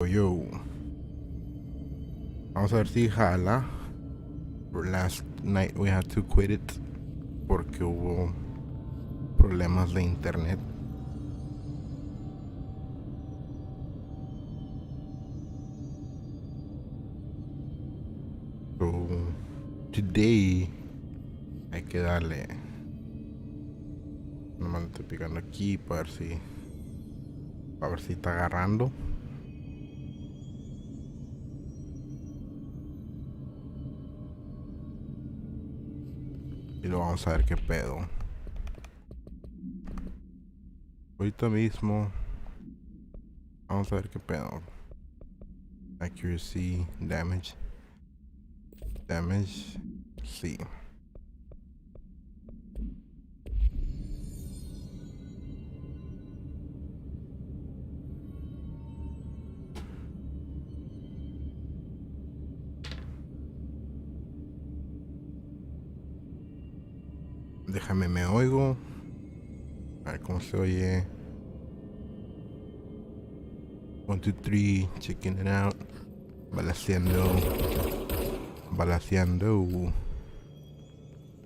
yo. Vamos a ver si jala. Last night we had to quit it porque hubo problemas de internet. So today hay que darle. Nomás estoy picando aquí para ver si está agarrando. Y lo vamos a ver qué pedo. Ahorita mismo vamos a ver qué pedo. Accuracy, damage, sí. Déjame, me oigo. A ver cómo se oye. 1, 2, 3, checking it out. Balaseando.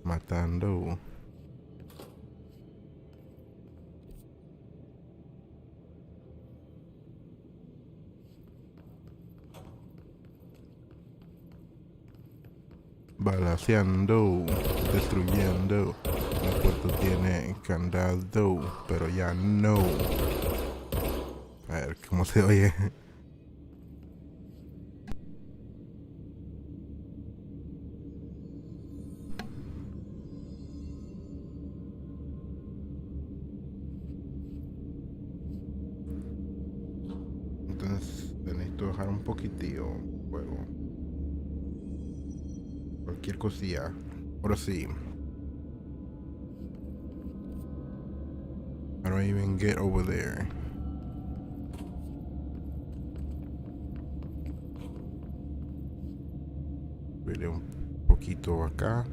Matando. Balaseando. Destruyendo. La puerta tiene candado, pero ya no. A ver cómo se oye. Entonces necesito bajar un poquitillo juego. Cualquier cosilla. Ahora sí. How do I even get over there? Veré un poquito acá.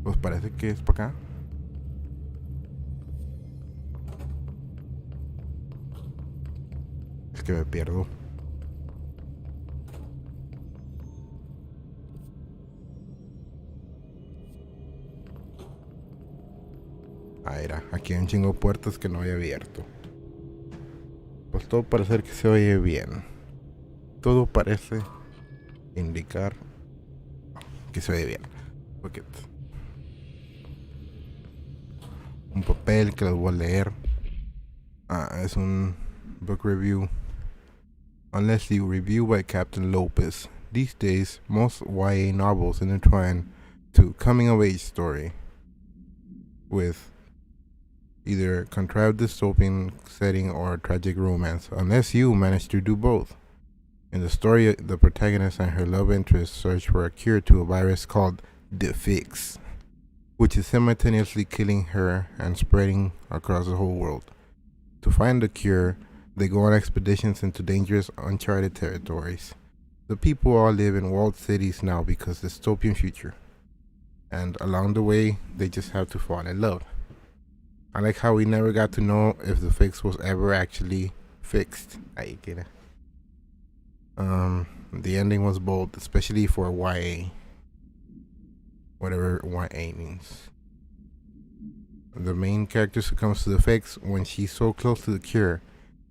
Pues parece que es para acá. Es que me pierdo. Ah, era. Aquí hay un chingo de puertas que no había abierto. Pues todo parece que se oye bien. Todo parece indicar que se oye bien. Porque un papel que les voy a leer. Es un book review. Unless you review by Captain Lopez. These days, most YA novels intertwine to coming-of-age story with either contrived dystopian setting or tragic romance, unless you manage to do both. In the story, the protagonist and her love interest search for a cure to a virus called the Fix, which is simultaneously killing her and spreading across the whole world. To find the cure, they go on expeditions into dangerous, uncharted territories. The people all live in walled cities now because dystopian future. And along the way, they just have to fall in love. I like how we never got to know if the fix was ever actually fixed. Ahí queda. The ending was bold, especially for YA. Whatever YA means. The main character succumbs to the fix when she's so close to the cure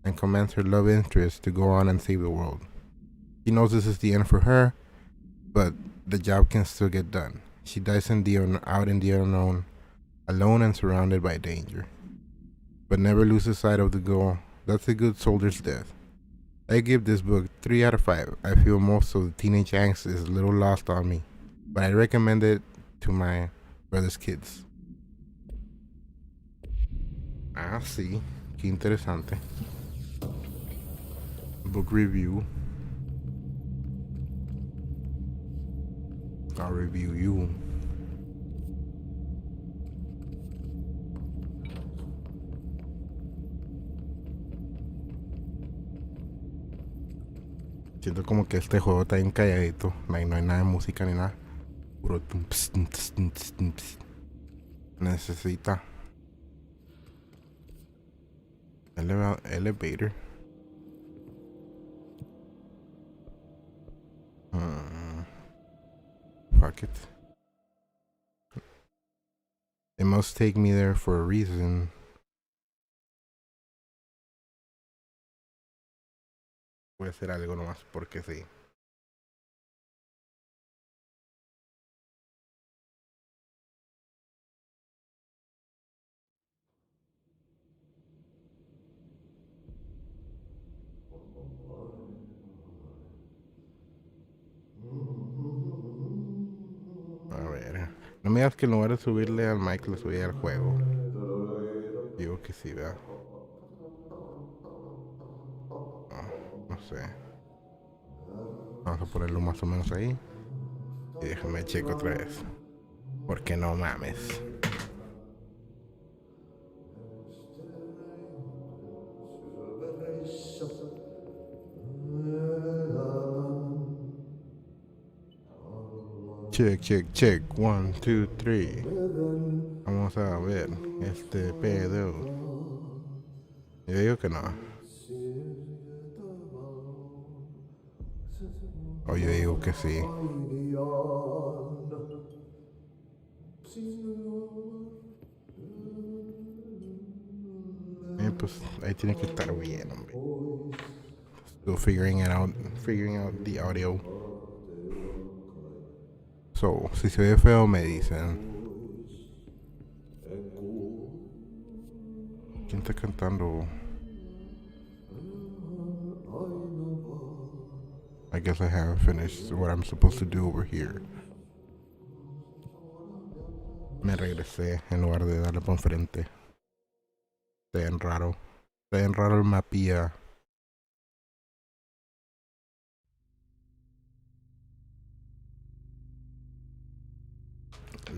and commands her love interest to go on and save the world. She knows this is the end for her, but the job can still get done. She dies out in the unknown, alone and surrounded by danger, but never loses sight of the goal. That's a good soldier's death. I give this book 3 out of 5. I feel most of the teenage angst is a little lost on me, but I recommend it to my brother's kids. Ah, sí, qué interesante. Book review. I'll review you. Siento como que este juego está bien calladito. Like, no hay nada de música ni nada. Puro tum, ps, tum, ps, tum, ps, tum, ps. Necesita elevator. Hmm. Fuck it. It must take me there for a reason. Voy a hacer algo nomás porque sí. A ver. No me digas que en lugar de subirle al mic le subí al juego. Digo que sí, ¿verdad? No, no sé. Vamos a ponerlo más o menos ahí. Y déjame checo otra vez. Porque no mames. Check, check, check. 1, 2, 3. Vamos a ver este pedo. Yo digo que no. O yo digo que sí. Pues ahí tiene que estar bien, hombre. Still figuring out the audio. So, si se ve feo me dicen. ¿Quién está cantando? I guess I haven't finished what I'm supposed to do over here. Me regresé en lugar de darle para enfrente. Está bien raro. Está bien raro el mapilla.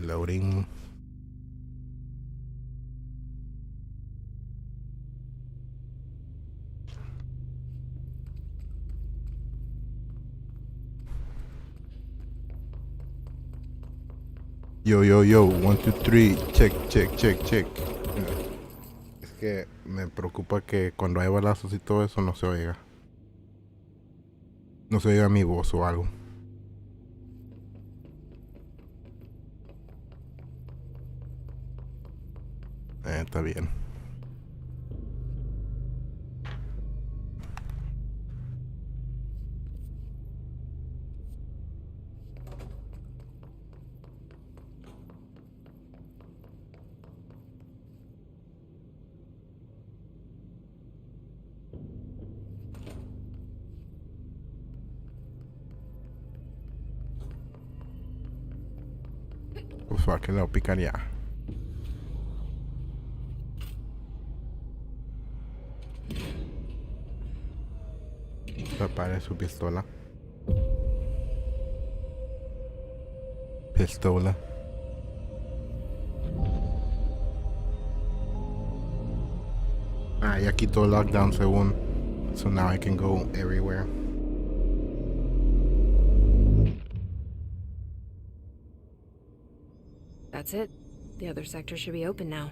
Loading. Yo, yo, yo. 1, 2, 3. Check, check, check, check. Es que me preocupa que cuando hay balazos y todo eso no se oiga. No se oiga mi voz o algo. Está bien. Pues va, que le voy a picar ya. Prepare su pistola. Pistola. Ah, ya quitó el lockdown según. So now I can go everywhere. That's it. The other sector should be open now.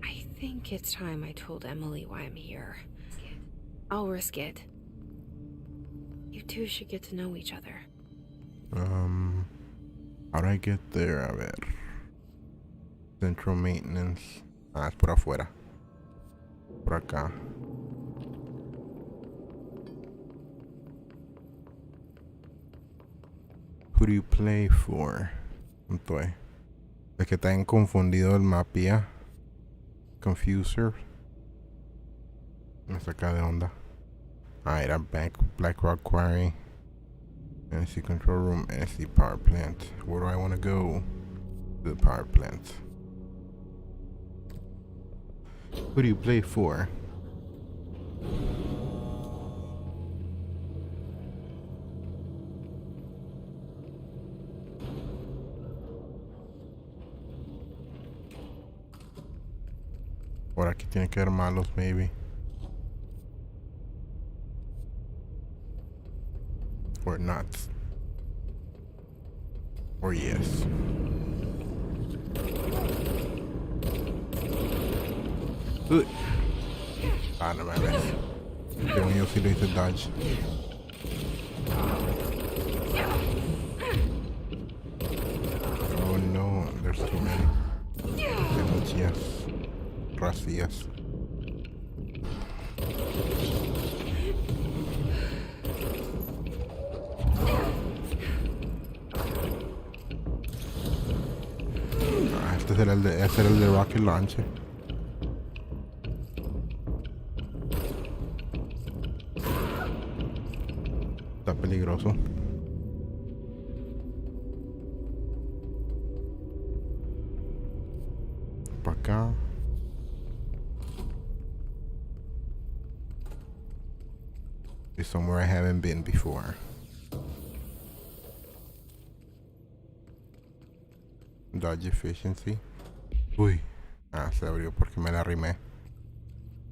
I think it's time I told Emily why I'm here. I'll risk it. You two should get to know each other. How do I get there? A ver. Central maintenance. Ah, es por afuera. Por acá. Who do you play for? Estoy. Es que está bien confundido el mapia. Confuser. Me saca de onda. Ah, era Black Rock Quarry. NC control room, NC power plant. Where do I want to go? To the power plant. Who do you play for? Por aquí tiene que haber malos, maybe. not. Or yes. Ah, no mames. Según yo sí lo hice dodge. Oh no, there's too many. Muchas racias. Ah, este era el de Rocket Launcher. Está peligroso. Para acá. It's somewhere I haven't been before. Dodge efficiency. Uy. Ah, se abrió porque me la arrimé.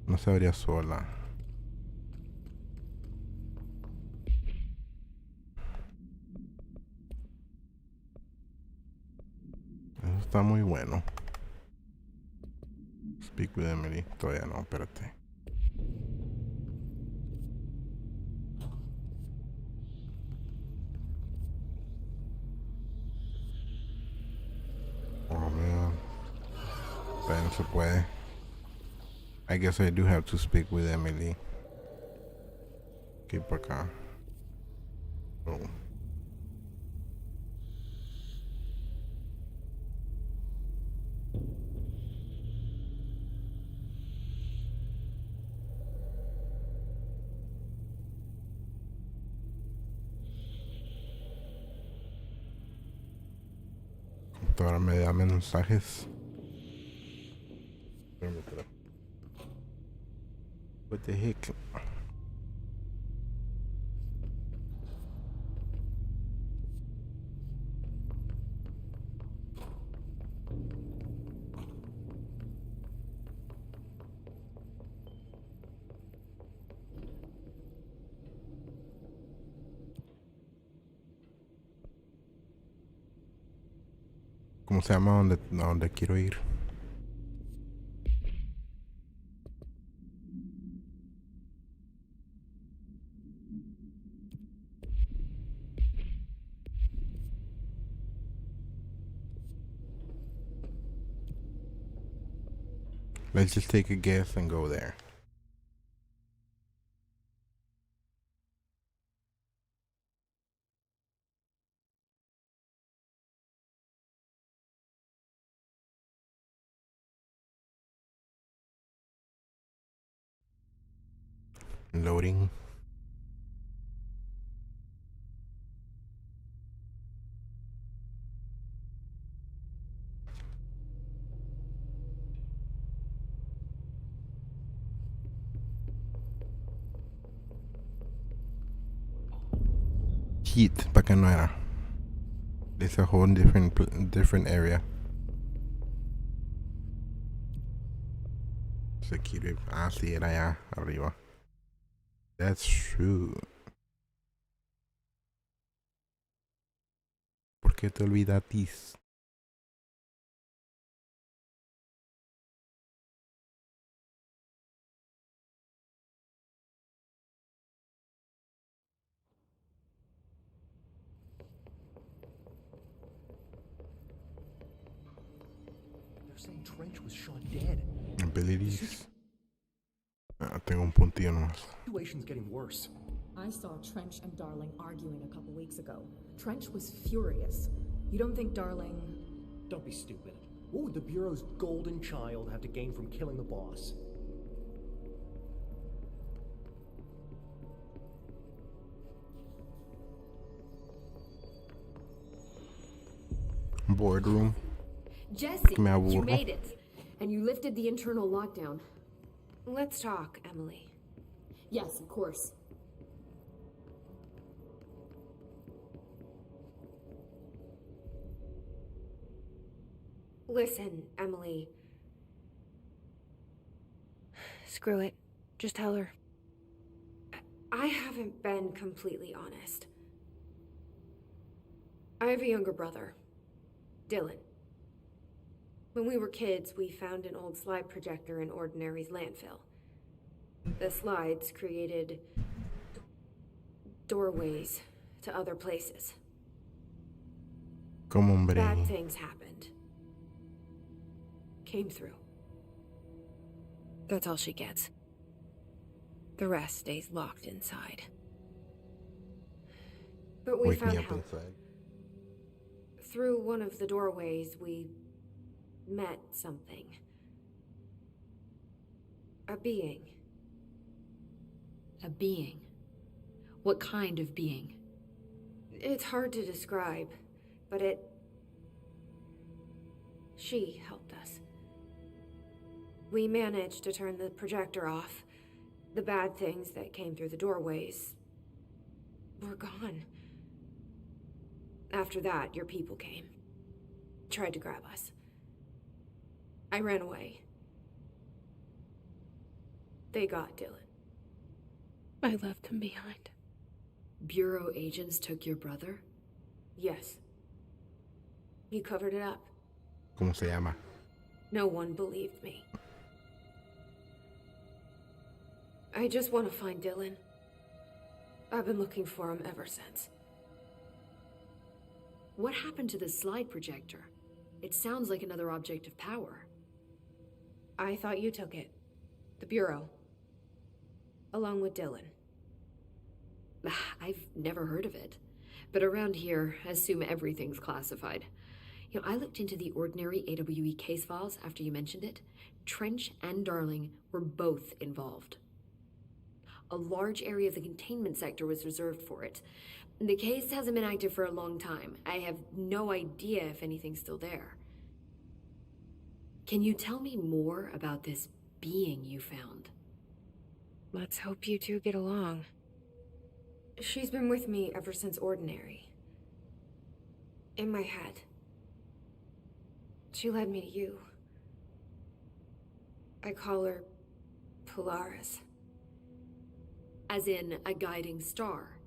No se abría sola. Eso está muy bueno. Speak with Emily. Todavía no, espérate. Oh man. Todavía no se puede. I guess I do have to speak with Emily. Ok, para acá. Oh. Ahora me da mensajes. What the heck? ¿Cómo se llama donde quiero ir? Let's just take a guess and go there. Loading. Heat, para que no era. It's a whole different area. Security. Ah, sí, era allá arriba. That's true. ¿Por qué te olvidatis? They're saying Trench was shot dead. Abilities. Ah, tengo un puntillo nomás. The situation's getting worse. I saw Trench and Darling arguing a couple weeks ago. Trench was furious. You don't think Darling... Don't be stupid. What would the Bureau's golden child have to gain from killing the boss? Boardroom. Jesse, Me aburro. you made it. And you lifted the internal lockdown. Let's talk, Emily. Yes, of course. Listen, Emily. Screw it. Just tell her. I haven't been completely honest. I have a younger brother, Dylan. When we were kids, we found an old slide projector in Ordinary's landfill. The slides created doorways to other places. Como hombre. Bad things happened. Came through. That's all she gets. The rest stays locked inside. But we Wake found me up help. inside. Through one of the doorways, we met something. A being. A being? What kind of being? It's hard to describe, but she helped us. We managed to turn the projector off. The bad things that came through the doorways were gone. After that, your people came. Tried to grab us. I ran away. They got Dylan. I left him behind. Bureau agents took your brother? Yes. You covered it up. ¿Cómo se llama? No one believed me. I just want to find Dylan. I've been looking for him ever since. What happened to the slide projector? It sounds like another object of power. I thought you took it. The Bureau. Along with Dylan. I've never heard of it. But around here, I assume everything's classified. You know, I looked into the Ordinary AWE case files after you mentioned it. Trench and Darling were both involved. A large area of the containment sector was reserved for it. The case hasn't been active for a long time. I have no idea if anything's still there. Can you tell me more about this being you found? Let's hope you two get along. She's been with me ever since Ordinary. In my head. She led me to you. I call her Polaris. As in a guiding star.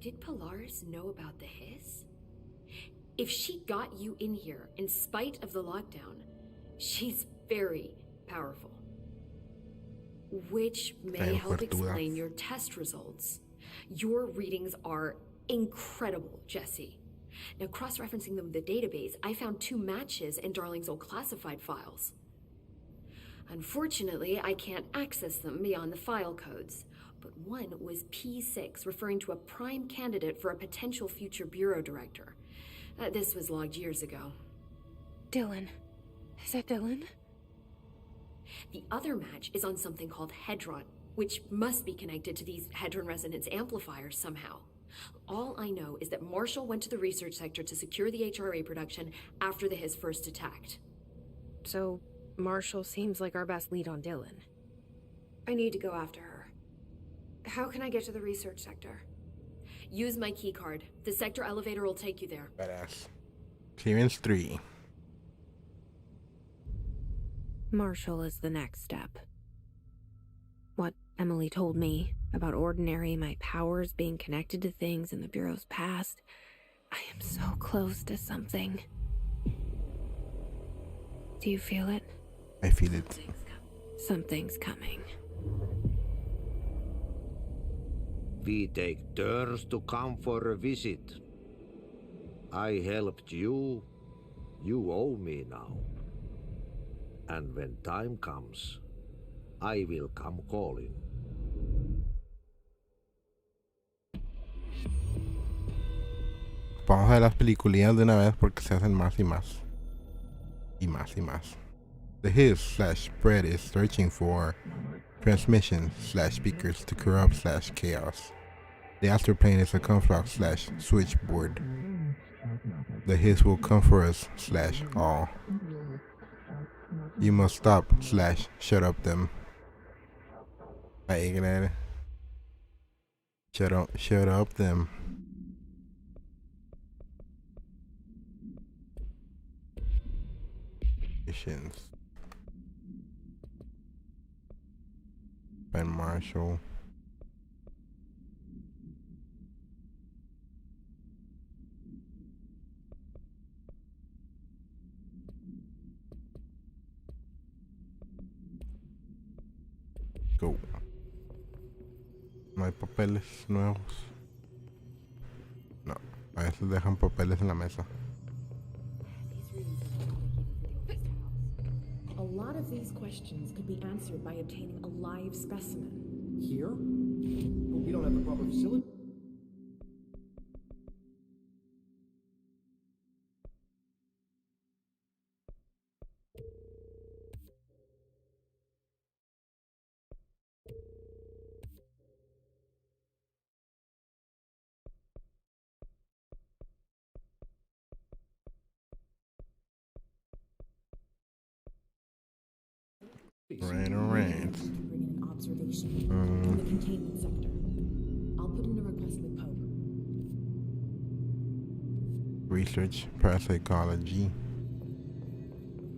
Did Polaris know about the hiss? If she got you in here in spite of the lockdown, she's very powerful. Which may help explain your test results. Your readings are incredible, Jesse. Now, cross-referencing them with the database, I found 2 matches in Darling's old classified files. Unfortunately, I can't access them beyond the file codes, but one was P6, referring to a prime candidate for a potential future bureau director. This was logged years ago. Dylan. Is that Dylan? The other match is on something called Hedron, which must be connected to these Hedron resonance amplifiers somehow. All I know is that Marshall went to the research sector to secure the HRA production after the hiss first attacked. So, Marshall seems like our best lead on Dylan. I need to go after her. How can I get to the research sector? Use my keycard. The sector elevator will take you there. Badass. Clearance 3. Marshall is the next step. What Emily told me about Ordinary, my powers being connected to things in the Bureau's past. I am so close to something. Do you feel it? I feel it. Something's coming. We take turns to come for a visit. I helped you. You owe me now. And when time comes, I will come calling. Vamos a ver las peliculillas de una vez porque se hacen más y más. Y más y más. The hiss/spread is searching for transmission/speakers to corrupt/chaos. The astral plane is a conflux/switchboard. The hiss will come for us/all. You must stop/shut up them. Ahí, galera. Shut up them. Missions. Ben Marshall. go. No hay papeles nuevos. No, a veces dejan papeles en la mesa. A lot of these questions could be answered by obtaining a live specimen. Here? But we don't have the proper facility. Right. To bring in an observation in the containment sector. I'll put in a request with Pope. Research parapsychology.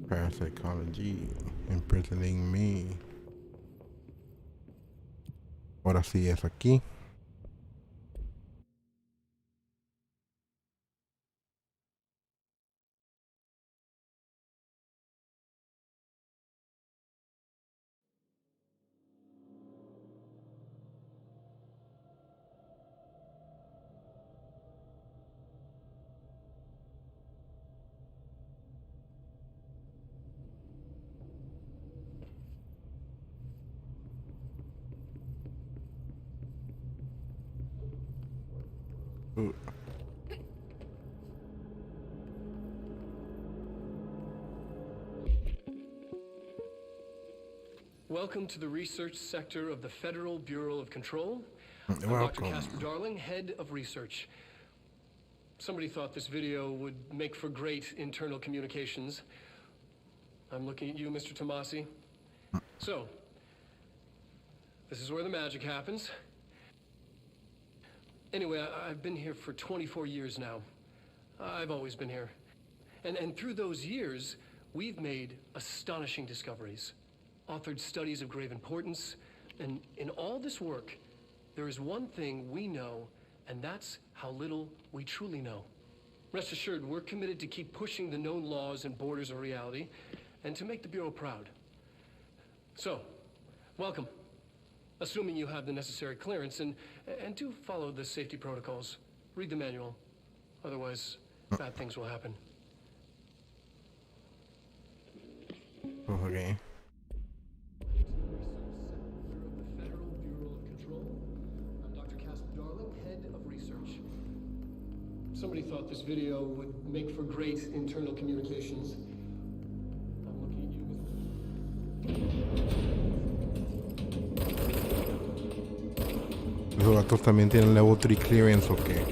Parapsychology. Imprisoning me. Ahora sí es aquí. Welcome to the research sector of the Federal Bureau of Control. I'm Dr. Welcome. Casper Darling, head of research. Somebody thought this video would make for great internal communications. I'm looking at you, Mr. Tomasi. So, this is where the magic happens. Anyway, I've been here for 24 years now. I've always been here. And through those years, we've made astonishing discoveries, authored studies of grave importance, and in all this work, there is one thing we know, and that's how little we truly know. Rest assured, we're committed to keep pushing the known laws and borders of reality, and to make the Bureau proud. So, welcome. Assuming you have the necessary clearance, and do follow the safety protocols. Read the manual. Otherwise, bad things will happen. Okay. Federal Bureau of Control. I'm Dr. Casper Darling, head of research. Somebody thought this video would make for great internal communications. I'm looking at you, ¿Los gatos también tienen level 3 clearance o qué?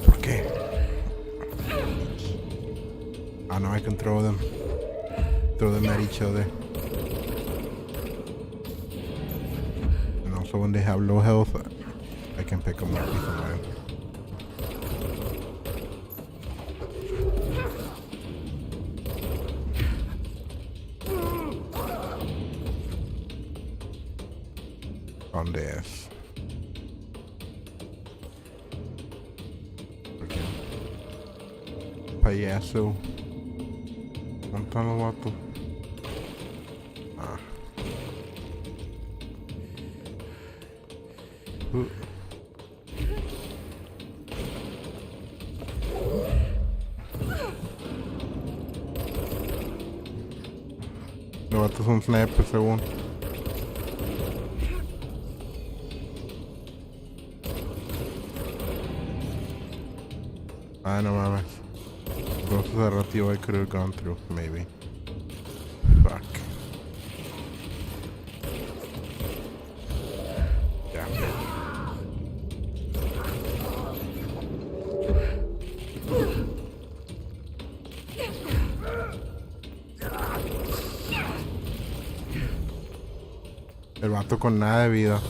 ¿Por qué? Ah, no, I can throw them. Throw them at each other. And also when they have low health, I can pick them up with mine. On this. Okay. Payaso. ¿Dónde están los vatos? Ah. Los vatos son snipers según. Ah, no mames. Entonces a ratio I could have gone through, maybe. Fuck. Yeah. El vato con nada de vida.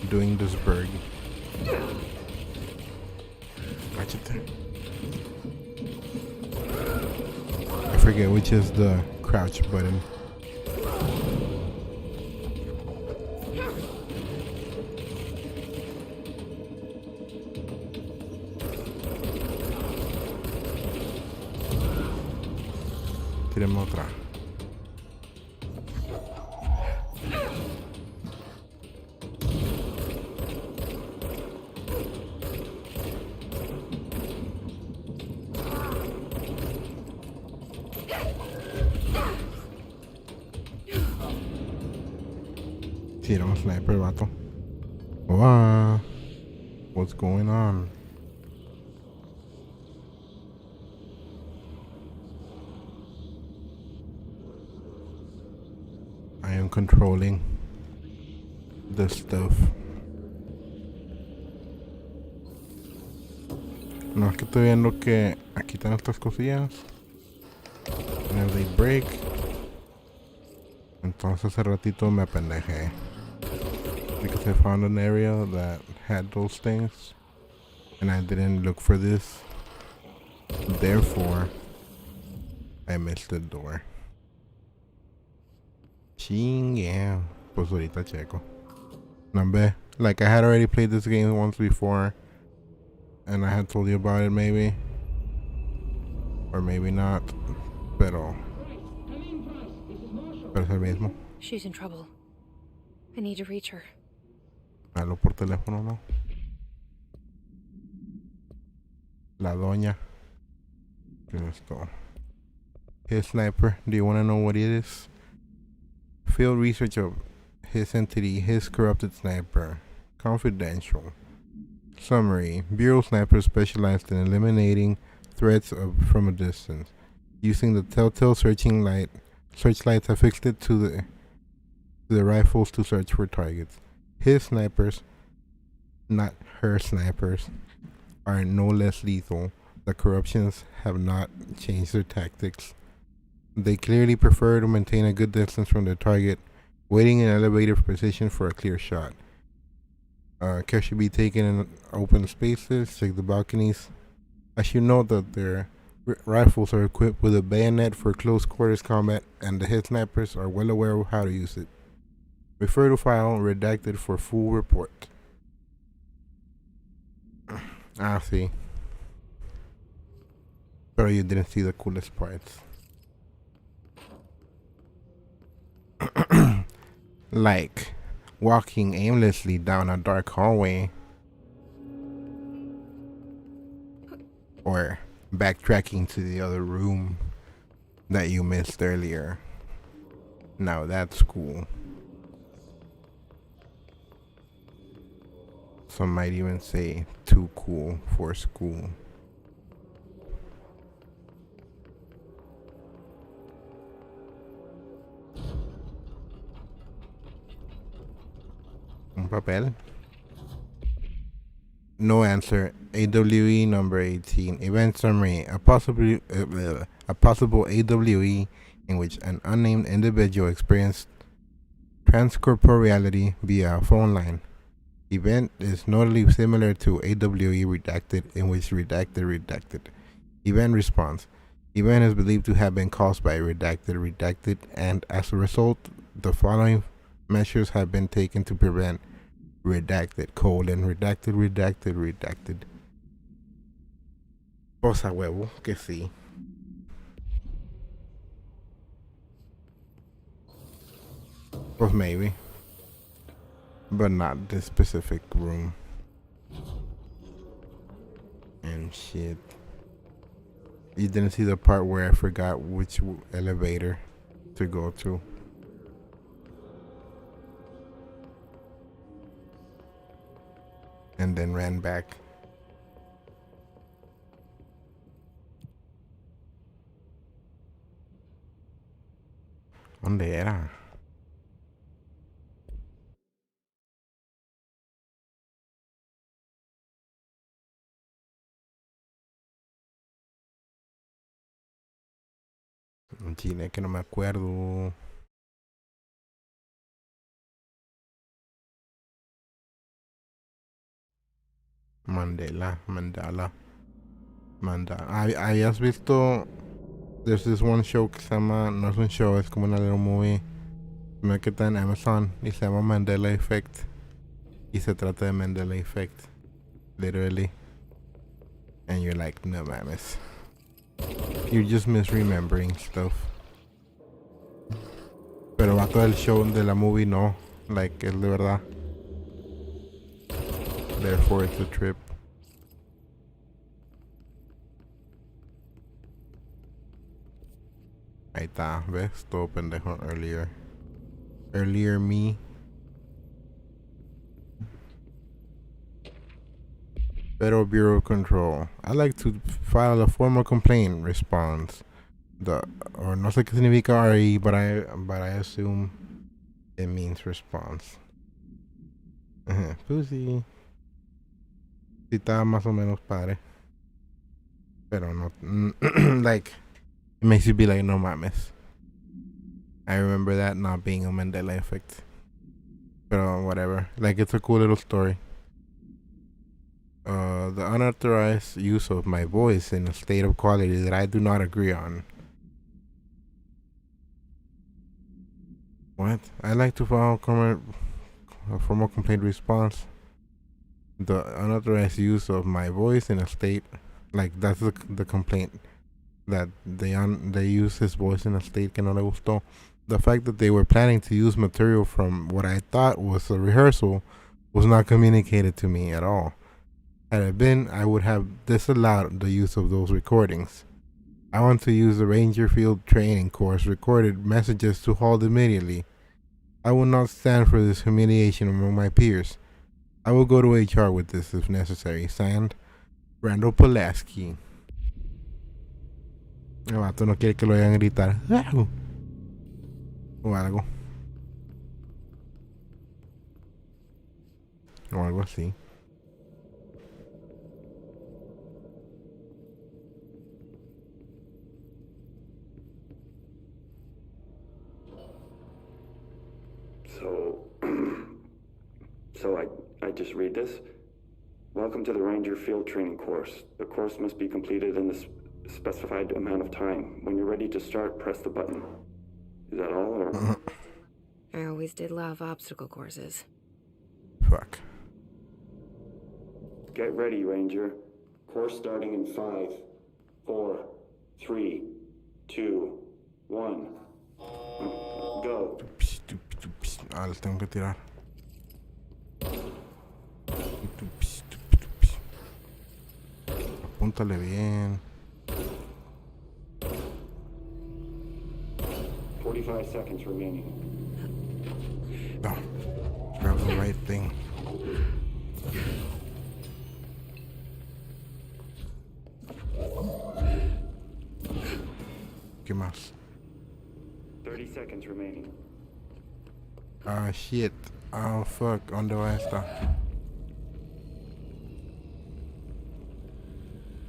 Doing this bird. I forget which is the crouch button. Tiremos otra. Si era un sniper, vato. Wow. What's going on? I am controlling the stuff. No, es que estoy viendo que aquí están estas cosillas. And if they break. Entonces hace ratito me apendejé. Because I found an area that had those things. And I didn't look for this. Therefore, I missed the door. Ching, yeah. Pues ahorita checo. Nambe. Like, I had already played this game once before. And I had told you about it, maybe. Or maybe not. Pero es el mismo. She's in trouble. I need to reach her. Hablo por teléfono, ¿no? La doña. ¿Qué es esto? His sniper. Do you want to know what it is? Field research of his entity, his corrupted sniper. Confidential. Summary. Bureau sniper specialized in eliminating threats from a distance. Using the telltale searchlights affixed to the rifles to search for targets. His snipers, not her snipers, are no less lethal. The corruptions have not changed their tactics. They clearly prefer to maintain a good distance from their target, waiting in elevated position for a clear shot. Care should be taken in open spaces. Check the balconies. I should note that their rifles are equipped with a bayonet for close quarters combat, and the head snipers are well aware of how to use it. Refer to file redacted for full report. Ah, sí. Pero you didn't see the coolest parts. Like walking aimlessly down a dark hallway, or backtracking to the other room that you missed earlier. Now that's cool. Some might even say too cool for school. Un papel. No answer. AWE number 18. Event summary. A possible AWE in which an unnamed individual experienced transcorporeality via a phone line. Event is notably similar to AWE redacted, in which redacted. Event response. Event is believed to have been caused by redacted, and as a result, the following measures have been taken to prevent redacted. Pues a huevo que sí. Pues maybe. But not this specific room. And shit. You didn't see the part where I forgot which elevator to go to. And then ran back. ¿Dónde era? En Chile, que no me acuerdo. Mandala. ¿Habías visto? There's this one show que se llama, no es un show, es como una little movie. No, que está en Amazon y se llama Mandela Effect. Y se trata de Mandela Effect. Literally. And you're like, no mames. You're just misremembering stuff. Pero va todo el show de la movie, no. Like, es de verdad. Therefore, it's a trip. Ahí está, ¿ves? Todo pendejo earlier. Earlier me Federal Bureau of Control. I'd like to file a formal complaint. Response. Or no sé qué significa RE, but I assume it means response. Pues sí. Sí estaba más o menos padre. Pero no. Like, it makes you be like, no mames. I remember that not being a Mandela effect. But whatever. Like, it's a cool little story. The unauthorized use of my voice in a state of quality that I do not agree on. What? I like to file a formal complaint response. The unauthorized use of my voice in a state, like, that's the complaint. That they use his voice in a state que no le gustó. The fact that they were planning to use material from what I thought was a rehearsal was not communicated to me at all. Had it been, I would have disallowed the use of those recordings. I want to use the Ranger Field training course recorded messages to halt immediately. I will not stand for this humiliation among my peers. I will go to HR with this if necessary. Signed, Randall Pulaski. El vato no quiere que lo hagan gritar. O algo. O algo así. So I just read this. Welcome to the Ranger Field Training course. The course must be completed in the specified amount of time. When you're ready to start, press the button. Is that all, or? I always did love obstacle courses. Fuck. Get ready, Ranger. Course starting in 5, 4, 3, 2, 1. Go. Ah, les tengo que tirar. Apúntale bien. 45 seconds remaining. No. Grab the right thing. ¿Qué más? 30 seconds remaining. Ah, shit. Oh, fuck. ¿Dónde va esta?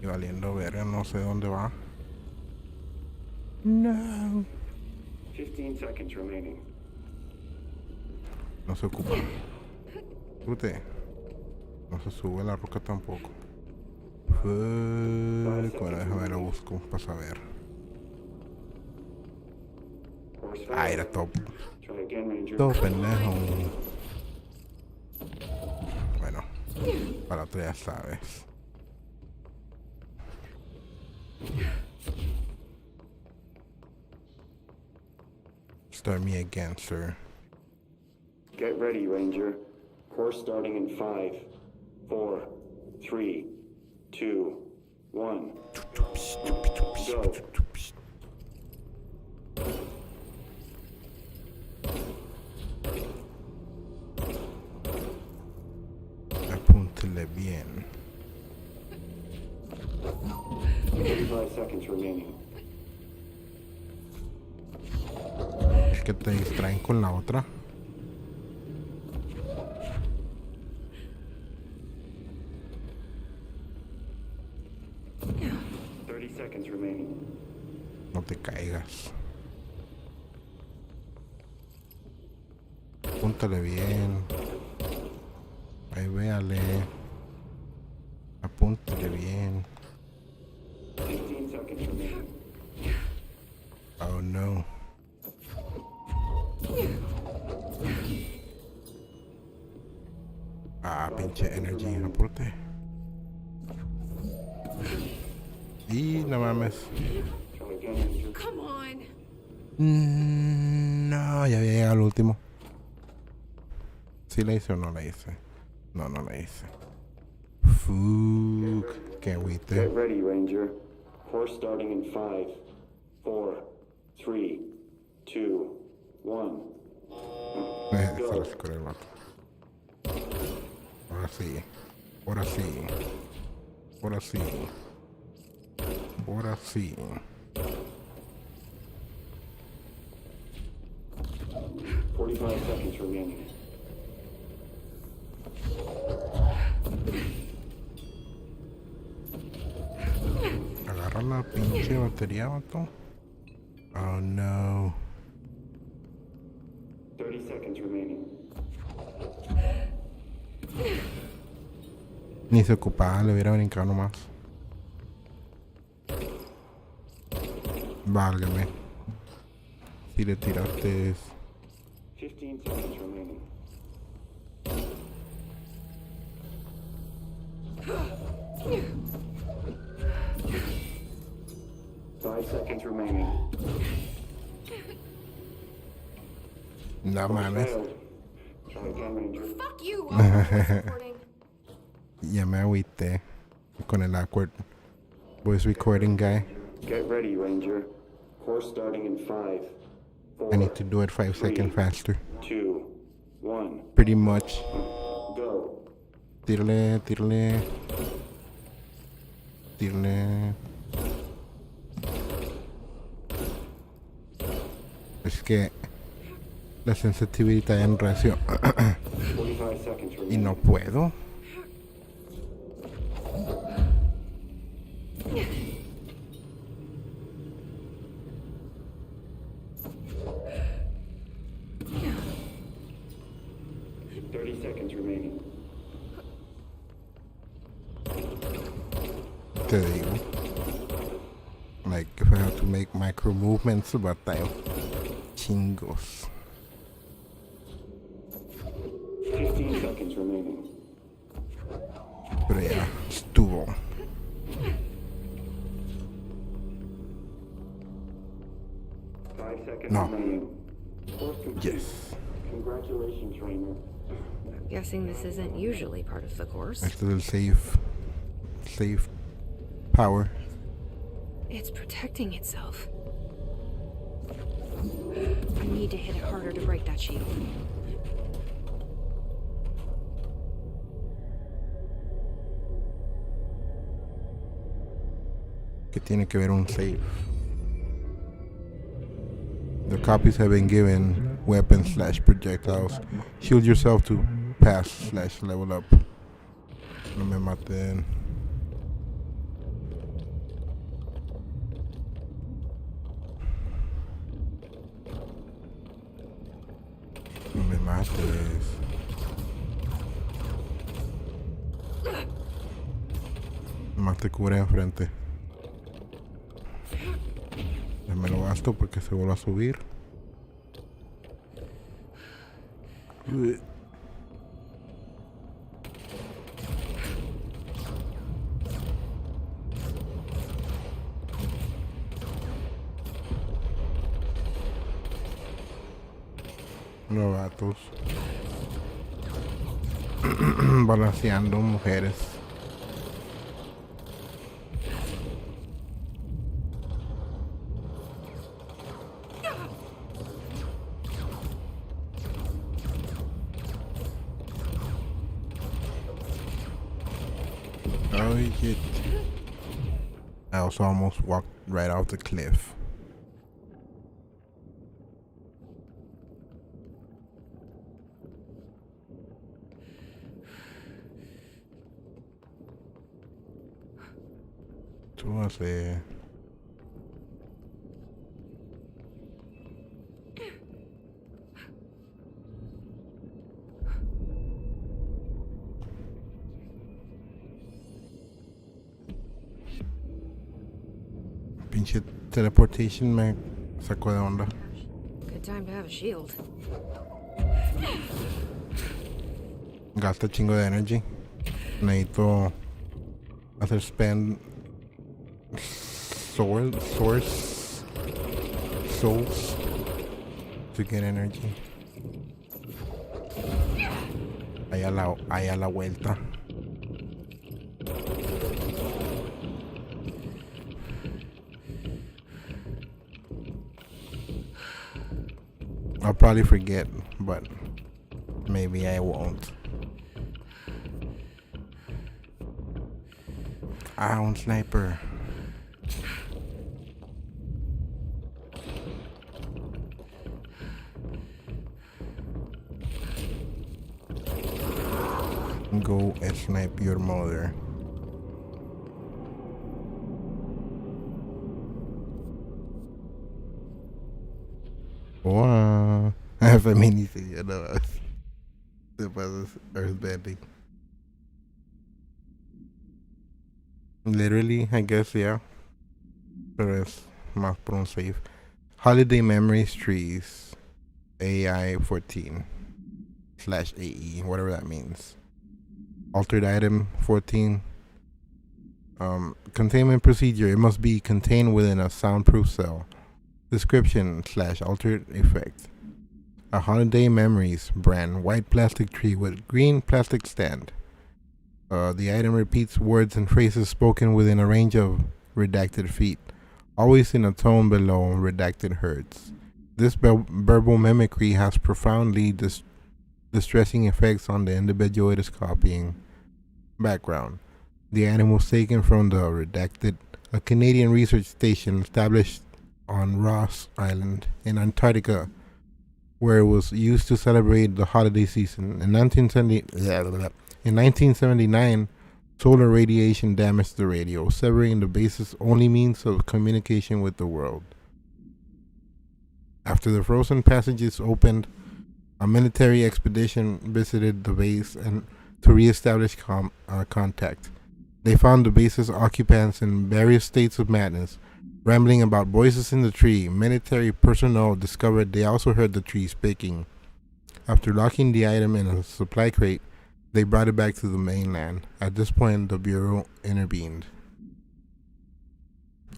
Y valiendo verga, no sé dónde va. No. 15 seconds remaining. No se ocupa. Súbete. No se sube la roca tampoco. Fuck. Ahora déjame lo busco para saber. Ah, era top. Try again, Ranger. Todo pendejo. Bueno, para tú ya sabes. Start me again, sir. Get ready, Ranger. Course starting in 5, 4, 3, 2, 1. Go. Apúntele bien. 35 seconds remaining. Es que te distraen con la otra. No te caigas. Apúntale bien. Ahí véale. Apúntale bien. Oh no. Ah, pinche energy, aporte. Y no mames. Come on. No, ya había llegado al último. ¿Sí la hice o no la hice? No, no la hice. Fuck. Qué agüite. Get ready, Ranger. Course starting in 5, 4, 3, 2, 1. Se la escuré el vato. Ahora sí. Ahora sí. Ahora sí. Ahora sí. $45 seconds remaining. Agarra la pinche batería, vato. Oh no. 30 seconds remaining. Ni se ocupaba, le hubiera brincado nomás. Válgame. Si le tiraste. 15 seconds remaining. Five seconds remaining. No mames. Failed. Try again, Ranger. Fuck you! I'll voice recording. Ya me agüité con el awkward voice recording guy. Get ready, Ranger. Course starting in 5, 4, I need to do it 5 seconds faster. 2, 1. Pretty much. Go. Tírale, tírale. Tírale. Es que la sensitivity está en recio. 45 seconds remaining. Y no puedo. Te digo. Like, if I have to make micro movements, bateo. Chingos. 15 seconds remaining. Pero ya, estuvo. No. Remaining. Course complete. Yes. Congratulations, Rainer. Guessing this isn't usually part of the course. Este es el save power. It's protecting itself. I need to hit it harder to break that shield. Que tiene que ver un save. The copies have been given weapons / projectiles. Shield yourself to pass / level up. No me maten. No me mates. Nomás te cubre enfrente. Ya me lo gasto porque se vuelve a subir. Novatos. Balanceando mujeres. Oh shit. I also almost walked right off the cliff. Súbase. Pinche teleportation me sacó de onda. Good time to have a shield. Gasta chingo de energy. Necesito hacer spend souls to get energy. Ahí a la vuelta. I'll probably forget, but maybe I won't. Ah, un sniper. Go and snipe your mother. Wow. Feminicidio, no. Te pasas earthbending. Literally, I guess, yeah. Pero es más por un save. Holiday Memories Trees. AI 14/AE, whatever that means. Altered item 14. Containment procedure. It must be contained within a soundproof cell. Description / altered effect. A Holiday Memories brand white plastic tree with green plastic stand. The item repeats words and phrases spoken within a range of redacted feet, always in a tone below redacted hertz. This verbal mimicry has profoundly distressing effects on the individual it is copying. Background. The item was taken from the redacted, a Canadian research station established on Ross Island in Antarctica, where it was used to celebrate the holiday season. In 1979, solar radiation damaged the radio, severing the base's only means of communication with the world. After the frozen passages opened, a military expedition visited the base and to re-establish contact. They found the base's occupants in various states of madness, rambling about voices in the tree. Military personnel discovered they also heard the tree speaking. After locking the item in a supply crate, they brought it back to the mainland. At this point, the Bureau intervened.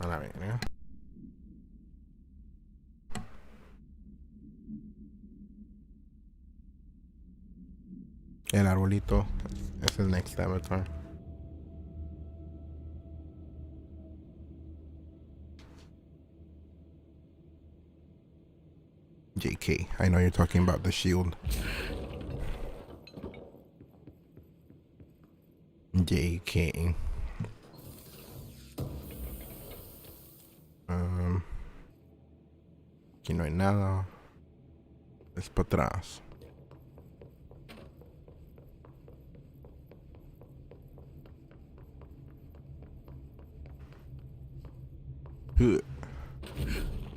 A la verga. El arbolito es el next avatar. JK, I know you're talking about the shield. JK. Aquí no hay nada. Es para atrás.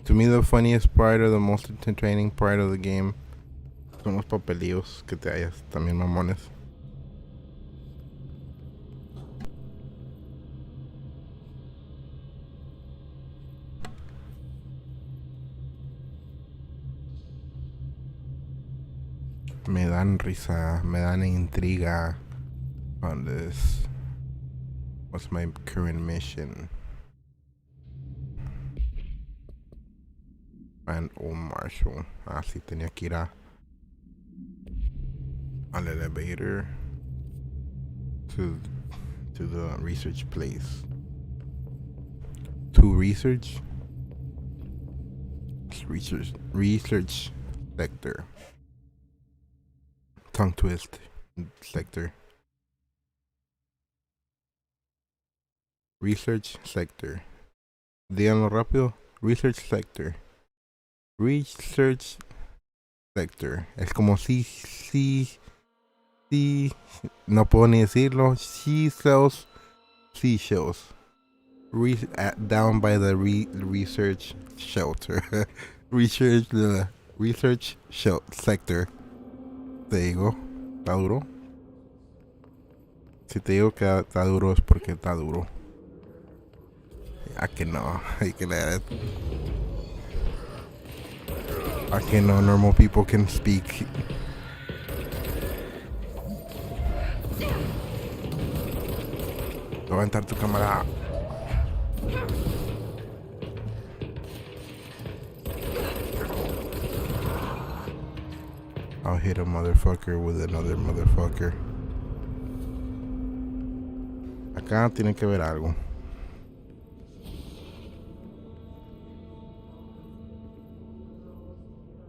To me, the funniest part or the most entertaining part of the game son los papelillos que te hallas también mamones. Me dan risa, me dan intriga on this. What's my current mission? And Marshall. Sí, tenía que ir al elevator to the research place. To research sector. Tongue twist sector. Research sector. Díganlo rápido. Research sector. Research sector. Es como si no puedo ni decirlo. She sells seashells. Down by the research shelter. Research sector. Te digo, está duro. Si te digo que está duro es porque está duro. ¿A que no? Hay que leer it. ¿A que no? Normal people can speak. Voy a entrar tu cámara. I'll hit a motherfucker with another motherfucker. Acá tiene que haber algo.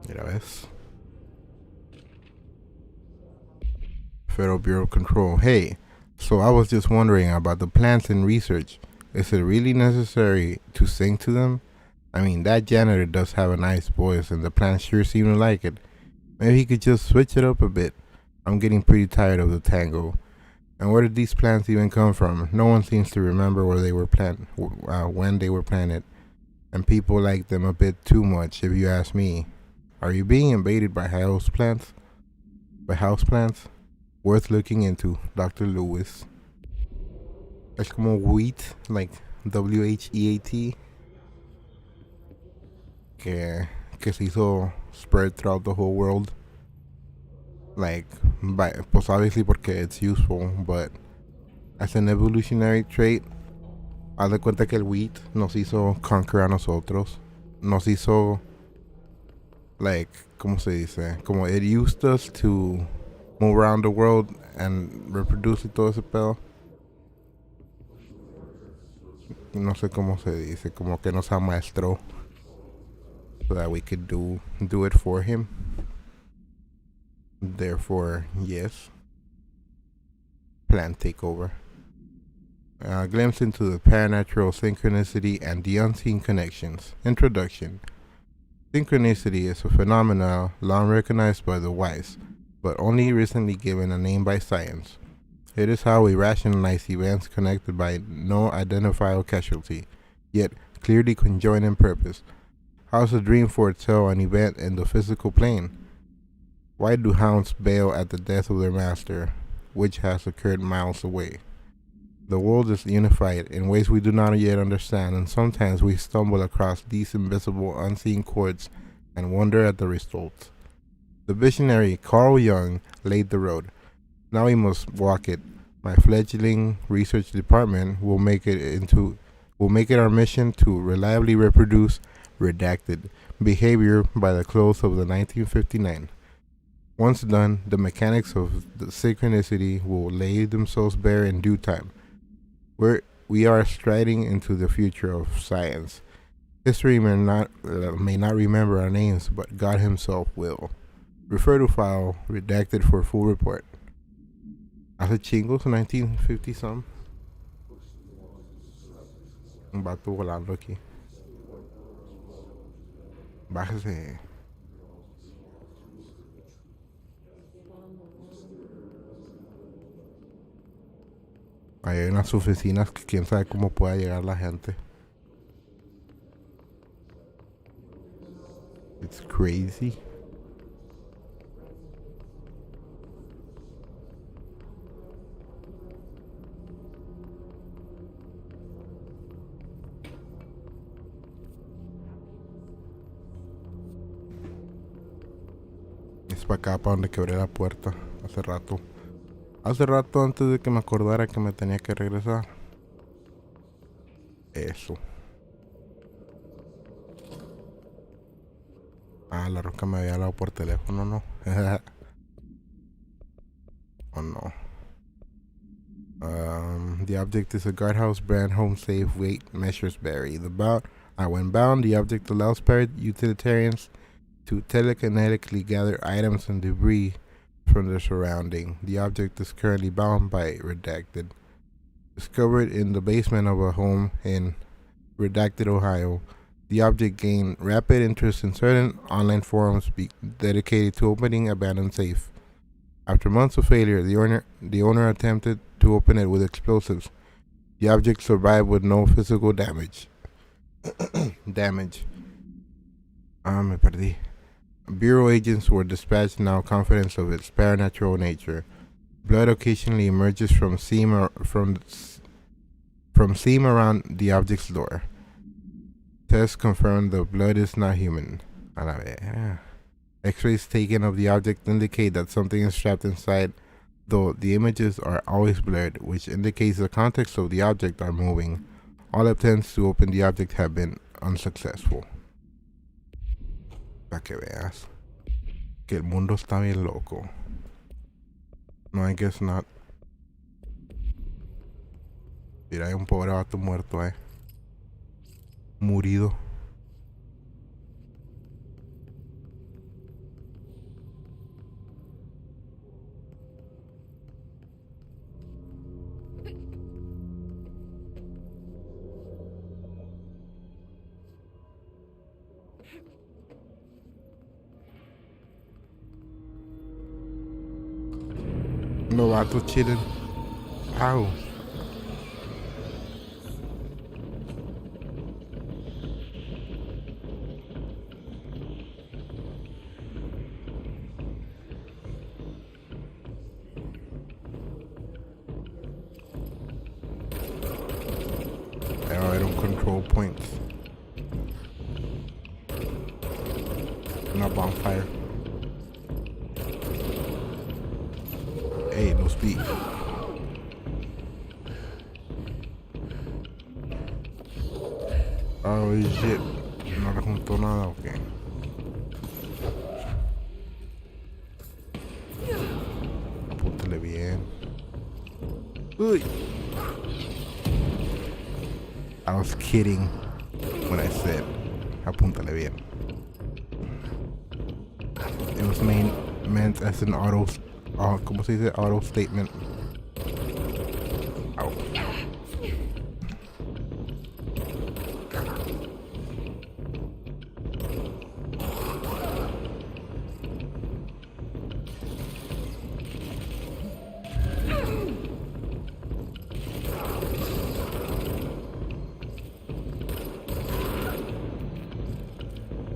Mira, ves. Federal Bureau of Control. Hey, So I was just wondering about the plants in research. Is it really necessary to sing to them? I mean, that janitor does have a nice voice, and the plants sure seem to like it. Maybe he could just switch it up a bit. I'm getting pretty tired of the tango. And where did these plants even come from? No one seems to remember where they were planted, when they were planted, and people like them a bit too much, if you ask me. Are you being invaded by house plants? By house plants? Worth looking into, Dr. Lewis. Es como wheat, like WHEAT, que se hizo spread throughout the whole world. Like, pues obviously porque it's useful, but as an evolutionary trait, haz de cuenta que el wheat nos hizo conquer a nosotros. Nos hizo, like, ¿cómo se dice? Como it used us to move around the world and reproduce y todo ese pedo. No sé cómo se dice, como que nos amaestró so that we could do it for him. Therefore, yes. Plant takeover. A glimpse into the paranatural synchronicity and the unseen connections. Introduction. Synchronicity is a phenomenon long recognized by the wise, but only recently given a name by science. It is how we rationalize events connected by no identifiable causality, yet clearly conjoined in purpose. How does a dream foretell an event in the physical plane? Why do hounds bail at the death of their master, which has occurred miles away? The world is unified in ways we do not yet understand, and sometimes we stumble across these invisible, unseen chords and wonder at the results. The visionary Carl Jung laid the road. Now we must walk it. My fledgling research department will make it our mission to reliably reproduce redacted behavior by the close of the 1959. Once done, the mechanics of the synchronicity will lay themselves bare in due time. We are striding into the future of science. History may not remember our names, but God Himself will. Refer to file redacted for full report. Hace chingos, 1950 some. Un vato volando aquí. Bájese. Hay unas oficinas que quién sabe cómo pueda llegar la gente. It's crazy. Es para acá, para donde quebré la puerta hace rato. Hace rato antes de que me acordara que me tenía que regresar. Eso. Ah, la roca me había hablado por teléfono, ¿no? Oh no. The object is a guardhouse brand home safe weight measures vary. When bound, the object allows utilitarians to telekinetically gather items and debris from their surrounding. The object is currently bound by redacted. Discovered in the basement of a home in redacted, Ohio, the object gained rapid interest in certain online forums dedicated to opening abandoned safe. After months of failure, the owner attempted to open it with explosives. The object survived with no physical damage. Me perdí. Bureau agents were dispatched now confident of its paranatural nature. Blood occasionally emerges from seam around the object's door. Tests confirm the blood is not human. A la ver. X-rays taken of the object indicate that something is trapped inside, though the images are always blurred, which indicates the contents of the object are moving. All attempts to open the object have been unsuccessful. Para que veas que el mundo está bien loco. No, I guess not. Mira, hay un pobre vato muerto, Murido. Novato chilling. Ow. I don't control points. Not bonfire. Hey, no speed. Oh shit. No le juntó nada, ok. Apúntale bien. Uy. I was kidding when I said apúntale bien. It was meant as an ¿cómo se dice? Auto statement. Ow.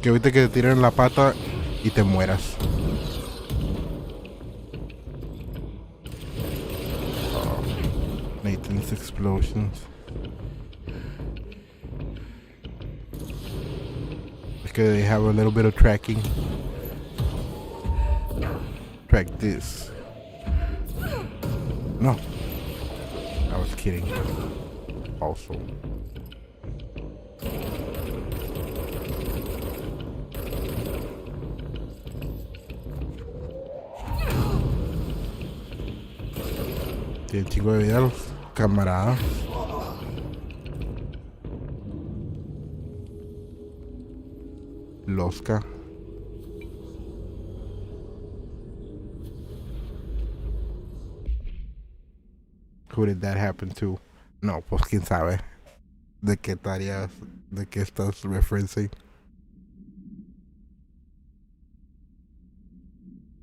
Que ahorita que te tiren la pata y te mueras. Oh, Nathan's explosions. Es que they have a little bit of tracking. Track this. No. I was kidding. Also. Tiene chingo de vida los camaradas. Losca. Who did that happen to? No, pues quién sabe. ¿De qué tareas? ¿De qué estás referencing?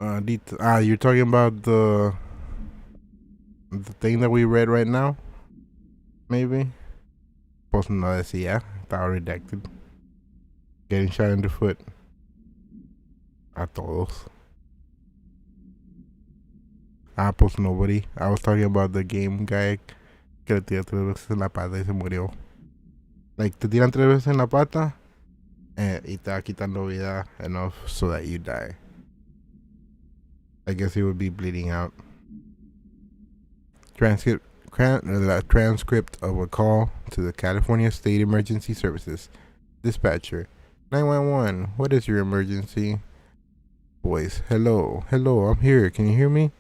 You're talking about the thing that we read right now? Maybe? Pues no decía. Estaba redacted. Getting shot in the foot. A todos. Pues nobody. I was talking about the game guy que le tira 3 veces en la pata y se murió. Like, te tiran 3 veces en la pata y te va quitando vida enough so that you die. I guess he would be bleeding out. Transcript of a call to the California State Emergency Services. Dispatcher. 911. What is your emergency? Voice. Hello, I'm here. Can you hear me?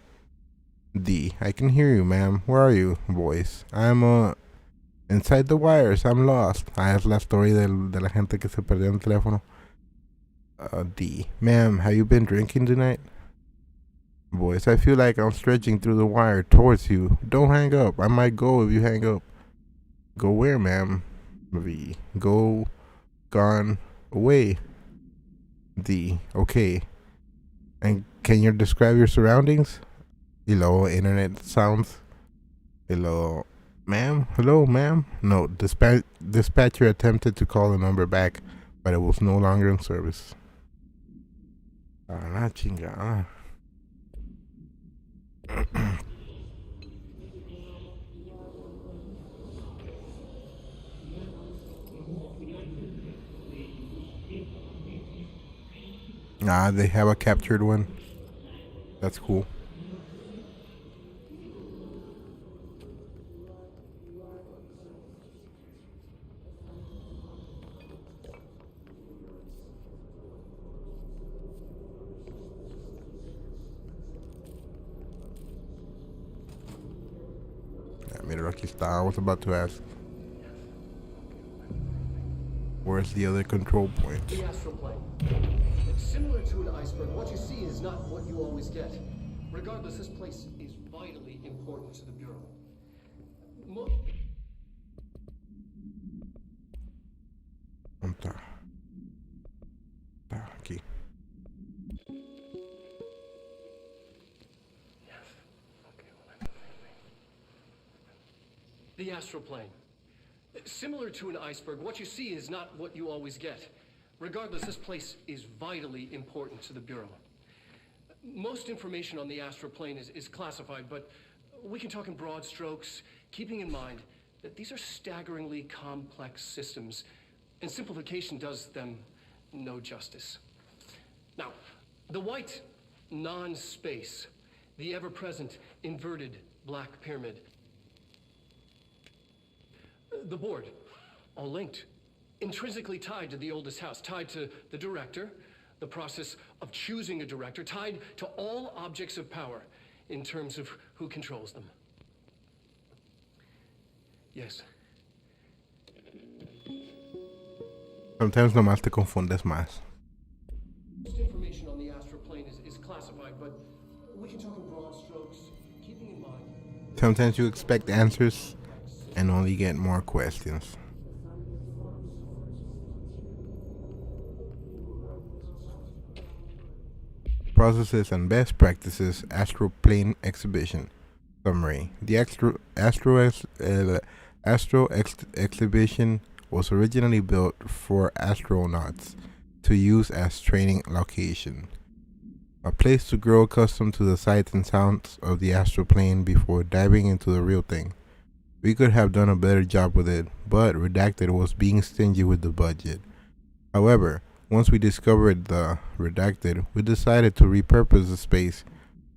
D. I can hear you, ma'am. Where are you? Voice. I'm inside the wires. I'm lost. Es la story de la gente que se perdió en el teléfono. D. Ma'am, have you been drinking tonight? Voice. I feel like I'm stretching through the wire towards you. Don't hang up. I might go if you hang up. Go where, ma'am? V. Go. Gone. Away. D. Okay. And can you describe your surroundings? Y luego internet sounds. Y luego, ma'am? Hello, ma'am? No, dispatcher attempted to call the number back, but it was no longer in service. La chingada. They have a captured one. That's cool. Mira, aquí está. I was about to ask. Where's the other control point? The astral plane. It's similar to an iceberg. What you see is not what you always get. Regardless, this place is vitally important to the Bureau. ¿Dónde está? Está aquí. Yes. Okay. The astral plane. Similar to an iceberg, what you see is not what you always get. Regardless, this place is vitally important to the Bureau. Most information on the astral plane is classified, but we can talk in broad strokes, keeping in mind that these are staggeringly complex systems, and simplification does them no justice. Now, the white non-space, the ever-present inverted black pyramid, the board, all linked, intrinsically tied to the oldest house, tied to the director, the process of choosing a director, tied to all objects of power in terms of who controls them. Yes. Sometimes nomás te confundes más. Most information on the astral plane is classified, but we can talk in broad strokes, keeping in mind. Sometimes you expect answers and only get more questions. Processes and best practices astral plane exhibition. Summary. The astro exhibition was originally built for astronauts to use as training location. A place to grow accustomed to the sights and sounds of the astral plane before diving into the real thing. We could have done a better job with it, but Redacted was being stingy with the budget. However, once we discovered the Redacted, we decided to repurpose the space,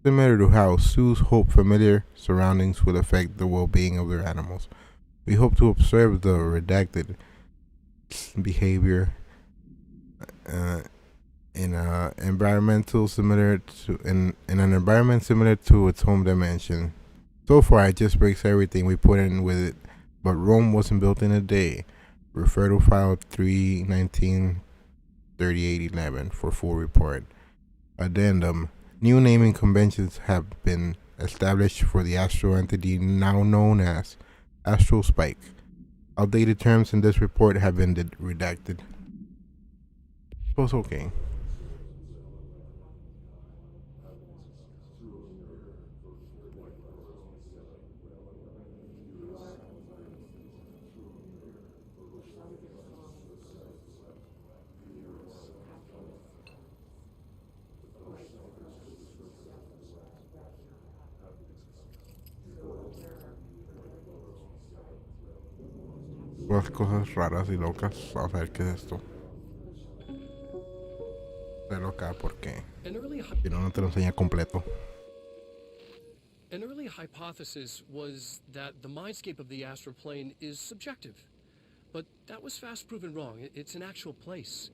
similar to how zoos hope familiar surroundings will affect the well-being of their animals. We hope to observe the Redacted behavior in an environment similar to its home dimension. So far, it just breaks everything we put in with it, but Rome wasn't built in a day. Refer to file 3/19/3811 for full report. Addendum. New naming conventions have been established for the astral entity now known as Astral Spike. Outdated terms in this report have been redacted. Pues okay. Las cosas raras y locas. Vamos a ver qué es esto. Pero acá porque si no, no te lo enseña completo. An early hypothesis was that the mindscape of the astral plane is subjective. But that was fast proven wrong. It's an actual place,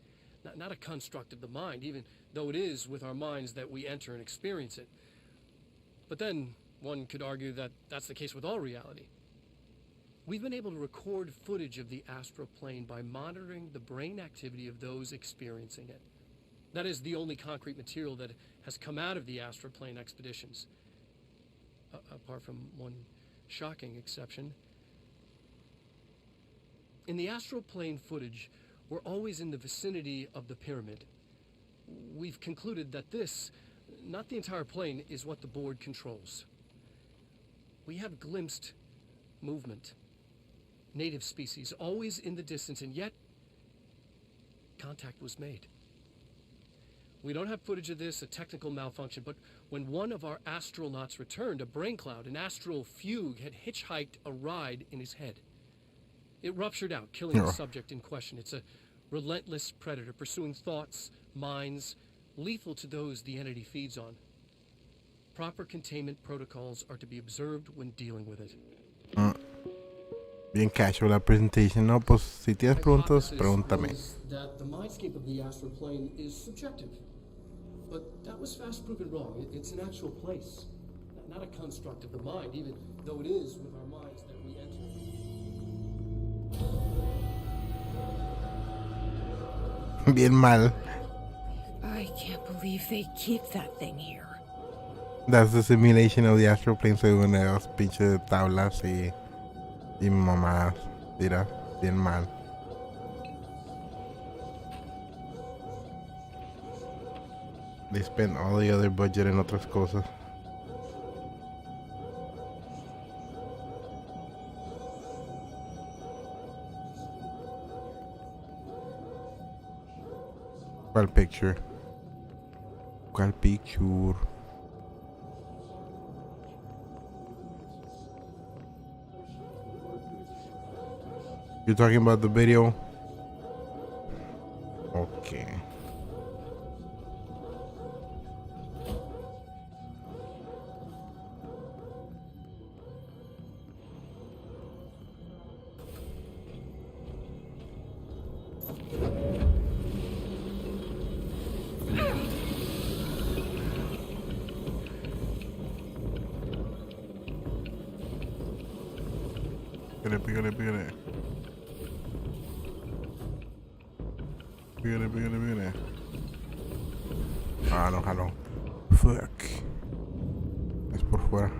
not a construct of the mind, even though it is with our minds that we enter and experience it. But then one could argue that that's the case with all reality. We've been able to record footage of the astral plane by monitoring the brain activity of those experiencing it. That is the only concrete material that has come out of the astral plane expeditions. Apart from one shocking exception. In the astral plane footage, we're always in the vicinity of the pyramid. We've concluded that this, not the entire plane, is what the board controls. We have glimpsed movement. Native species, always in the distance, and yet contact was made. We don't have footage of this, a technical malfunction, but when one of our astronauts returned, a brain cloud, an astral fugue, had hitchhiked a ride in his head. It ruptured out, killing the subject in question. It's a relentless predator, pursuing thoughts, minds, lethal to those the entity feeds on. Proper containment protocols are to be observed when dealing with it. Bien casual la presentation, no, pues si tienes preguntas, pregúntame. That the mindscape of the astral plane is subjective, but that was fast proven wrong. It's an actual place, not a construct of the mind, even though it is with our minds that we enter. Bien mal. I can't believe they keep that thing here. That's the simulation of the astral plane según las pinches tablas y mamadas. Mira, bien mal. They spent all the other budget en otras cosas. ¿Cuál picture? ¿Cuál picture? You talking about the video? Okay. Pígale. Pígale. Ah, no, jaló. Fuck. Es por fuera.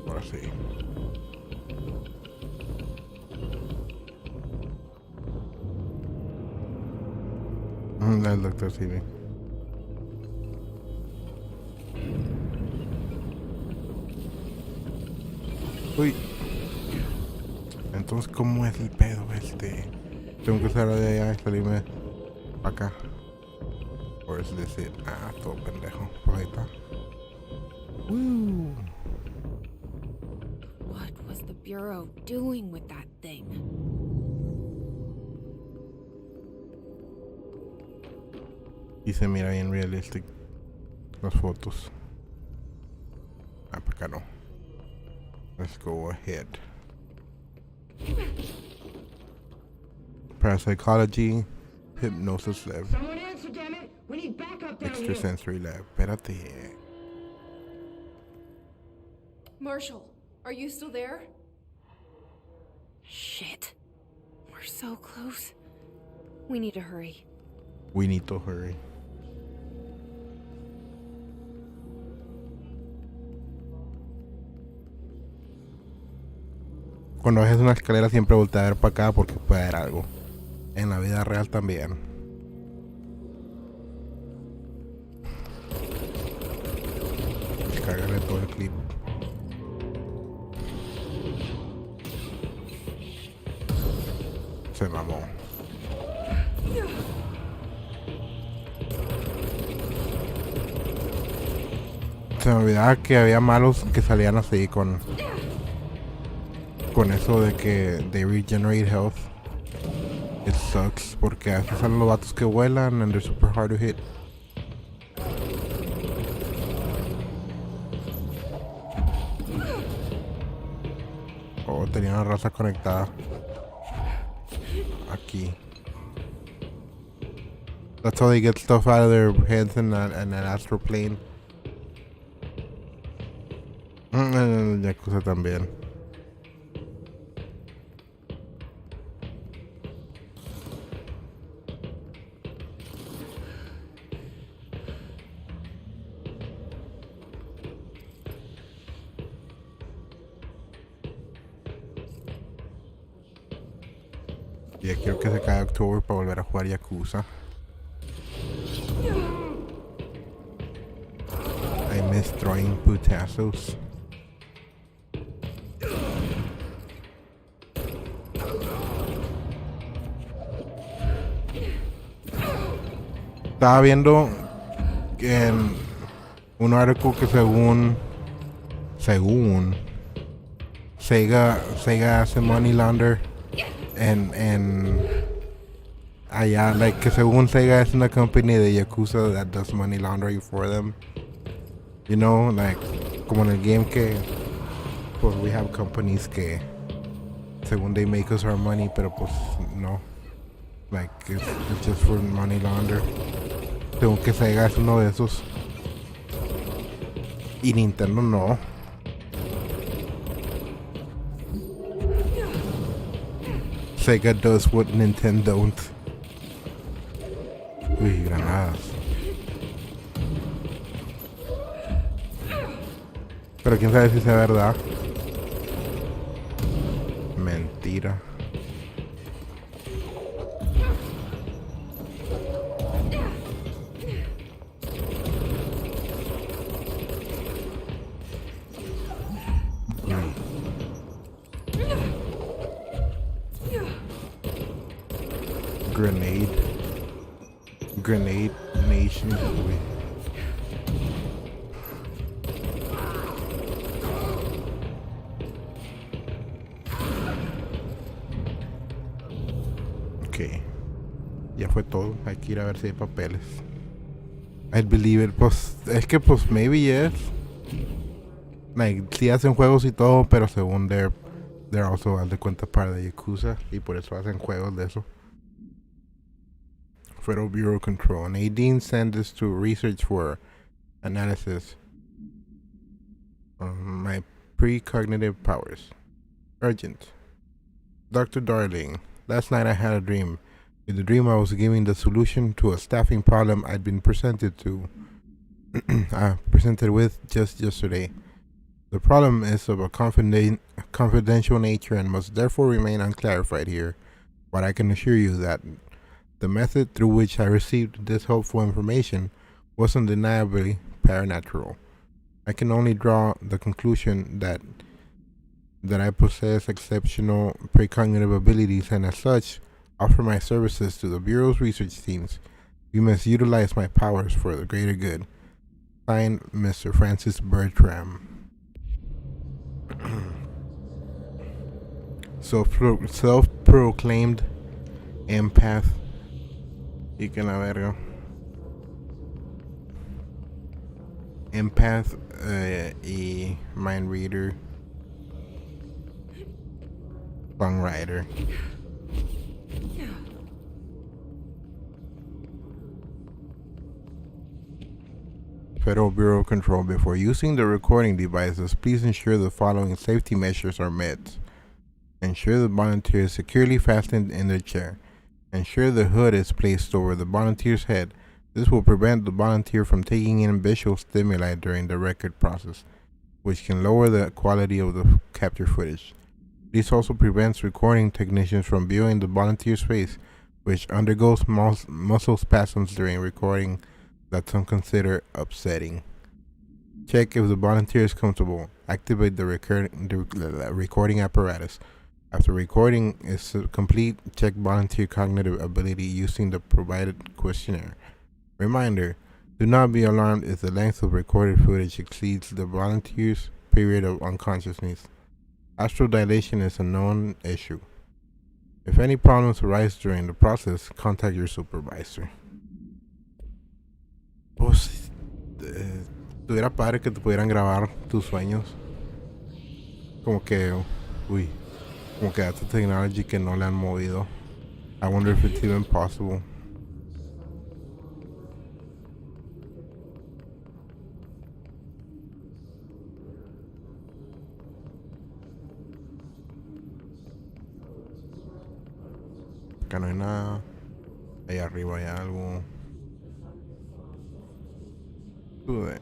Ahora sí. El doctor Simi. Uy. Entonces, ¿cómo es el pedo este? Tengo que salir de allá y salirme para acá. Or is this it? Ah, todo pendejo. Por ahí está. What was the Bureau doing with that thing? Y se mira bien realistic las fotos. Ah, para acá no. Let's go ahead. Parapsychology, hypnosis lab, Someone answer, damn it! We need backup down here. extrasensory lab. Espérate. Marshall, are you still there? Shit. We're so close. We need to hurry. We need to hurry. Cuando bajes una escalera siempre voltea a ver para acá porque puede haber algo. En la vida real también. Descárgale todo el clip. Se mamó. Se me olvidaba que había malos que salían así con eso de que they regenerate health. It sucks porque a veces salen los vatos que vuelan and they're super hard to hit. Oh, tenía una raza conectada aquí. That's how they get stuff out of their heads in an astral plane. En el Yakuza también. Ya quiero que se caiga octubre para volver a jugar Yakuza. I miss throwing putazos. Estaba viendo en un artículo que según Sega hace money launder en allá, like que según Sega es una company de Yakuza that does money laundering for them. You know, like como en el game que pues we have companies que según they make us our money, pero pues no. Like it's just for money launder. Según que Sega es uno de esos. Y Nintendo no. Sega does what Nintendo don't. Uy, granadas. Pero quién sabe si sea verdad. Mentira. Grenade Nation. Wait. Ok. Ya fue todo. Hay que ir a ver si hay papeles. I believe it. Pues es que pues maybe yes. Like, sí hacen juegos y todo, pero según they're also, haz de cuenta, para de Yakuza, y por eso hacen juegos de eso. Federal Bureau of Control. Nadine sent this to research for analysis. My precognitive powers. Urgent. Dr. Darling, last night I had a dream. In the dream I was giving the solution to a staffing problem I'd been presented with just yesterday. The problem is of a confidential nature and must therefore remain unclarified here, but I can assure you that the method through which I received this helpful information was undeniably paranatural. I can only draw the conclusion that I possess exceptional precognitive abilities and as such offer my services to the Bureau's research teams. You must utilize my powers for the greater good. Signed, Mr. Francis Bertram. Self-proclaimed empath. Y que la verga. Empath y mind reader. Songwriter. Federal Bureau of Control. Before using the recording devices, please ensure the following safety measures are met. Ensure the volunteer is securely fastened in their chair. Ensure the hood is placed over the volunteer's head. This will prevent the volunteer from taking in visual stimuli during the record process, which can lower the quality of the capture footage. This also prevents recording technicians from viewing the volunteer's face, which undergoes muscle spasms during recording that some consider upsetting. Check if the volunteer is comfortable. Activate the recording apparatus. After recording is complete, check volunteer cognitive ability using the provided questionnaire. Reminder, do not be alarmed if the length of recorded footage exceeds the volunteer's period of unconsciousness. Astral dilation is a known issue. If any problems arise during the process, contact your supervisor. Pues, estuviera padre que te pudieran grabar tus sueños. Como que, como que that's a technology que no le han movido. I wonder if it's even possible. Acá no hay nada. Ahí arriba hay algo. Tú there.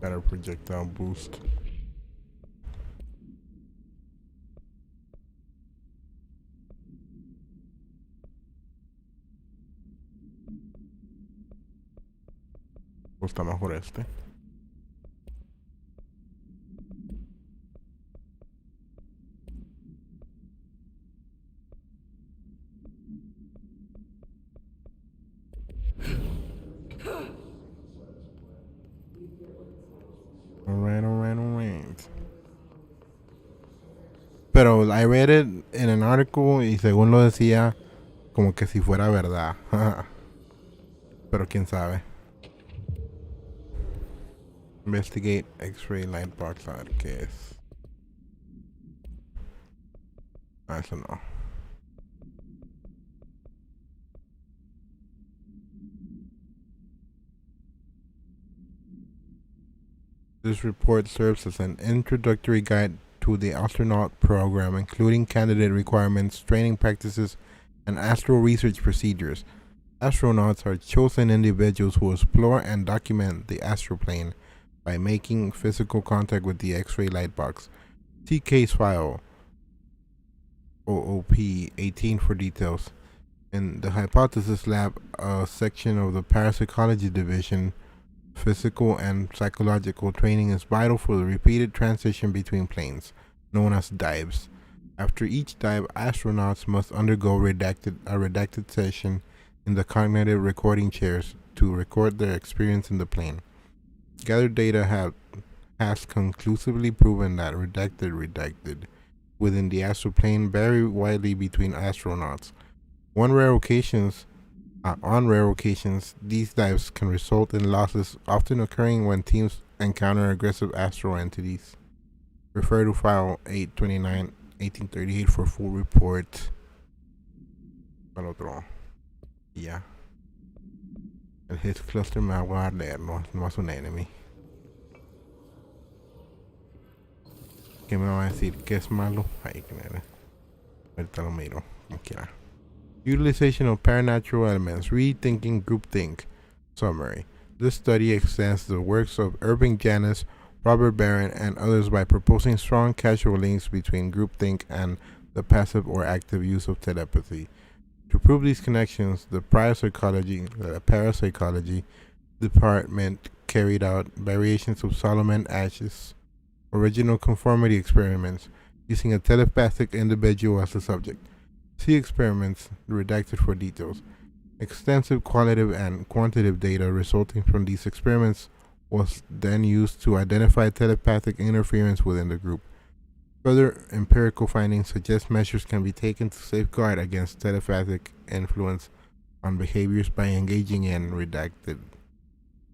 Better projectile boost. Pues está mejor este. Alright. Pero I read it in an article y según lo decía como que si fuera verdad. Pero quién sabe. Investigate X-ray light box. A ver qué es. Eso no. This report serves as an introductory guide to the astronaut program, including candidate requirements, training practices, and astral research procedures. Astronauts are chosen individuals who explore and document the astral plane by making physical contact with the X-ray light box. See case file OOP 18 for details. In the Hypothesis Lab, a section of the Parapsychology Division, physical and psychological training is vital for the repeated transition between planes, known as dives. After each dive, astronauts must undergo a redacted session in the cognitive recording chairs to record their experience in the plane. Gathered data has conclusively proven that redacted within the astral plane vary widely between astronauts. On rare occasions, these dives can result in losses, often occurring when teams encounter aggressive astral entities. Refer to File 829, 1838 for full report. Al otro. Ya. El Hits Cluster me va a leer, no es un enemy. ¿Qué me va a decir? ¿Qué es malo? Ahí, que nada. Ahorita lo miro, como quiera. Utilization of paranatural elements, rethinking groupthink. Summary. This study extends the works of Irving Janis, Robert Barron, and others by proposing strong causal links between groupthink and the passive or active use of telepathy. To prove these connections, the parapsychology department carried out variations of Solomon Asch's original conformity experiments using a telepathic individual as the subject. See experiments redacted for details. Extensive qualitative and quantitative data resulting from these experiments was then used to identify telepathic interference within the group. Further empirical findings suggest measures can be taken to safeguard against telepathic influence on behaviors by engaging in redacted.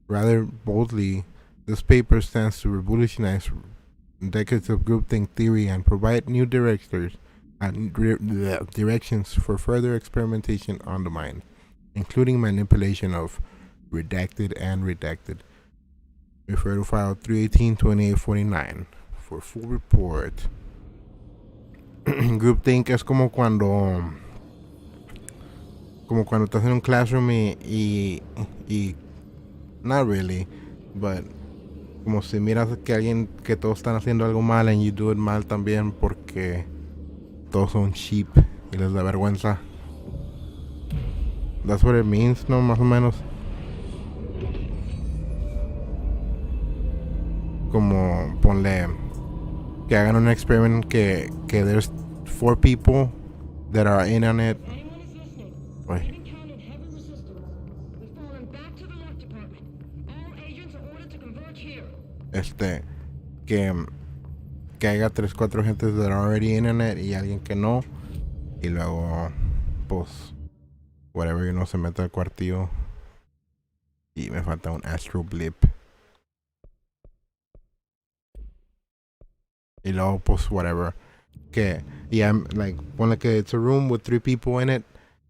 Rather boldly, this paper stands to revolutionize decades of groupthink theory and provide new directions for further experimentation on the mind, including manipulation of redacted and redacted. Refer to File 318-2849 for full report. Groupthink es como cuando estás en un classroom y not really, but como si miras que todos están haciendo algo mal and you do it mal también porque todos son sheep y les da vergüenza. That's what it means, ¿no? Más o menos. Como ponle que hagan un experiment que there's 4 people that are in on it. Anyone is listening. We've encountered heavy resistance. We've fallen back to the left department. All agents are ordered to converge here. Que haya 3-4 gentes that are already in on it y alguien que no. Y luego, pues, whatever, se mete al cuartillo. Y me falta un astro blip. Y luego, pues, whatever. Que, yeah, like, ponle que it's a room with 3 people in it.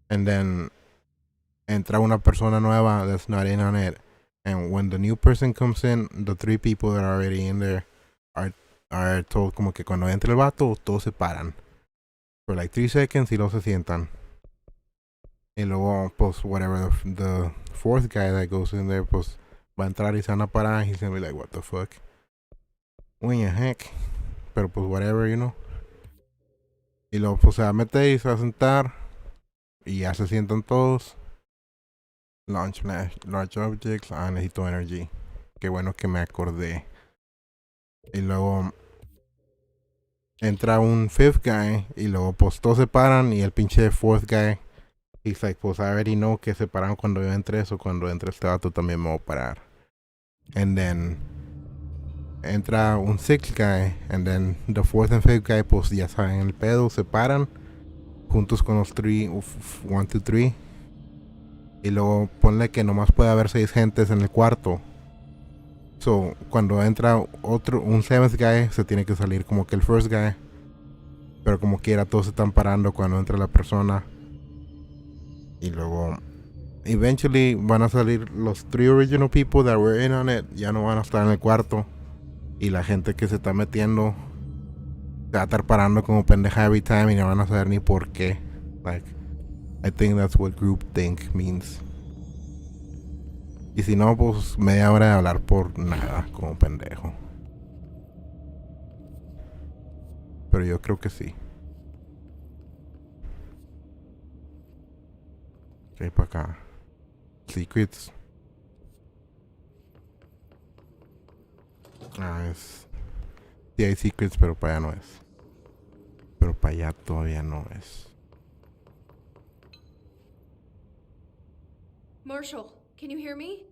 And then, entra una persona nueva that's not in on it. And when the new person comes in, the 3 people that are already in there are told como que cuando entre el vato, todos se paran. For like 3 seconds y luego se sientan. Y luego, pues, whatever, the 4th guy that goes in there, pues, va a entrar y se van a parar. He's gonna be like, what the fuck? What the heck? Pero pues, whatever, Y luego, pues, se va a meter y se va a sentar. Y ya se sientan todos. Launch large objects. Necesito energy. Qué bueno que me acordé. Y luego entra un 5th guy. Y luego, pues, todos se paran. Y el pinche 4th guy, he's like, pues, I already know que se paran cuando yo entre eso. Cuando entre este vato también me voy a parar. And then entra un 6th guy. And then the 4th and 5th guy, pues, ya saben el pedo. Se paran juntos con los 3, 1, 2, 3. Y luego ponle que nomás puede haber 6 gentes en el cuarto. So, cuando entra un 7th guy, se tiene que salir como que el 1st guy. Pero como quiera, todos se están parando cuando entra la persona. Y luego, eventually, van a salir los 3 original people that were in on it. Ya no van a estar en el cuarto. Y la gente que se está metiendo se va a estar parando como pendeja every time y no van a saber ni por qué. Like, I think that's what groupthink means. Y si no, pues media hora de hablar por nada, como pendejo. Pero yo creo que sí. ¿Qué hay para acá? Secrets. Ah, es... Sí hay secrets, pero para allá no es. Pero para allá todavía no es. Marshall, can you hear me?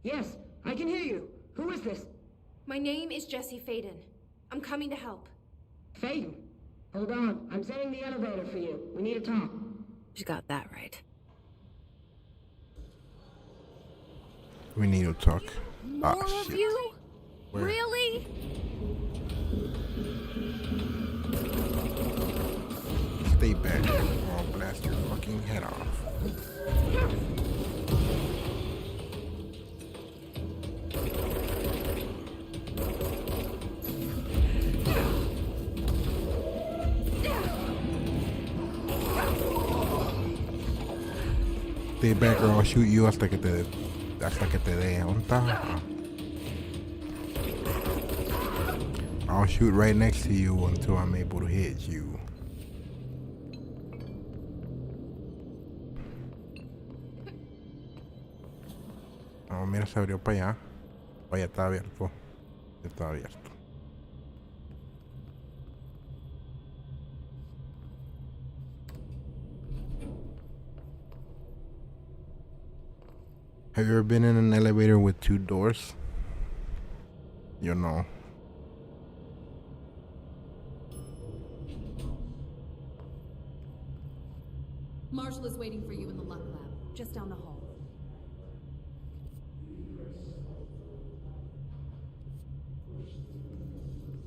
Yes, I can hear you. Who is this? My name is Jesse Faden. I'm coming to help. Faden. Hold on, I'm setting the elevator for you. We need to talk. She got that right. We need to talk. More of shit. you? Where? Really? Stay back or I'll blast your fucking head off. Stay back or I'll shoot you hasta que te dé. ¿Dónde está? I'll shoot right next to you until I'm able to hit you. Oh, mira, se abrió para allá. Vaya, está abierto. Está abierto. Have you ever been in an elevator with two doors? You know. Marshall is waiting for you in the luck lab, just down the hall.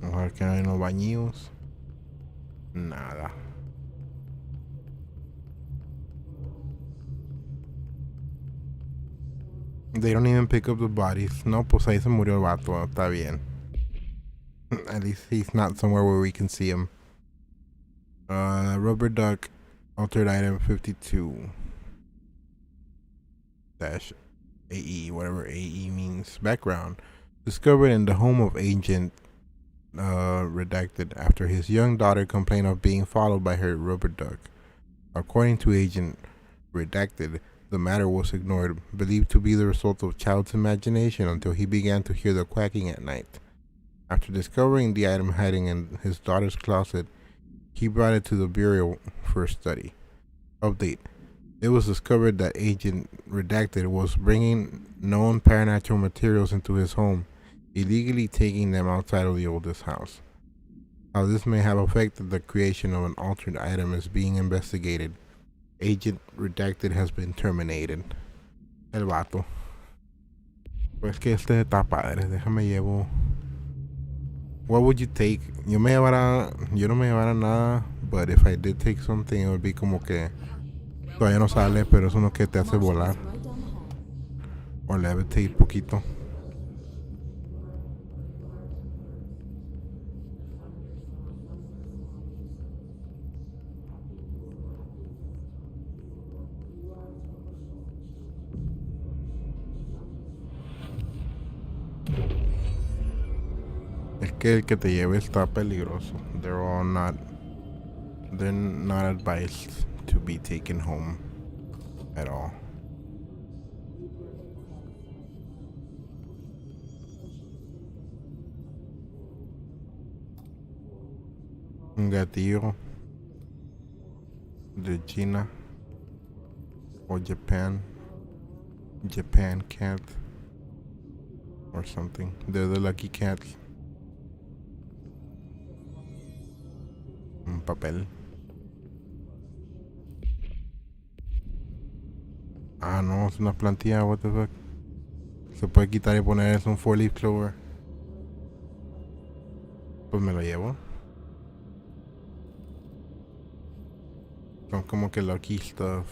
Vamos a ver que no hay unos baños. Nada. They don't even pick up the bodies. No, pues ahí se murió el vato. Está bien. At least he's not somewhere where we can see him. Rubber duck, altered item 52. Dash AE, whatever AE means. Background. Discovered in the home of Agent Redacted after his young daughter complained of being followed by her rubber duck. According to Agent Redacted, the matter was ignored, believed to be the result of child's imagination until he began to hear the quacking at night. After discovering the item hiding in his daughter's closet, he brought it to the Bureau for study. Update. It was discovered that Agent Redacted was bringing known paranormal materials into his home, illegally taking them outside of the oldest house. How this may have affected the creation of an altered item is being investigated. Agent Redacted has been terminated. El vato. Pues que este está padre. Déjame llevo. What would you take? Yo no me llevara nada, but if I did take something, it would be como que todavía no sale, pero es uno que te hace volar. O levitate poquito. Es que el que te lleve está peligroso. They're not advised to be taken home at all. Un gatillo de China or Japan cat or something. They're the lucky cats. Un papel. Ah, no, es una plantilla, what the fuck. Se puede quitar y poner, es un 4-leaf clover. Pues me lo llevo. Son como que lucky stuff.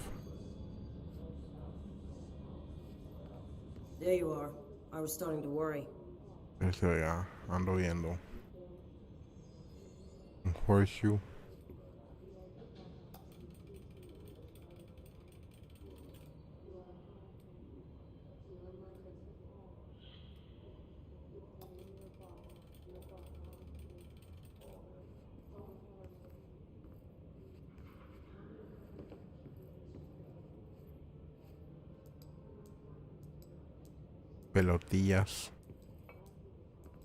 There you are. I was starting to worry. Eso ya, ando viendo. Un horseshoe. Pelotillas.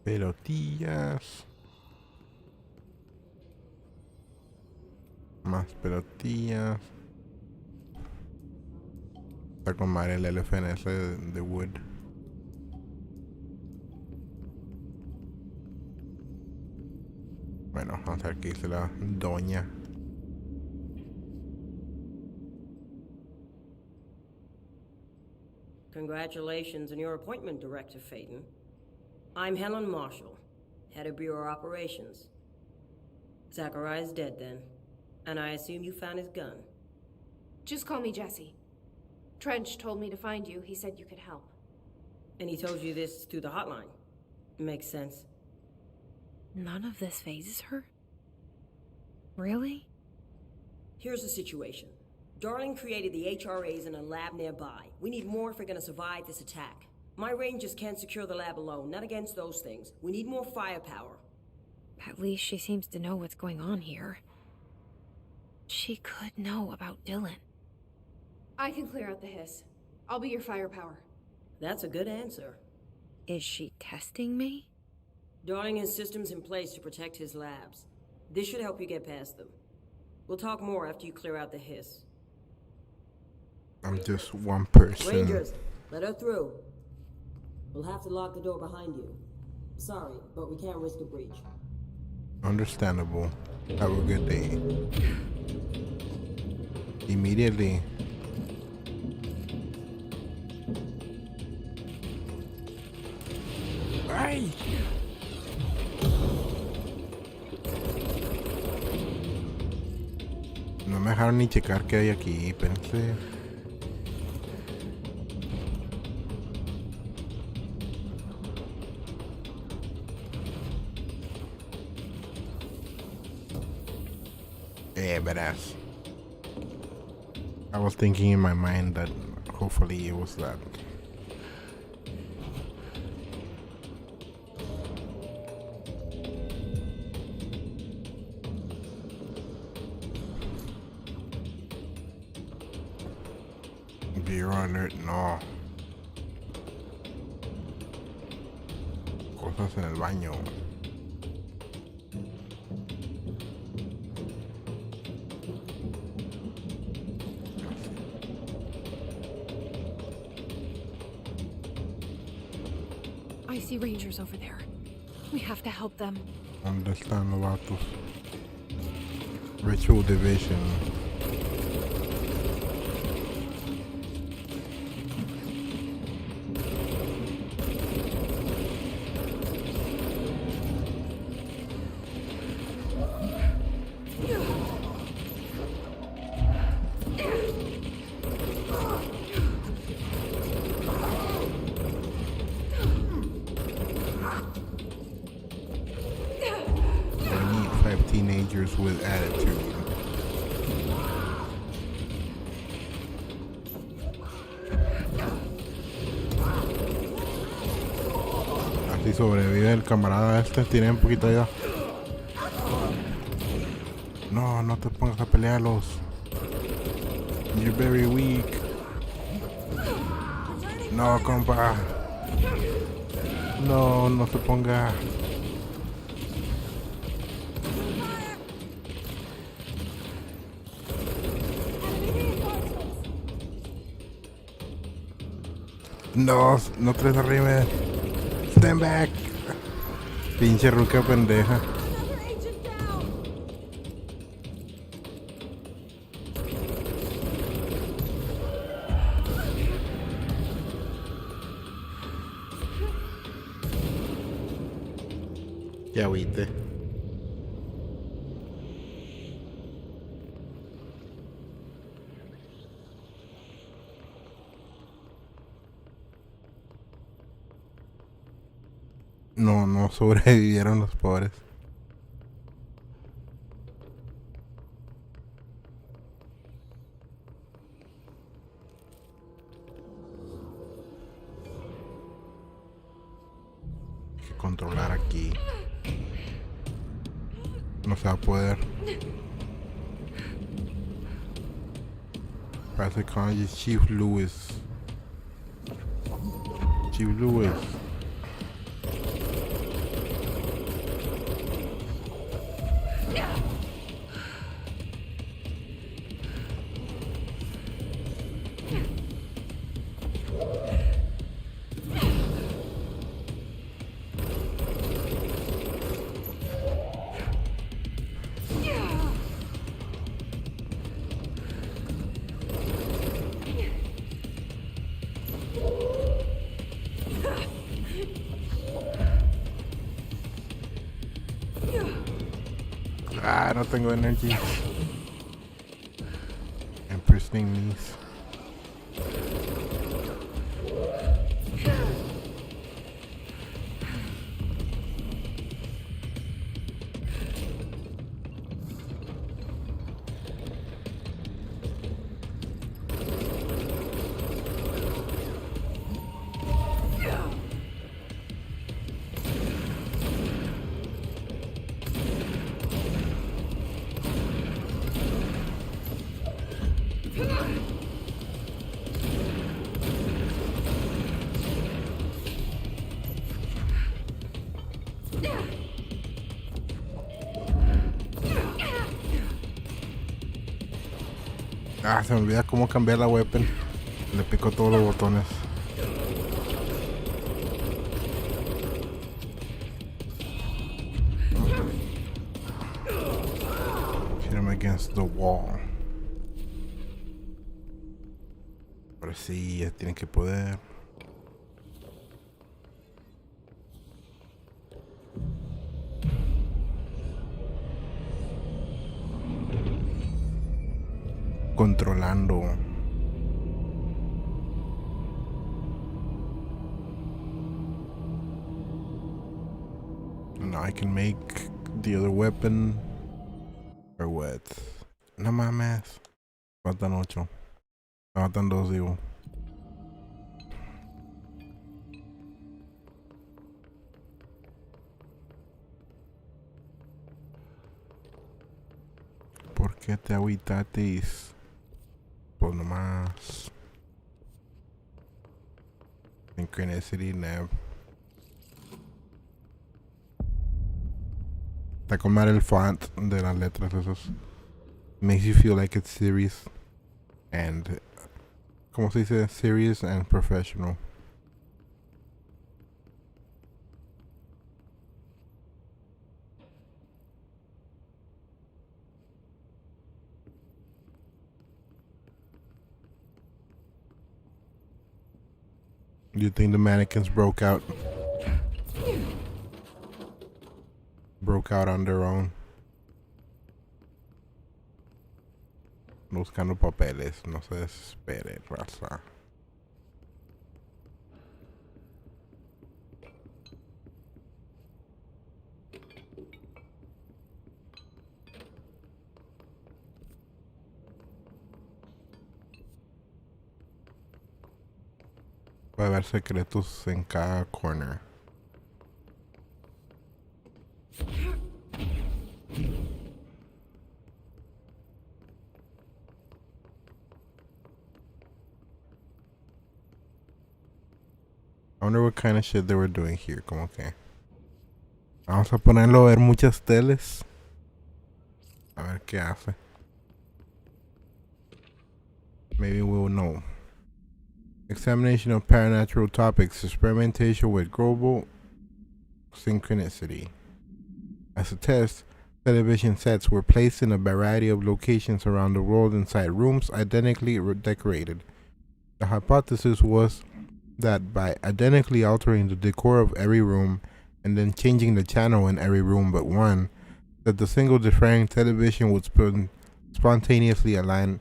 Pelotillas. Más pelotillas. Está con madre el LFNS de Wood. Bueno, vamos a ver qué dice la doña. Congratulations on your appointment, Director Phaeton. I'm Helen Marshall, head of Bureau Operations. Zachariah's dead then, and I assume you found his gun. Just call me Jesse. Trench told me to find you. He said you could help. And he told you this through the hotline. Makes sense. None of this phases her? Really? Here's the situation. Darling created the HRAs in a lab nearby. We need more if we're gonna survive this attack. My rangers can't secure the lab alone, not against those things. We need more firepower. At least she seems to know what's going on here. She could know about Dylan. I can clear out the hiss. I'll be your firepower. That's a good answer. Is she testing me? Darling has systems in place to protect his labs. This should help you get past them. We'll talk more after you clear out the hiss. I'm just one person. Rangers, let her through. We'll have to lock the door behind you. Sorry, but we can't risk a breach. Understandable. Have a good day. Immediately. ¡Ay! No me dejaron ni checar qué hay aquí, pensé. Badass. I was thinking in my mind that hopefully it was that. Beer alert, no. Cosas en el baño. I see Rangers over there. We have to help them. ¿Dónde están los vatos? Ritual Division. Teenagers with attitude. Así sobrevive el camarada este, tiene un poquito de edad. No, no te pongas a pelearlos. You're very weak. No, compa. No, no se ponga. No, no tres arriba. Stand back. Pinche ruca pendeja. Ya agüite. No sobrevivieron los pobres. Hay que controlar aquí. No se va a poder. Parapsychologist Chief Chief Lewis. Ah, no tengo energy. And pristine knees. Ah, se me olvida cómo cambiar la weapon. Le pico todos los botones. Hit him against the wall. Ahora sí, ya tienen que poder. Controlando. Now I can make the other weapon. Or what? No mames. Faltan 8. Faltan 2, digo. ¿Por qué te agüitatis? Pues nomás. Synchronicity nav. Está con mal el font de las letras esos. Makes you feel like it's serious. And ¿cómo se dice? Serious and professional. Do you think the mannequins broke out? Broke out on their own. Buscando papeles, no se desespere, raza. Va a haber secretos en cada corner. I wonder what kind of shit they were doing here. Como que vamos a ponerlo a ver muchas teles. A ver qué hace. Maybe we'll know. Examination of paranatural topics. Experimentation with global synchronicity. As a test, television sets were placed in a variety of locations around the world inside rooms identically decorated. The hypothesis was that by identically altering the decor of every room and then changing the channel in every room but one, that the single differing television would spontaneously align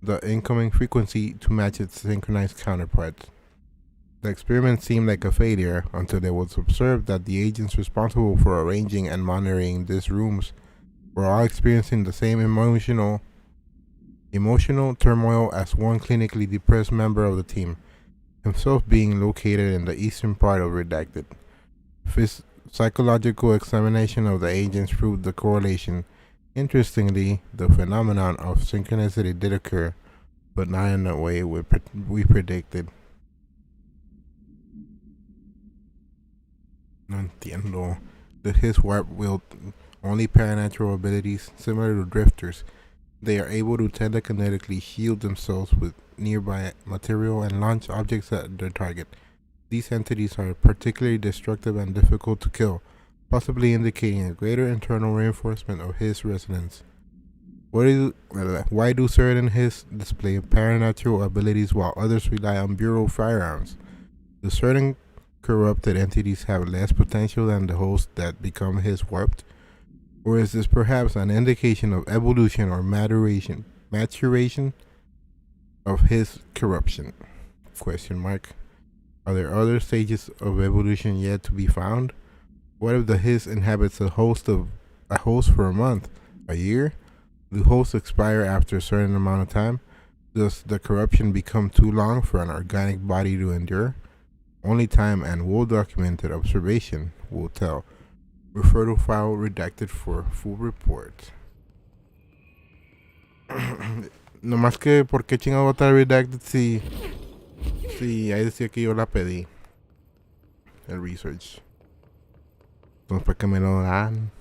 the incoming frequency to match its synchronized counterparts. The experiment seemed like a failure until it was observed that the agents responsible for arranging and monitoring these rooms were all experiencing the same emotional turmoil as one clinically depressed member of the team, himself being located in the eastern part of Redacted. Psychological examination of the agents proved the correlation. Interestingly, the phenomenon of synchronicity did occur, but not in the way we predicted. No entiendo. The His warp wield only paranatural abilities similar to drifters. They are able to telekinetically shield themselves with nearby material and launch objects at their target. These entities are particularly destructive and difficult to kill, possibly indicating a greater internal reinforcement of his resonance. Why do certain his display paranatural abilities while others rely on Bureau firearms? Do certain corrupted entities have less potential than the hosts that become his warped? Or is this perhaps an indication of evolution or maturation of his corruption? Question mark. Are there other stages of evolution yet to be found? What if the his inhabits a host for a month, a year? Do hosts expire after a certain amount of time? Does the corruption become too long for an organic body to endure? Only time and well-documented observation will tell. Refer to file redacted for full report. Nomás que, ¿por qué chingado va a estar redacted si ahí decía que yo la pedí? El research. Entonces, ¿para qué me lo dan?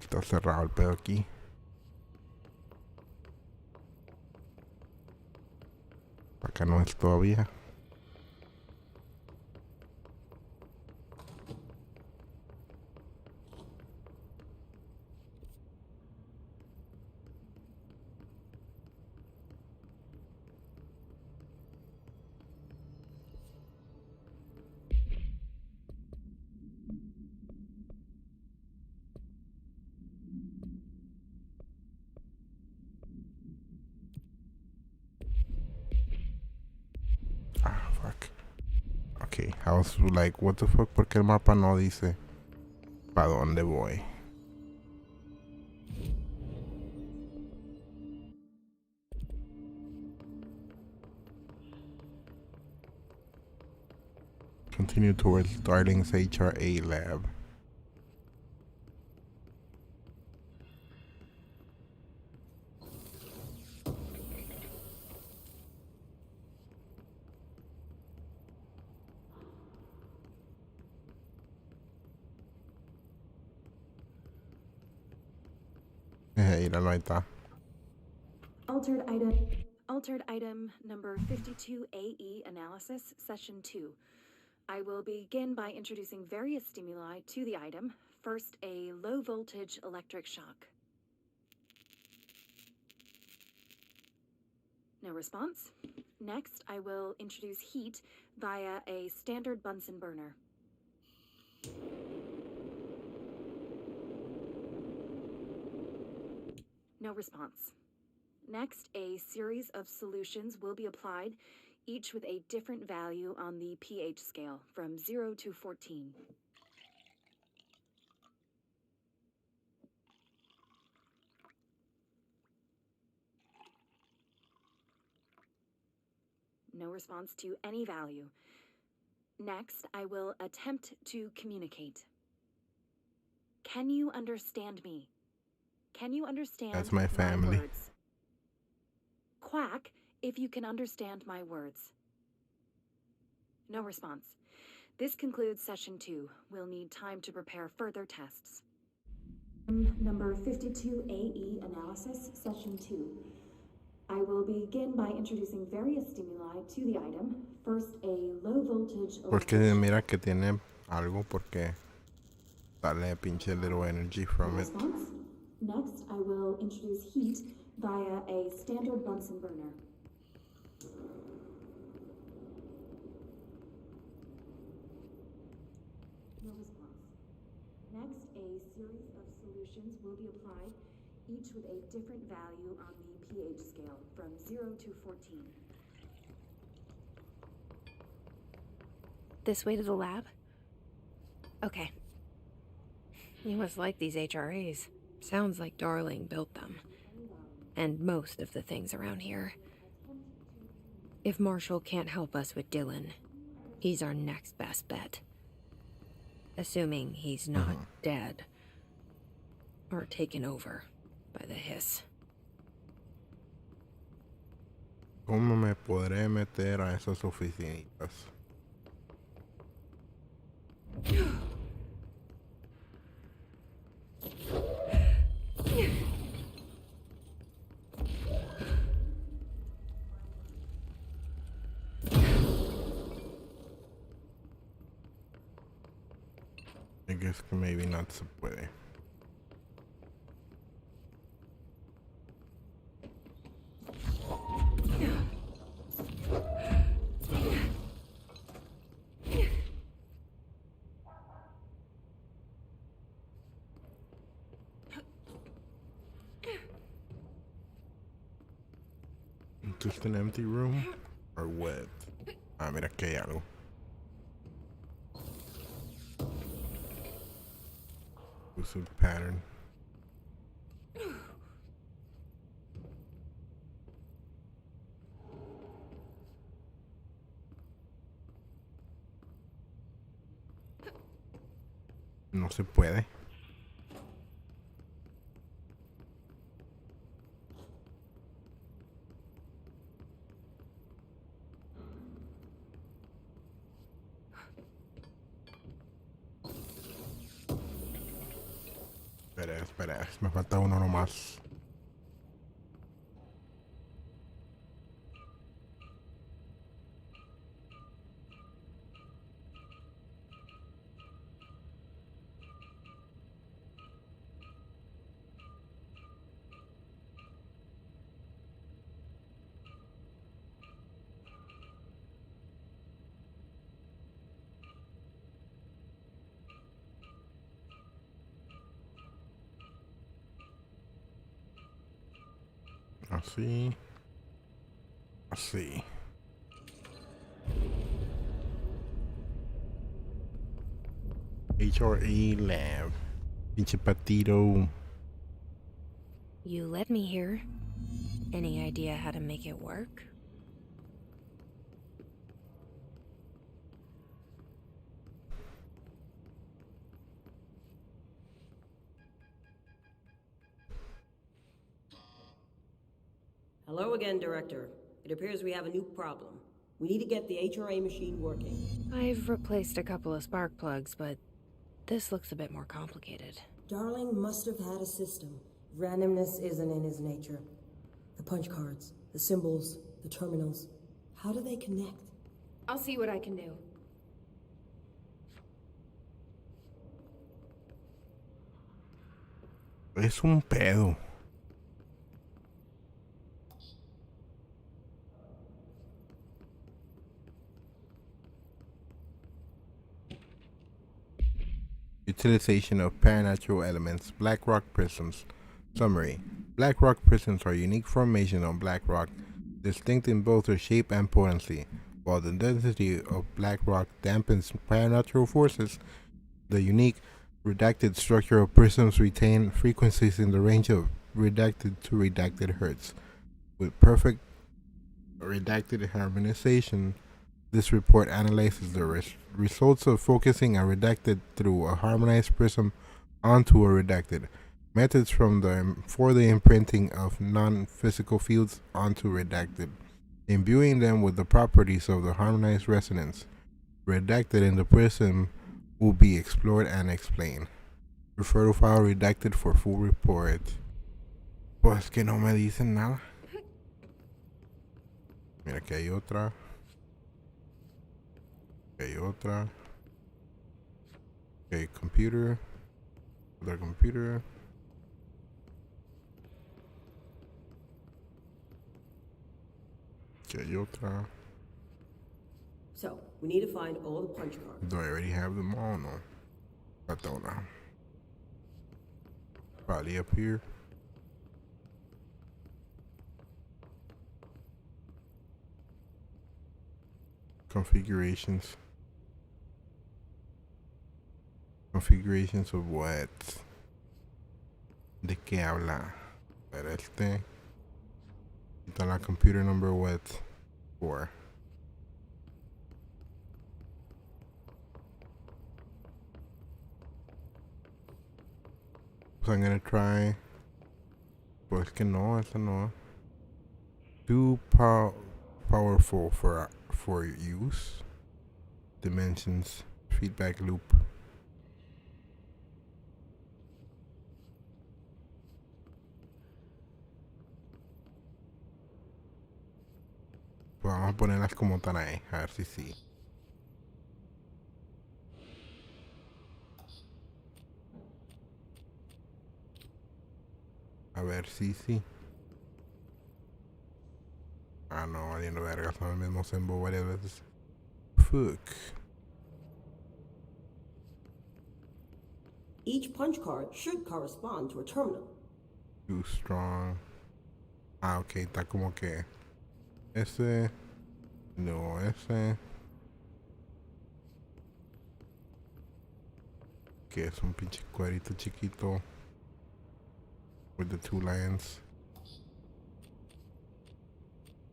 Está cerrado el pedo aquí. Acá no es todavía. Fuck. Okay, I was like, what the fuck? ¿Por qué el mapa no dice para dónde voy? Continue towards Darling's HRA lab. Míralo, ahí está. Altered item number 52AE analysis, session 2. I will begin by introducing various stimuli to the item. First, a low voltage electric shock. No response. Next, I will introduce heat via a standard Bunsen burner. No response. Next, a series of solutions will be applied, each with a different value on the pH scale, from 0 to 14. No response to any value. Next, I will attempt to communicate. Can you understand me? Can you understand That's my family. my words? Quack if you can understand my words. No response. This concludes session 2. We'll need time to prepare further tests. Number 52AE analysis, session 2. I will begin by introducing various stimuli to the item. First, a low voltage. Porque mira que tiene algo porque sale pinche little energy from it. Next, I will introduce heat via a standard Bunsen burner. No response. Next, a series of solutions will be applied, each with a different value on the pH scale, from 0 to 14. This way to the lab? Okay. You must like these HRAs. Sounds like Darling built them. And most of the things around here. If Marshall can't help us with Dylan, he's our next best bet. Assuming he's not dead. Or taken over by the hiss. ¿Cómo me podré meter a esas oficinitas? I guess que maybe not se puede. Just an empty room or what? Ah, mira que hay algo. With a pattern. No se puede. Espera, me falta uno nomás. Así. Así. HRE Lab. Pinche patito. You led me here. Any idea how to make it work? Hello again, Director. It appears we have a new problem. We need to get the HRA machine working. I've replaced a couple of spark plugs, but this looks a bit more complicated. Darling must have had a system. Randomness isn't in his nature. The punch cards, the symbols, the terminals. How do they connect? I'll see what I can do. Es un pedo. Utilization of paranatural elements. Black rock prisms. Summary. Black rock prisms are unique formations on black rock, distinct in both their shape and potency. While the density of black rock dampens paranatural forces, the unique redacted structure of prisms retain frequencies in the range of redacted to redacted hertz. With perfect redacted harmonization, this report analyzes the results of focusing a redacted through a harmonized prism onto a redacted, methods for the imprinting of non-physical fields onto redacted, imbuing them with the properties of the harmonized resonance. Redacted in the prism will be explored and explained. Refer to file redacted for full report. Pues que no me dicen nada. Mira que hay otra. Okay, otra. Okay, computer. Other computer. Okay, otra. So, we need to find all the punch cards. Do I already have them all? No. Falta una. Probably up here. Configurations. Configurations of what? ¿De qué habla? Para este. Está la computer number what? 4. So I'm gonna try. Pues que no, esa no. Too powerful for use. Dimensions. Feedback loop. Pues vamos a ponerlas como están ahí, a ver si sí. A ver, sí. Ah, no, valiendo verga, son el mismo symbol varias veces. Fuck. Each punch card should correspond to a terminal. Too strong. Ah, ok, está como que ese, no, ese, que es un pinche cuadrito chiquito with the 2 lines.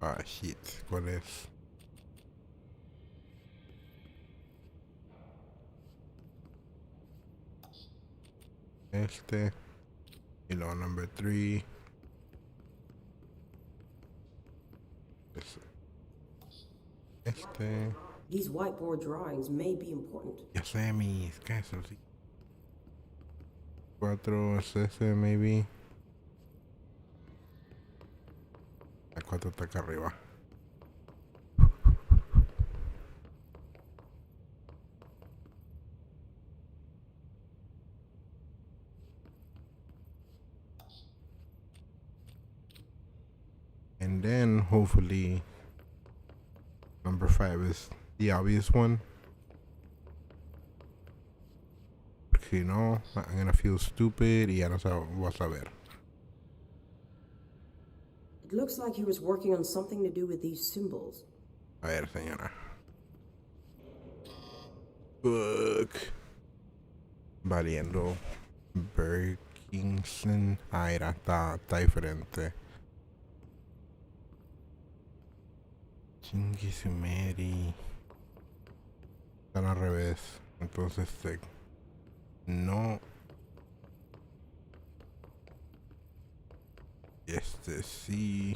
Ah, shit, ¿cuál es? Este, y luego number 3. Este. These whiteboard drawings may be important. Ya sé, mis casos. 4 es ese, maybe. La 4 está acá arriba. And then, hopefully, number 5 is the obvious one. Porque si no, I'm gonna feel stupid y ya no voy a saber. It looks like he was working on something to do with these symbols. A ver, señora. Fuck. Valiendo. Berkingson. Ah, era, está diferente. Chingue su Mary. Están al revés. Entonces, no. Este sí.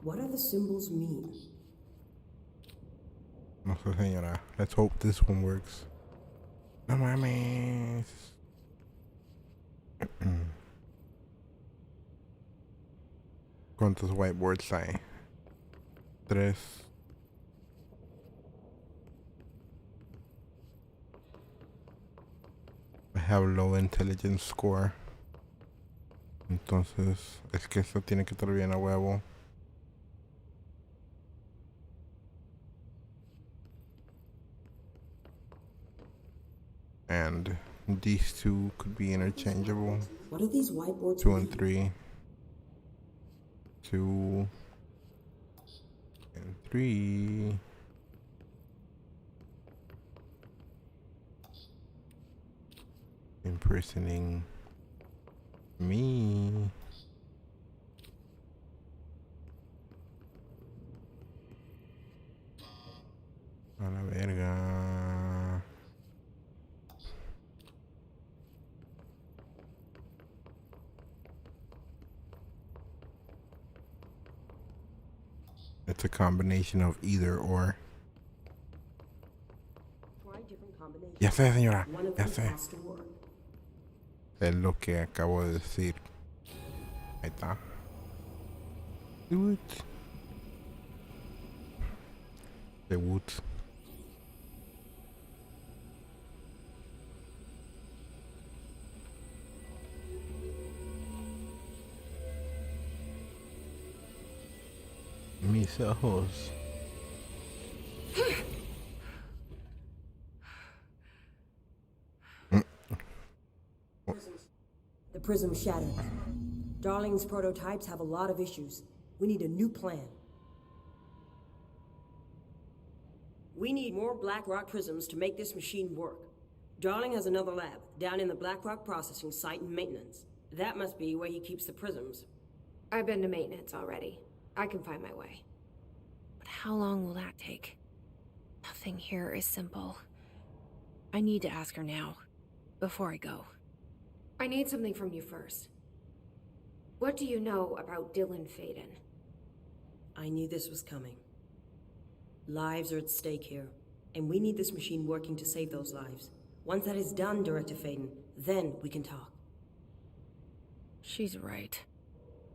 What do the symbols mean? No sé, señora. Let's hope this one works. No mames. ¿Cuántos whiteboards hay? 3. I have low intelligence score. Entonces, es que esto tiene que estar bien a huevo. And these two could be interchangeable. What are these whiteboards? 2 and 3. 2 and 3. Impersonating me. A la verga. It's a combination of either or. Try different combinations. Ya sé, señora. One of Ya them sé. has to work. Es lo que acabo de decir. Ahí está. Do it. The woods. Mis ojos. The prism shattered. Darling's prototypes have a lot of issues. We need a new plan. We need more Black Rock prisms to make this machine work. Darling has another lab, down in the Black Rock processing site in maintenance. That must be where he keeps the prisms. I've been to maintenance already. I can find my way. But how long will that take? Nothing here is simple. I need to ask her now, before I go. I need something from you first. What do you know about Dylan Faden? I knew this was coming. Lives are at stake here, and we need this machine working to save those lives. Once that is done, Director Faden, then we can talk. She's right.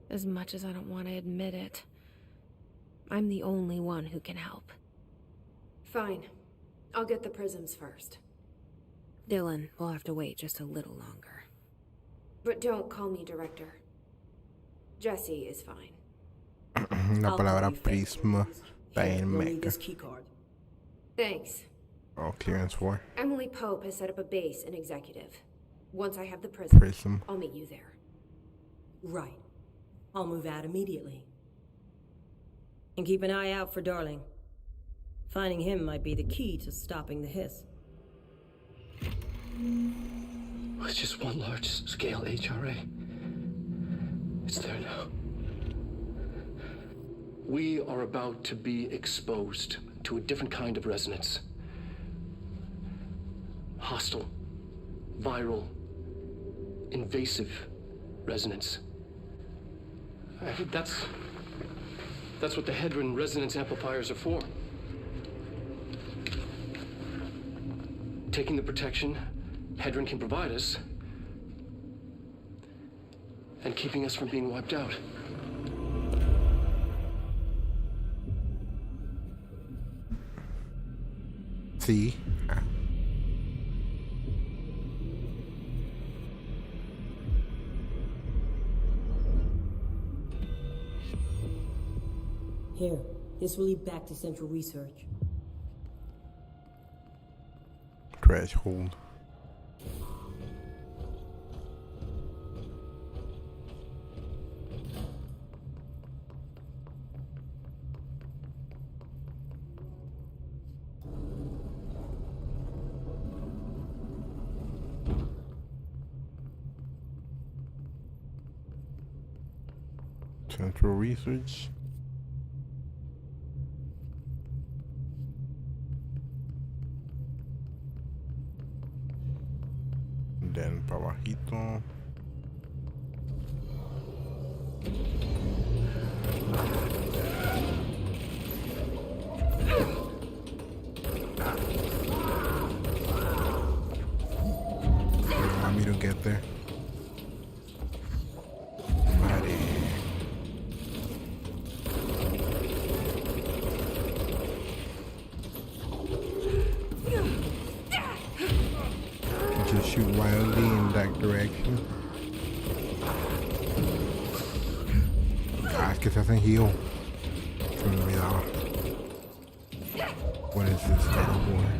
As much as I don't want to admit it, I'm the only one who can help. Fine. I'll get the prisms first. Dylan, we'll have to wait just a little longer. But don't call me director. Jesse is fine. La I'll palabra call you Faye. prisma está Here, en you'll need meca. this key card. Thanks. Oh, clearance 4. Emily Pope has set up a base in Executive. Once I have the prism, Prism. I'll meet you there. Right. I'll move out immediately. And keep an eye out for Darling. Finding him might be the key to stopping the hiss. It's just one large-scale HRA. It's there now. We are about to be exposed to a different kind of resonance. Hostile, viral, invasive resonance. That's what the Hedron resonance amplifiers are for. Taking the protection Hedron can provide us, and keeping us from being wiped out. Sí. Ah. Here, this will lead back to Central Research. Threshold. Central Research. Then para bajito. They want me to get there. Buddy. Just shoot wildly in that direction. Ah, es que se hacen heal. Se me olvidaba. What is this Star Wars?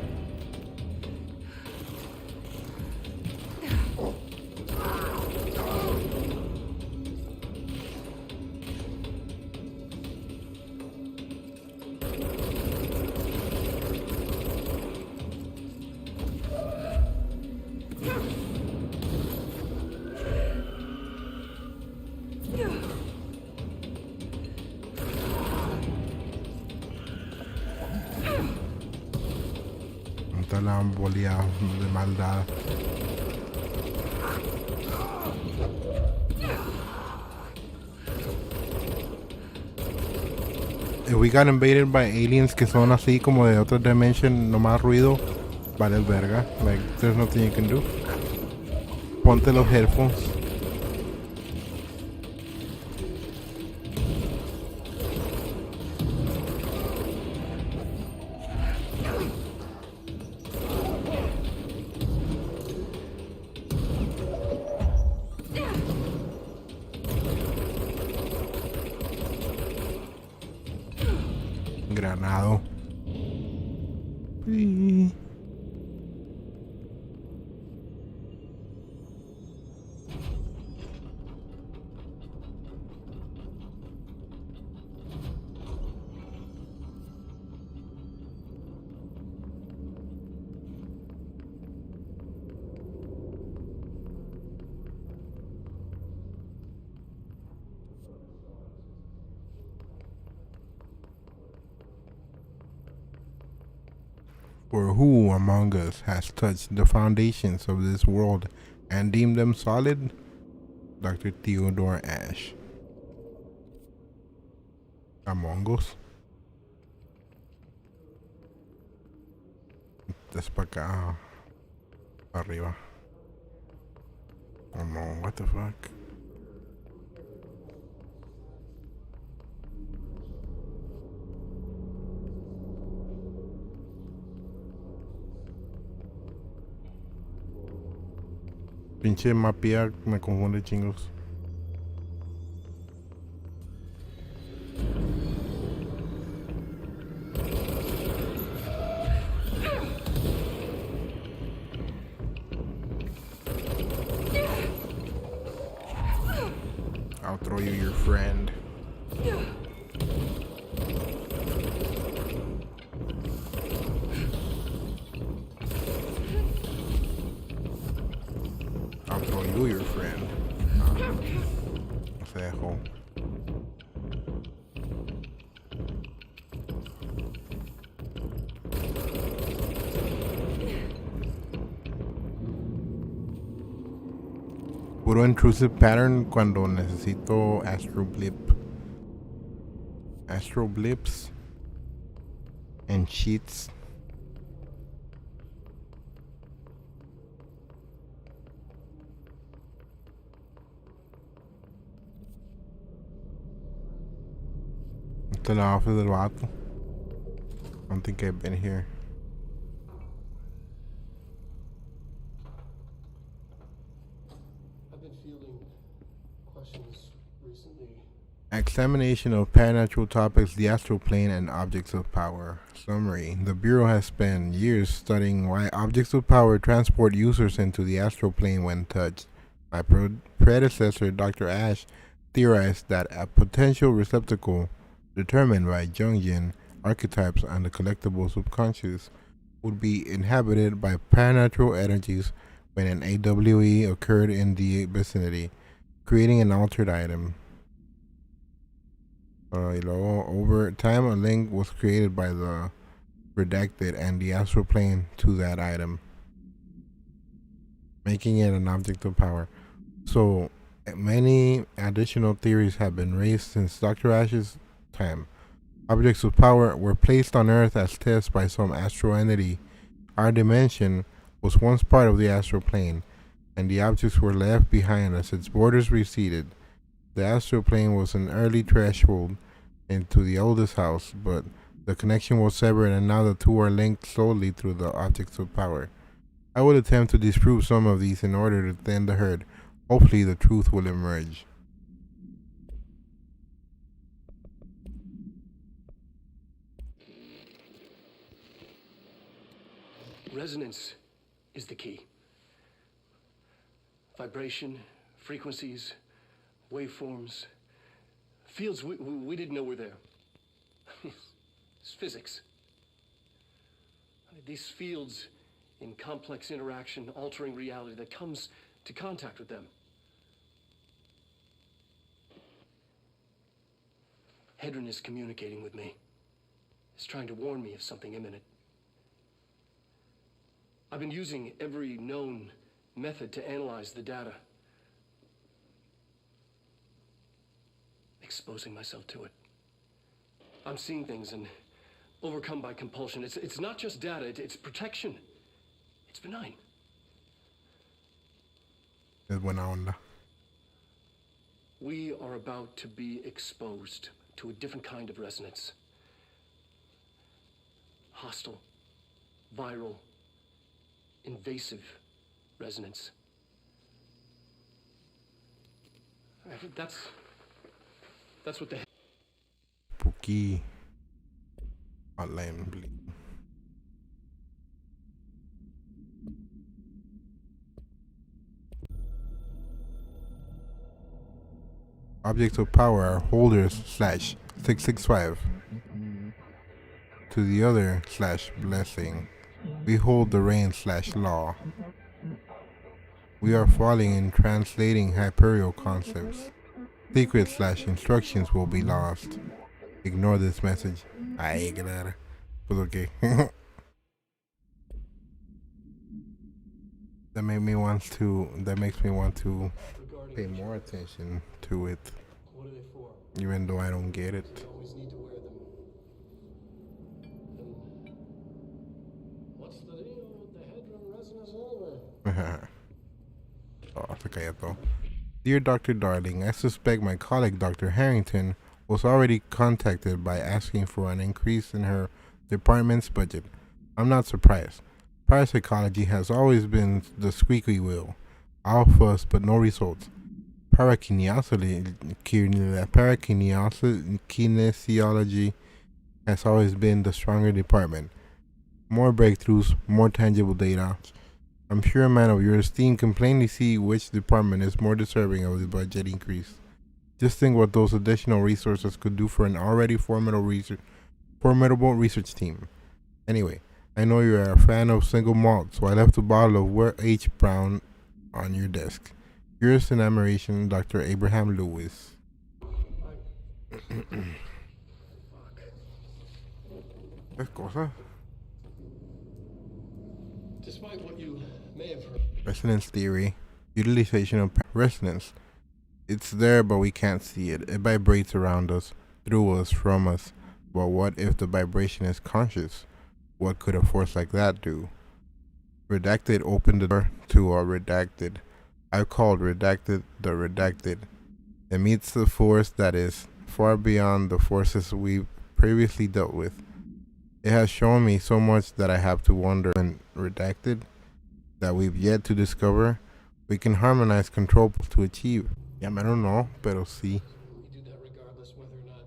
Está la embolia de maldad. If we got invaded by aliens que son así como de otra dimension, no más ruido, vale verga. Like, there's nothing you can do. Ponte los headphones. Granado. Sí. For who among us has touched the foundations of this world and deemed them solid? Dr. Theodore Ash. Among us. Es para acá. Arriba. Oh no, what the fuck? Pinche mapilla me confunde chingos. I'll throw you your friend. I'll throw you your friend. Se dejó. Puro intrusive pattern cuando necesito astro blips and sheets. Esta es la office del vato. I don't think I've been here. I've been fielding questions recently. Examination of paranatural topics, the astral plane, and objects of power. Summary. The Bureau has spent years studying why objects of power transport users into the astral plane when touched. My predecessor, Dr. Ash, theorized that a potential receptacle determined by Jungian archetypes and the collectible subconscious would be inhabited by paranatural energies when an AWE occurred in the vicinity, creating an altered item. Y luego, over time, a link was created by the redacted and the astral plane to that item, making it an object of power. So, many additional theories have been raised since Dr. Ash's time. Objects of power were placed on Earth as tests by some astral entity. Our dimension was once part of the astral plane, and the objects were left behind as its borders receded. The astral plane was an early threshold into the oldest house, but the connection was severed and now the two are linked solely through the objects of power. I will attempt to disprove some of these in order to thin the herd. Hopefully the truth will emerge. Resonance is the key. Vibration, frequencies, waveforms, fields we didn't know were there. It's physics. These fields in complex interaction, altering reality that comes to contact with them. Hedron is communicating with me. He's trying to warn me of something imminent. I've been using every known method to analyze the data. Exposing myself to it. I'm seeing things and overcome by compulsion. It's not just data, it's protection. It's benign. Es buena onda. We are about to be exposed to a different kind of resonance. Hostile, viral, invasive resonance. That's what the Spooky hotline bleed. Objects of power are holders /665. To the other /blessing. We hold the reign /law. We are falling in translating Hyperial concepts. Secret /instructions will be lost. Ignore this message. Ay, claro. Pues okay. That makes me want to pay more attention to it. What are they for? Even though I don't get it. You always need to wear them. And what's the deal with the Hedron resonance anyway? Oh, se calla todo. Dear Dr. Darling, I suspect my colleague Dr. Harrington was already contacted by asking for an increase in her department's budget. I'm not surprised. Parapsychology has always been the squeaky wheel. alphas, but no results. Parakinesiology has always been the stronger department. More breakthroughs, more tangible data. I'm sure a man of your esteem can plainly see which department is more deserving of the budget increase. Just think what those additional resources could do for an already formidable research team. Anyway, I know you're a fan of single malt, so I left a bottle of H. Brown on your desk. Yours in admiration, Dr. Abraham Lewis. ¿Qué cosa? Despite what you may have heard. Resonance theory. Utilization of resonance. It's there, but we can't see it. It vibrates around us, through us, from us. But what if the vibration is conscious? What could a force like that do? Redacted opened the door to a redacted. I've called redacted the redacted. It meets the force that is far beyond the forces we've previously dealt with. It has shown me so much that I have to wonder when redacted that we've yet to discover we can harmonize control to achieve. Yeah, I don't know, pero sí. We do that regardless whether or not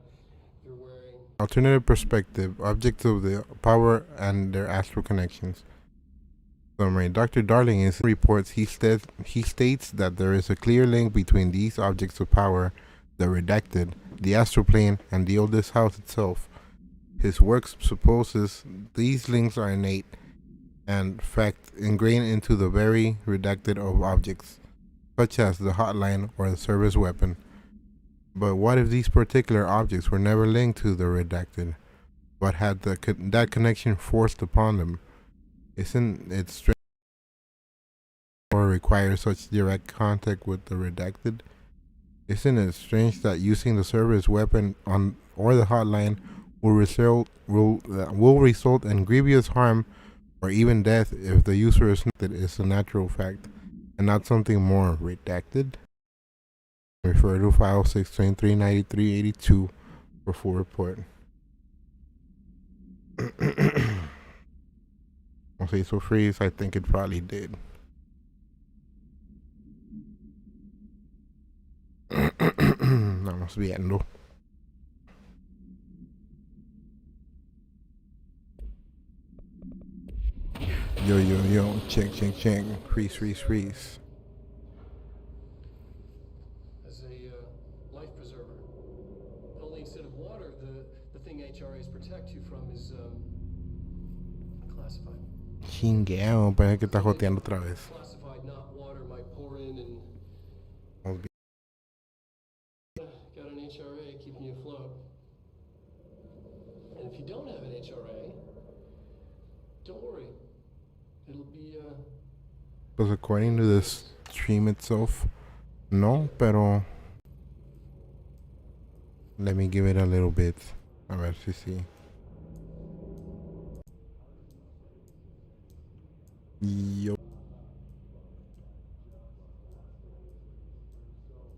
you're wearing. Alternative perspective, objects of the power and their astral connections. Summary. Dr. Darling in reports he states that there is a clear link between these objects of power, the redacted, the astral plane, and the oldest house itself. His work supposes these links are innate and fact ingrained into the very redacted of objects, such as the hotline or the service weapon. But what if these particular objects were never linked to the redacted, but had that connection forced upon them? Isn't it strange or require such direct contact with the redacted? Isn't it strange that using the service weapon on or the hotline will result in grievous harm or even death if the user is a natural fact and not something more redacted? Refer to file 6239382 for full report. Once it hizo freeze, I think it probably did. Vamos viendo. Yo, check. Freeze. As a life preserver. Only instead of water, the thing HRAs protect you from is classified. Chingueo, parece que está joteando otra vez. Classified, not water, might pour in and got an HRA keeping you afloat. And if you don't have an HRA, don't worry. It'll be Because according to the stream itself, no, pero let me give it a little bit. A ver si sí. Yo.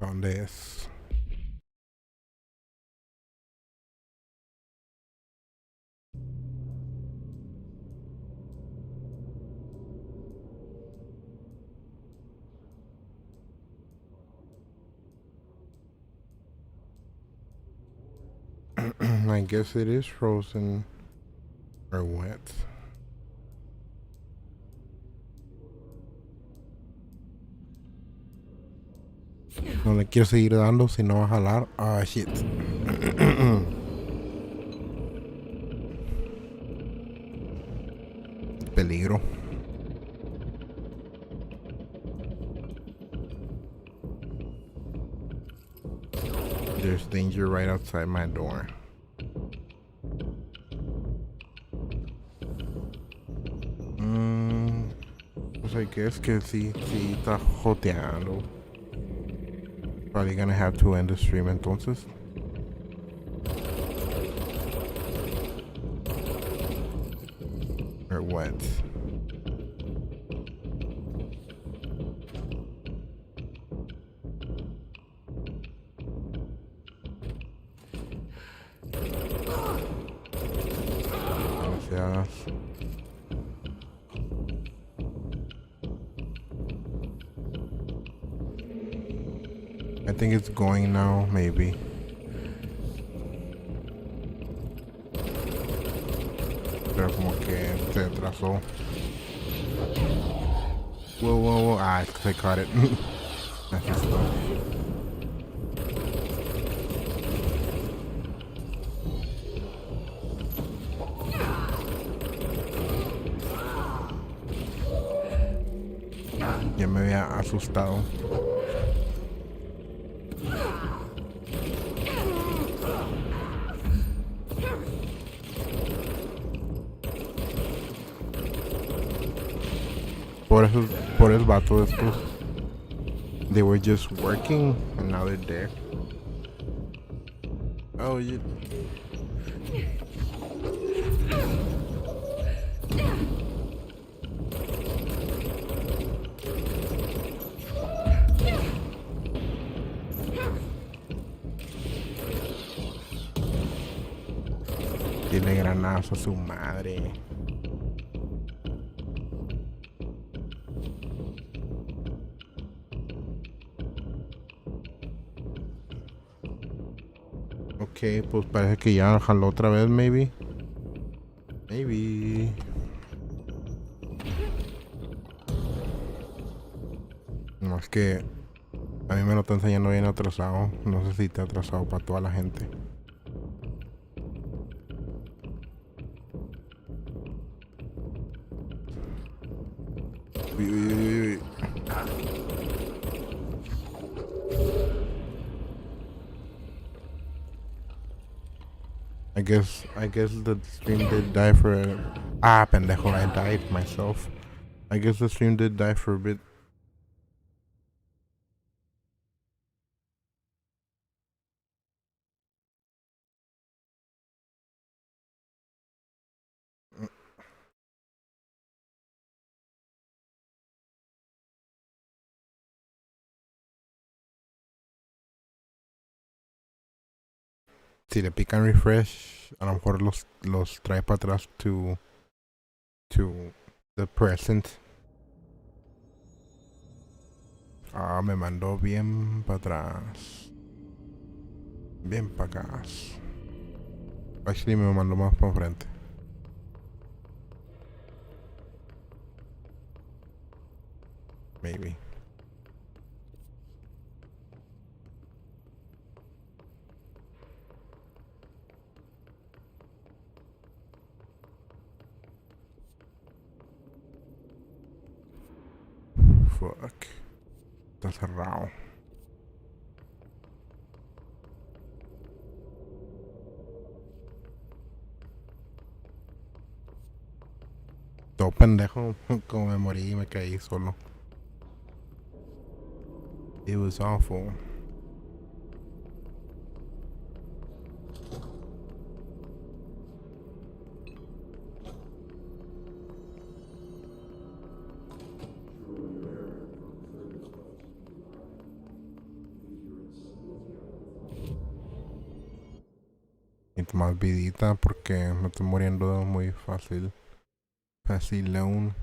¿Dónde es? I guess it is frozen or wet. No le quiero seguir dando si no va a jalar. Ah, shit. Peligro. There's danger right outside my door. Pues I guess que sí está joteando. Probably gonna have to end the stream entonces. Or what? Gracias. I think it's going now, maybe. Pero como que se atrasó. Whoa, whoa, whoa. Ah, it's 'cause I caught it. That's just stuff. Ya me había asustado. Por el vato estos. They were just working and now they're there. Oh, you. Tiene granazo a su madre. Ok, pues parece que ya jaló otra vez, maybe. Maybe. No, es que a mí me lo está enseñando bien atrasado. No sé si está atrasado para toda la gente. Uy, uy, uy, uy. I guess the stream did die for pendejo, I died myself. I guess the stream did die for a bit. Si le pican refresh, a lo mejor los trae para atrás to the present. Ah, me mandó bien para atrás. Bien para acá. Actually me mandó más para enfrente. Maybe. Fuck. Está cerrado. Todo pendejo. Como me morí y me caí solo. It was awful. Y más vidita porque me estoy muriendo muy fácil. Fácil aún.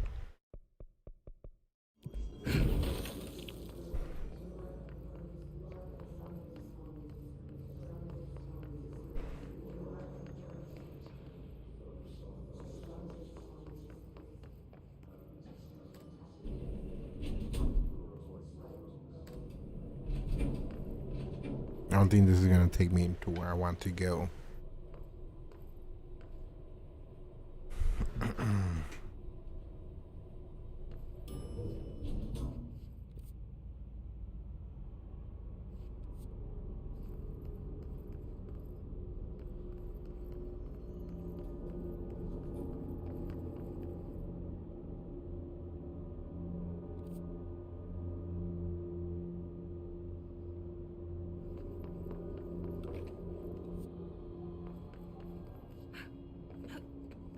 I don't think this is gonna take me to where I want to go.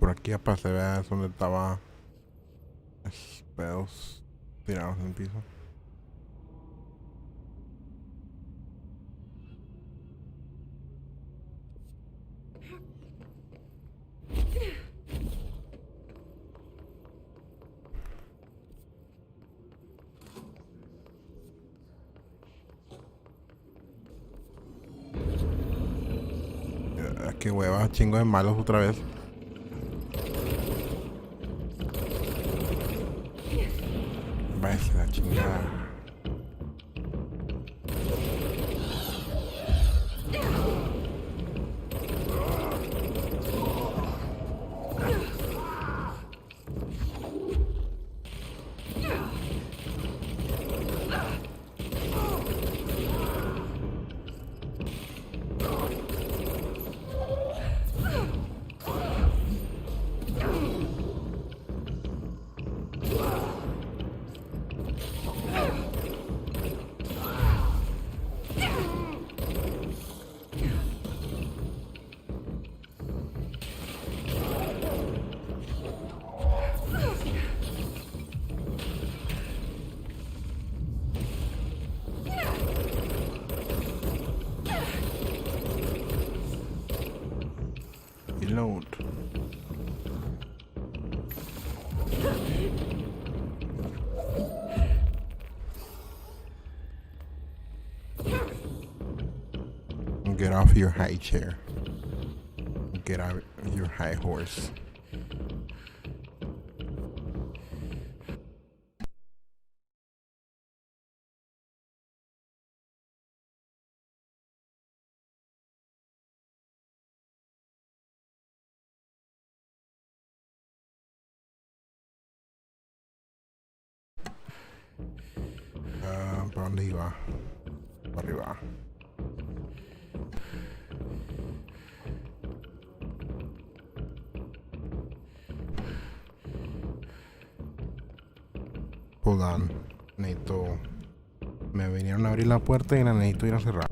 Por aquí ya pasé, veas donde estaba esos pedos tirados en el piso. Qué hueva, chingo de malos otra vez. Váyase la chingada. Reload. Get off your high chair. Get out your high horse. ¿Para dónde iba? Para arriba. Hold on. Necesito... Me vinieron a abrir la puerta y la necesito ir a cerrar.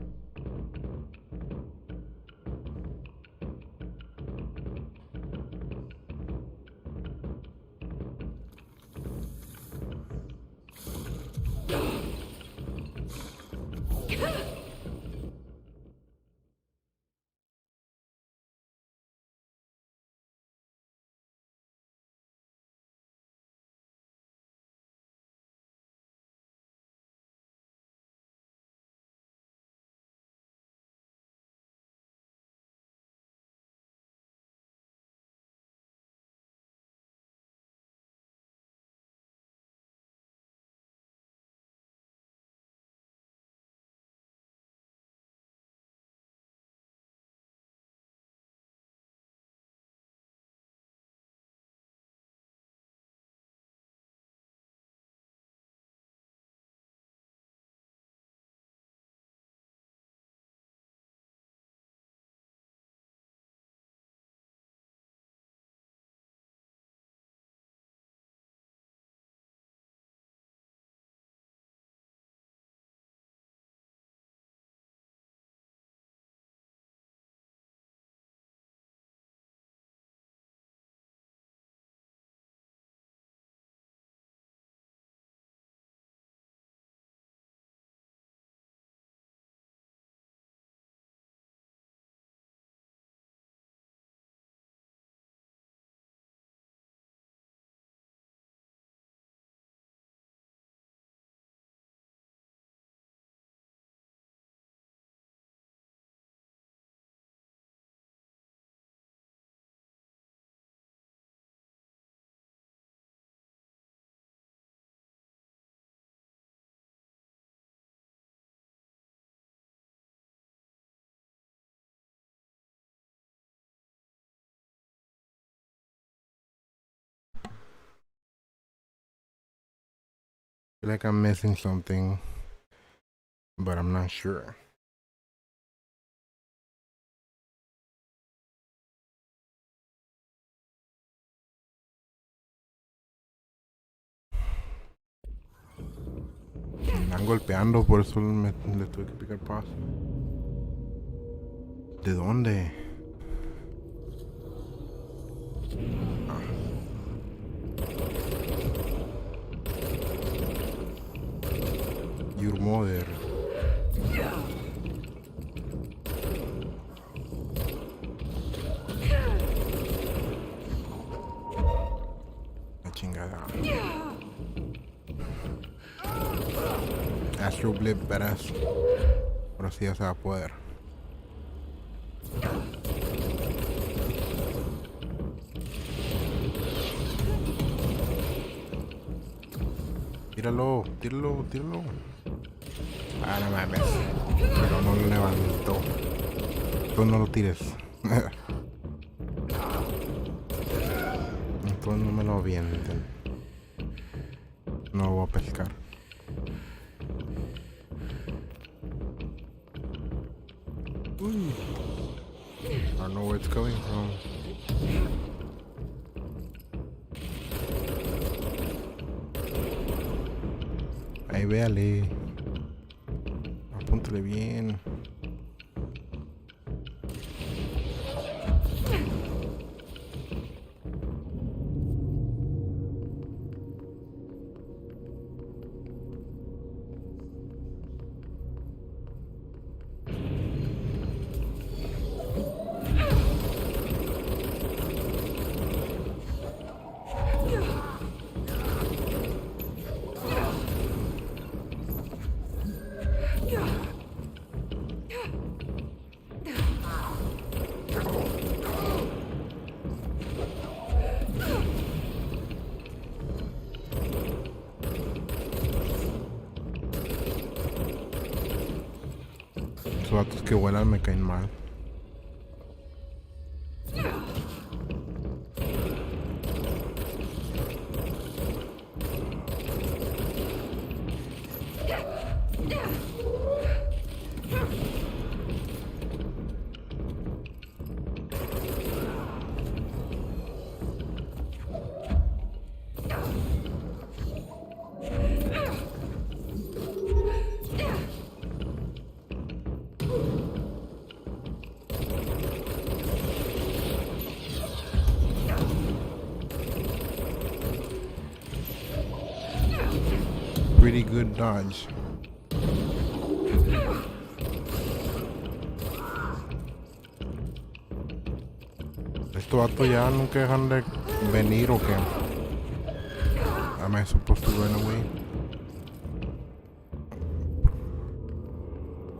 I feel like I'm missing something, but I'm not sure. Me están golpeando, por eso le tuve que picar paz. ¿De dónde? Your mother. La chingada. Astro Blip, badass. Ahora sí ya se va a poder. Tíralo, tíralo, tíralo. Ah, no mames. Pero no lo levantó. Tú no lo tires. Entonces no me lo avienten. No lo voy a pescar. Uy. I don't know where it's coming from. Ahí véale. Apúntale bien. Los vatos que vuelan me caen mal. Pretty good dodge. Estos vatos ya nunca dejan de venir o qué. Am I supposed to run away?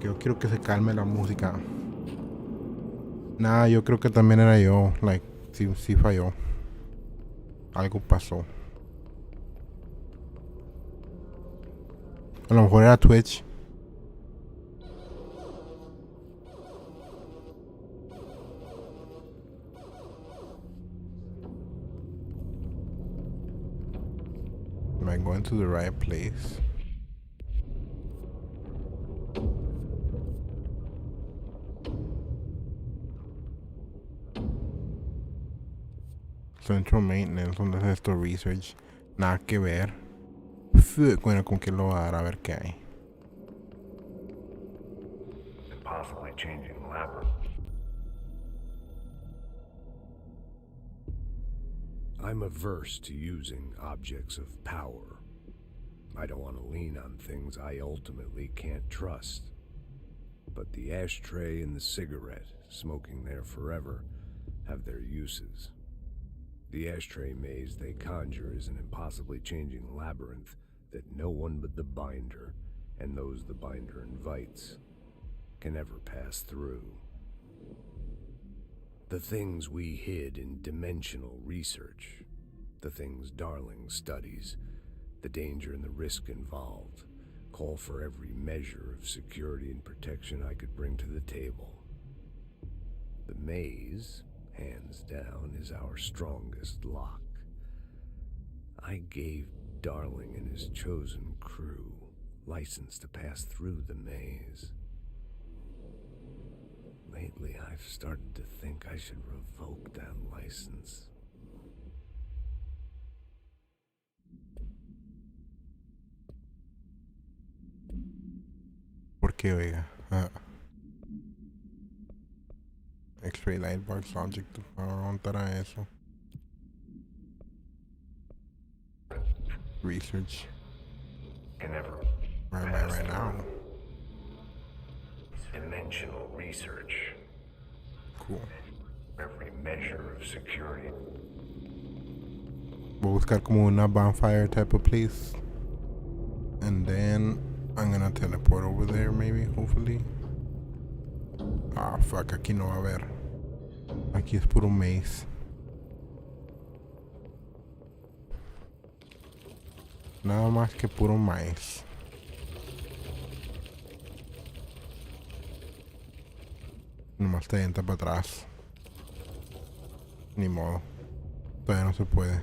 Que yo quiero que se calme la música. Nah, yo creo que también era yo. Like, sí falló. Algo pasó. A lo mejor era Twitch. Am I going to the right place? Central Maintenance, ¿dónde es esto? Research. Nada que ver. Bueno, con que lo va a dar a ver qué hay. Possibly changing lab. I'm averse to using objects of power. I don't want to lean on things I ultimately can't trust. But the ashtray and the cigarette, smoking there forever, have their uses. The ashtray maze they conjure is an impossibly changing labyrinth that no one but the binder, and those the binder invites, can ever pass through. The things we hid in dimensional research, the things Darling studies, the danger and the risk involved, call for every measure of security and protection I could bring to the table. The maze, hands down, is our strongest lock. I gave Darling and his chosen crew license to pass through the maze. Lately, I've started to think I should revoke that license. ¿Por qué, oiga? X-ray light bar subject. Preguntará eso. Research. Can never Right now. Dimensional research. Cool. Every measure of security. Voy a buscar como una bonfire type of place. And then I'm gonna teleport over there maybe, hopefully. Ah, fuck, aquí no va a haber. Aquí es puro maze. Nada más que puro maíz. Nomás te entra para atrás. Ni modo. Todavía no se puede.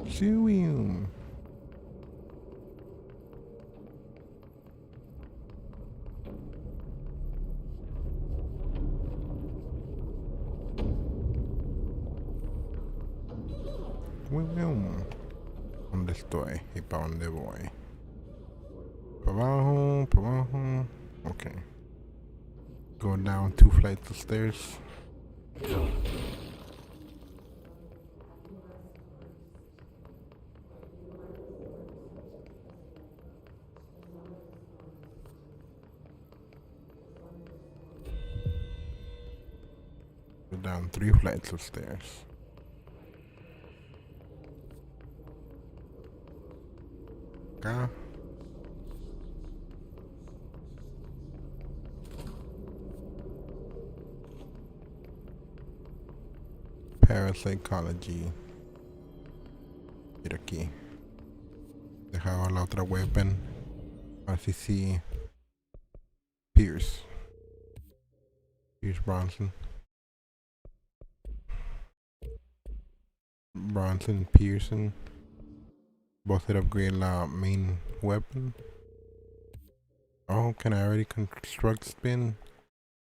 Shoo-wee. ¿Dónde estoy? ¿Y para dónde voy? Para abajo, para abajo. Okay. Go down 2 flights of stairs. Go down 3 flights of stairs. Acá. Parapsychology. Ir aquí. Dejaba la otra weapon. Así sí. Pierce Bronson. Bronson Pearson. Both hit upgrade la main weapon. Oh, can I already construct spin?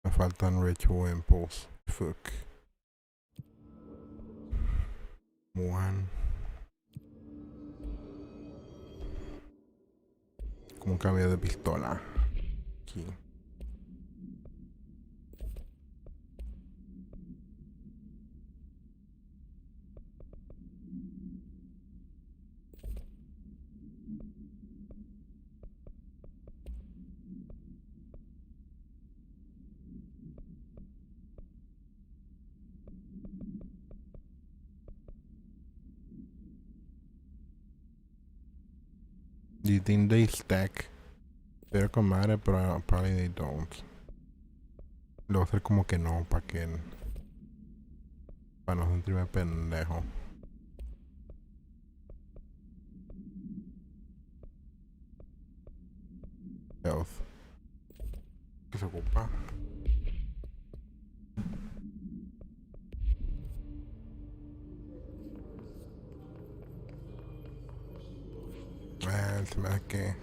Me faltan ritual impulse. Fuck. 1. Como un cambio de pistola. Aquí. Do you think they stack? Pero con madre, pero probably they don't. Lo voy a hacer como que no, para no sentirme pendejo. Health. ¿Qué se ocupa? Se me hace que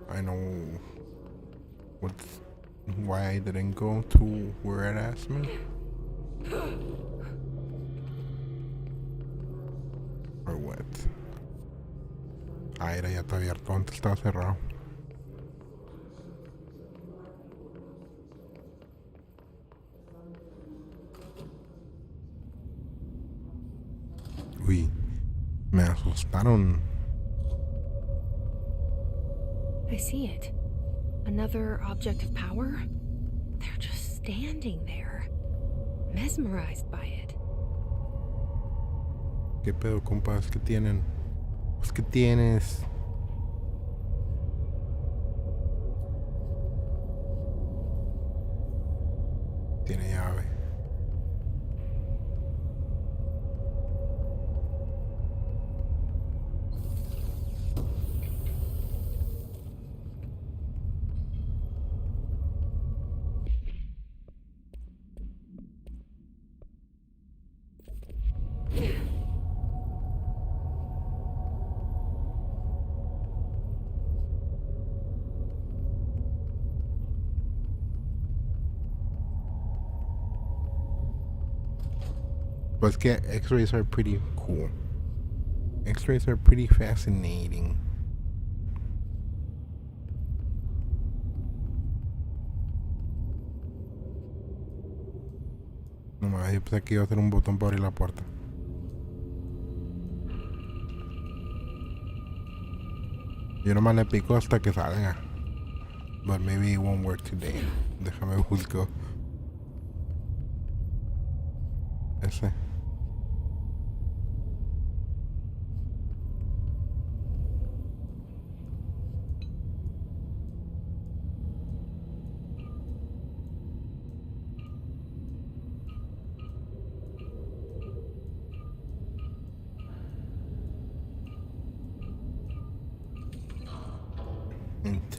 I know why I didn't go to where it asked me. Or what? Ah, ya está abierto, antes estaba cerrado. Uy, me asustaron. I see it. Another object of power? They're just standing there, mesmerized by it. ¿Qué pedo, compas? ¿Qué tienen? Pues, ¿qué tienes? Tiene llave. But X-rays are pretty cool. X-rays are pretty fascinating. No más, yo pensé que iba a hacer un botón para abrir la puerta. Yo nomás le pico hasta que salga. But maybe it won't work today. Déjame buscar. Ese.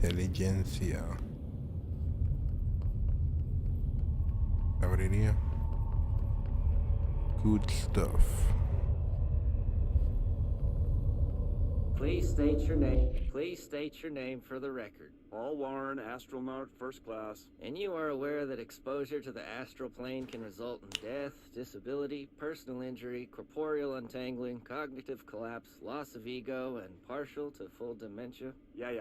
Inteligencia. Abriría. Good stuff. Please state your name. Please state your name for the record. Paul Warren, astronaut, first class. And you are aware that exposure to the astral plane can result in death, disability, personal injury, corporeal untangling, cognitive collapse, loss of ego, and partial to full dementia? Yeah.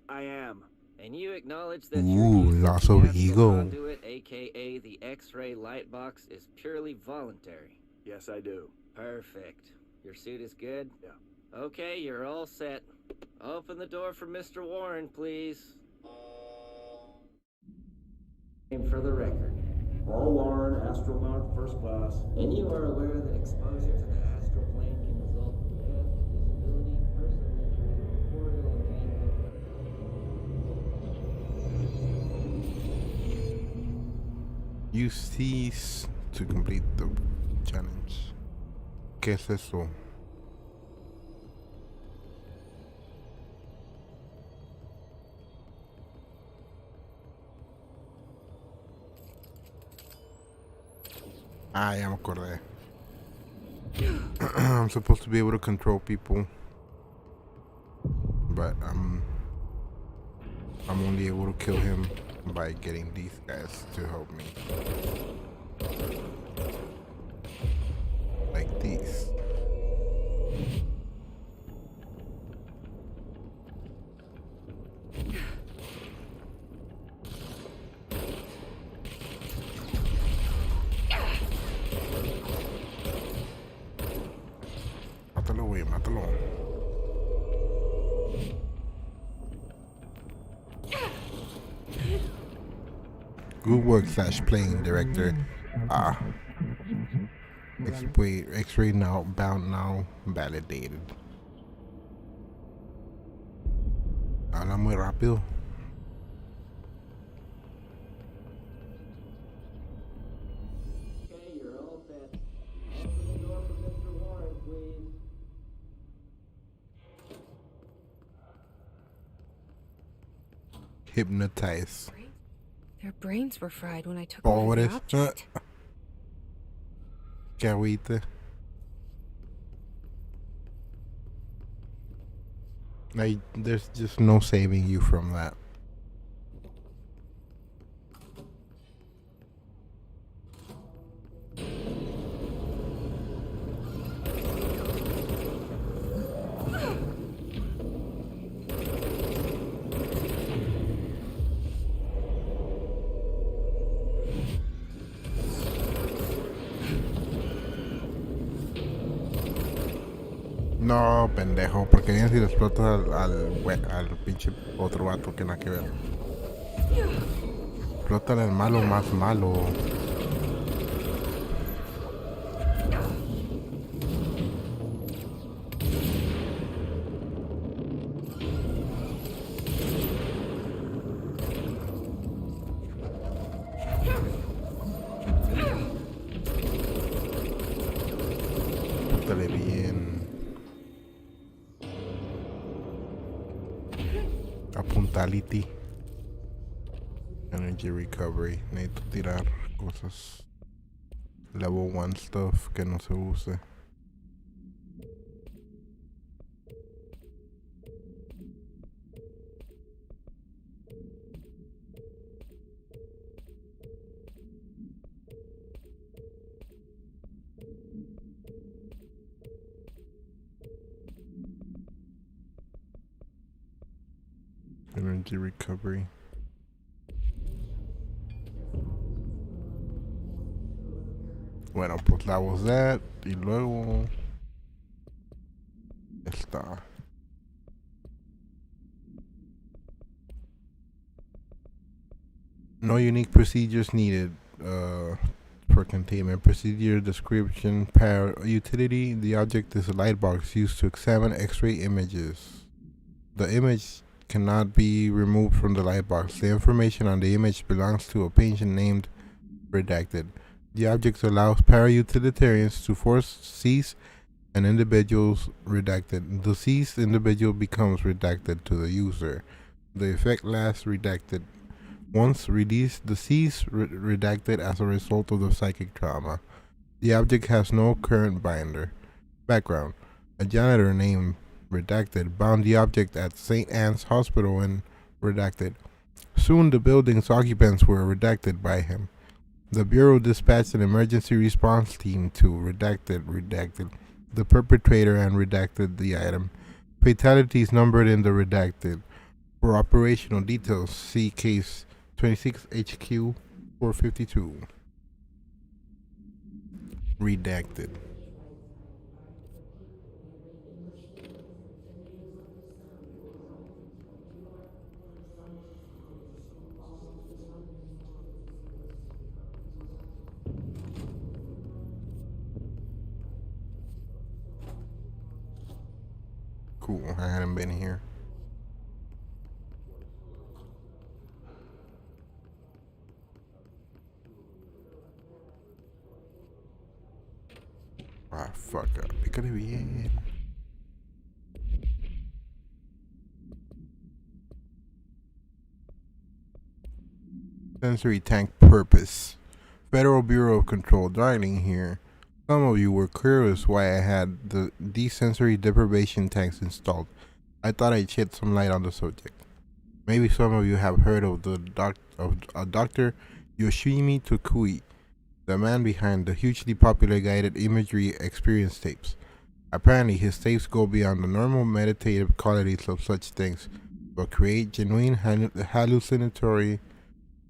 I am. And you acknowledge that Ooh, your use loss of of the ego. astral conduit, aka the X-ray light box, is purely voluntary? Yes, I do. Perfect. Your suit is good? Yeah. Okay, you're all set. Open the door for Mr. Warren, please. Name for the record. Paul Warren, astronaut, first class. And you are aware that exposure to the astral plane can result in death, disability, personal injury, corporeal entanglement. You cease to complete the challenge. ¿Qué es eso? Ah, ya me acordé. I'm supposed to be able to control people, but I'm only able to kill him by getting these guys to help me. Like these. Mátalo, güey, mátalo. Good work, /playing director. X-ray now bound now validated. Habla muy rápido. Okay, you're all set. Open the door for Mr. Warren, please. Hypnotize. Their brains were fried when I took Oh, over what the is object. Que agüite. Like, there's just no saving you from that. No, pendejo, porque bien si le explotas al pinche otro vato que nada que ver. Explótale al malo más malo. Explótale bien. Apuntality. Energy recovery. Necesito tirar cosas. Level 1 stuff que no se use. Energy recovery. Bueno, pues that was that. Y luego está. No unique procedures needed for containment. Procedure description. Power utility. The object is a light box used to examine X-ray images. The image cannot be removed from the light box. The information on the image belongs to a patient named redacted. The object allows para-utilitarians to force cease an individual's redacted. The ceased individual becomes redacted to the user. The effect lasts redacted. Once released, the cease redacted as a result of the psychic trauma. The object has no current binder. Background. A janitor named Redacted bound the object at St. Anne's Hospital and redacted. Soon the building's occupants were redacted by him. The Bureau dispatched an emergency response team to redacted the perpetrator and redacted the item. Fatalities numbered in the redacted. For operational details, see case 26 HQ 452. Redacted. Cool, I hadn't been here. Ah, fuck up. Pícale bien. Sensory tank purpose. Federal Bureau of Control, darling here. Some of you were curious why I had the desensory deprivation tanks installed. I thought I'd shed some light on the subject. Maybe some of you have heard of Dr. Yoshimi Tokui, the man behind the hugely popular guided imagery experience tapes. Apparently, his tapes go beyond the normal meditative qualities of such things, but create genuine hallucinatory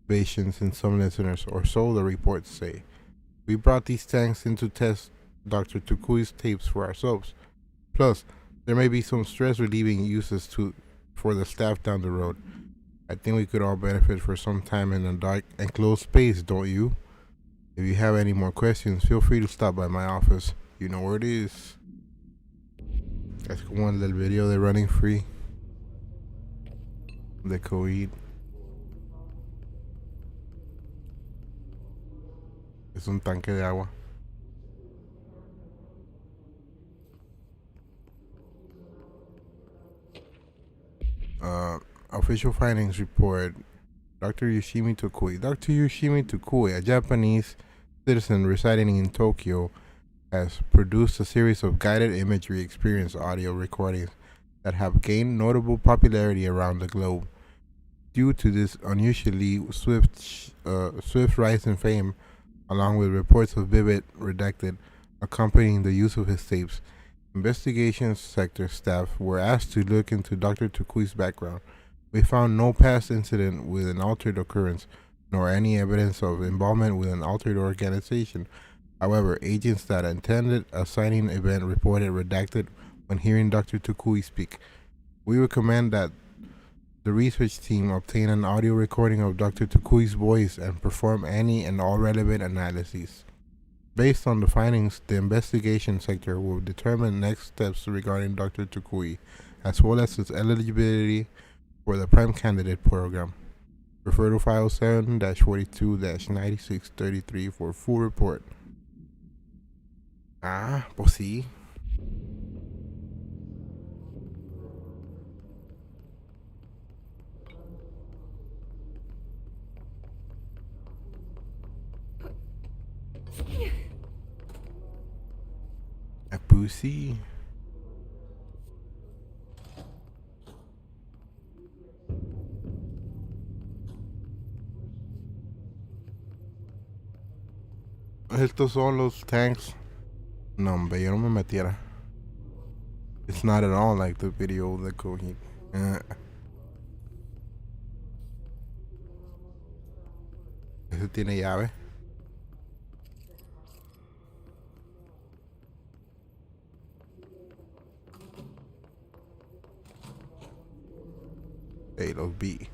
visions in some listeners, or so the reports say. We brought these tanks in to test Dr. Tukui's tapes for ourselves. Plus, there may be some stress-relieving uses for the staff down the road. I think we could all benefit for some time in a dark, enclosed space, don't you? If you have any more questions, feel free to stop by my office. You know where it is. Es como el del video de Running Free. De COVID. Es un tanque de agua. Official findings report. Dr. Yoshimi Tokui. Dr. Yoshimi Tokui, a Japanese citizen residing in Tokyo, has produced a series of guided imagery experience audio recordings that have gained notable popularity around the globe. Due to this unusually swift rise in fame, along with reports of vivid redacted accompanying the use of his tapes, investigations sector staff were asked to look into Dr. Tokui's background. We found no past incident with an altered occurrence, nor any evidence of involvement with an altered organization. However, agents that attended a signing event reported redacted when hearing Dr. Tokui speak. We recommend that the research team obtain an audio recording of Dr. Tokui's voice and perform any and all relevant analyses. Based on the findings, the investigation sector will determine next steps regarding Dr. Tokui, as well as his eligibility for the Prime Candidate Program. Refer to File 7-42-9633 for full report. Ah, pues sí. A pussy. Estos son los tanks. No, hombre, yo no me metiera. It's not at all like the video of the Kohi. Ese tiene llave. Hey, los vi.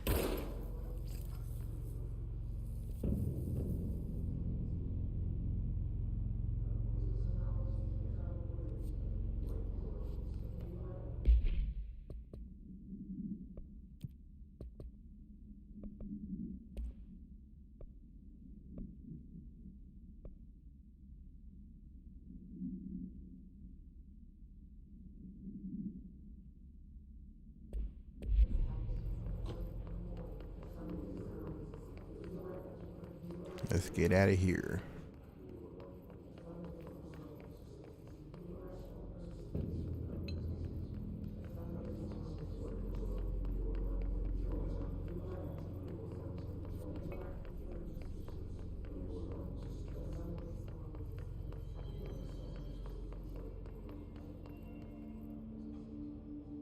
Let's get out of here.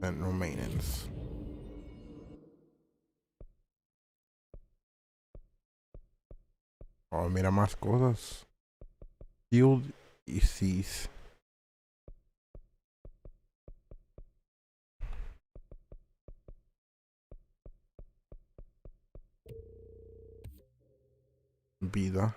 And no maintenance. Oh, mira más cosas. Field y Seas. Vida.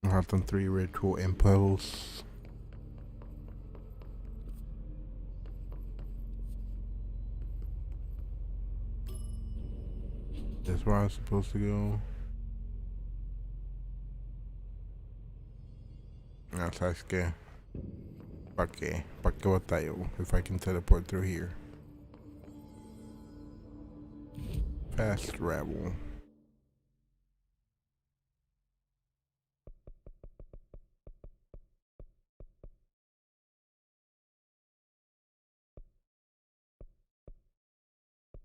Manhattan 3 Retro Impulse. That's where I was supposed to go. No, ¿sabes qué? ¿Para qué? ¿Para qué batallo if I can teleport through here? Fast travel.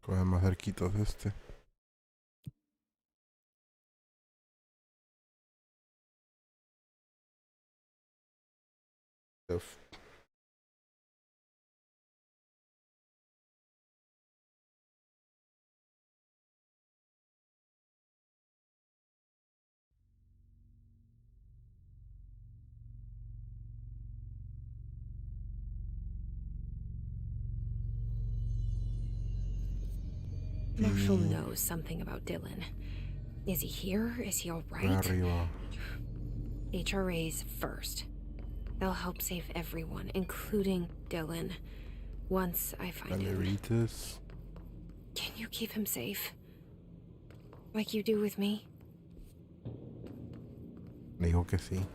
Coge más cerquitos este. Marshall knows something about Dylan. Is he here? Is he alright? Arriba. HRAs first. They'll help save everyone, including Dylan. Once I find him. Galeritas. Can you keep him safe? Like you do with me? Dijo que sí.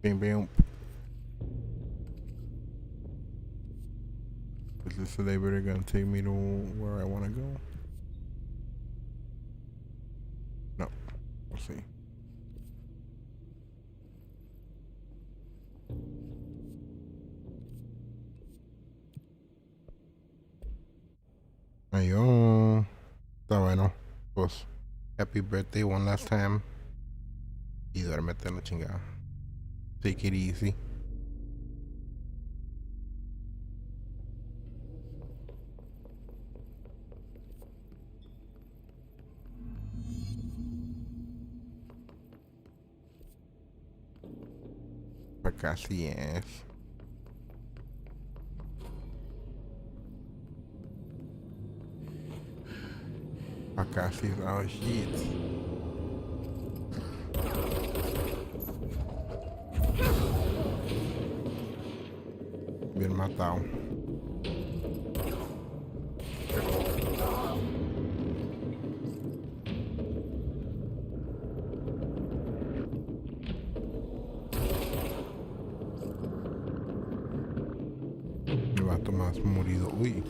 Bam, bam. Is this elevator gonna take me to where I want to go? No. We'll see. Ayo. Está bueno. Pues, happy birthday one last time. Y duérmete en la chingada. Take it easy. Acá sí es. Acá sí es. Oh shit. Bien matado. El vato más morido. Uy.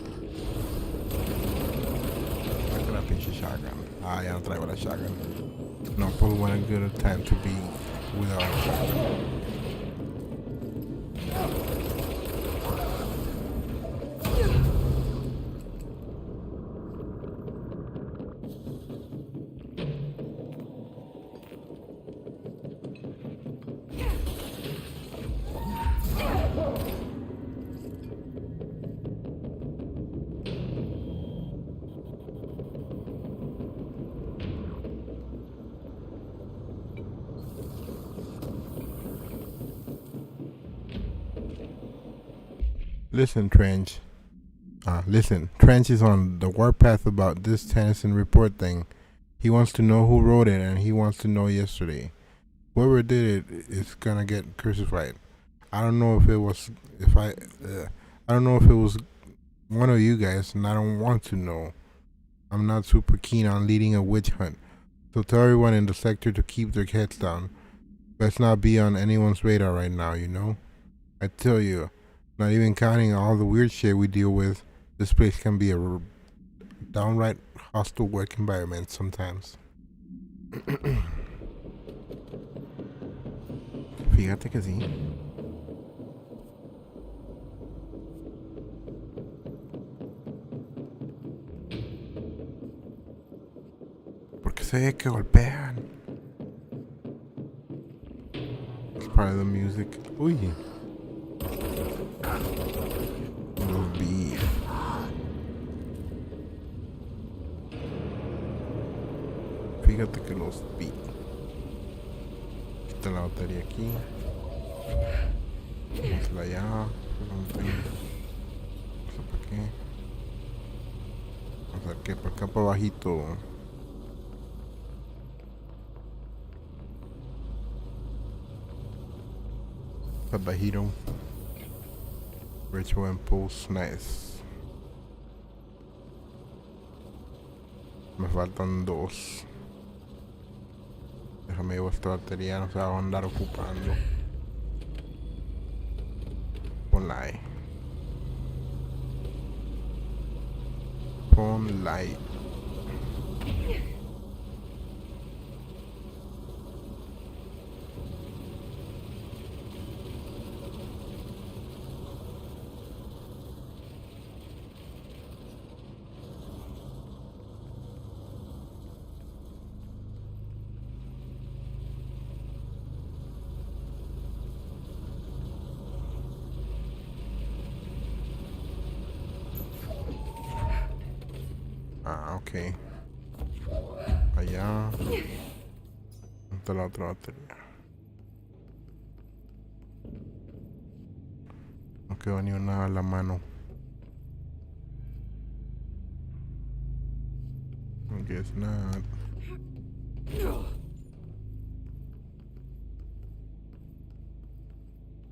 Saca la pinche shotgun. Ah, ya no traigo la shotgun. No, pues what a good time to be without a shotgun. Listen, Trench. Listen, Trench is on the warpath about this Tennyson report thing. He wants to know who wrote it, and he wants to know yesterday. whoever did it is gonna get crucified. I don't know if it was I don't know if it was one of you guys, and I don't want to know. I'm not super keen on leading a witch hunt. So tell everyone in the sector to keep their heads down. Let's not be on anyone's radar right now, you know? I tell you, not even counting all the weird shit we deal with, this place can be a downright hostile work environment sometimes. Fíjate que sí. Porque se ve que golpean. It's part of the music. Uy. Los vi. Fíjate que los vi. Quita la batería aquí. Vamos allá. Vamos para qué. Vamos a ver qué, para acá para bajito. Para bajito. Ritual Impulse, nice. Me faltan 2. Déjame llevar esta batería, no se va a andar ocupando. Ponla ahí. Ponla ahí. Ok. Allá. Está la otra batería. No quedó ni una a la mano. I guess not.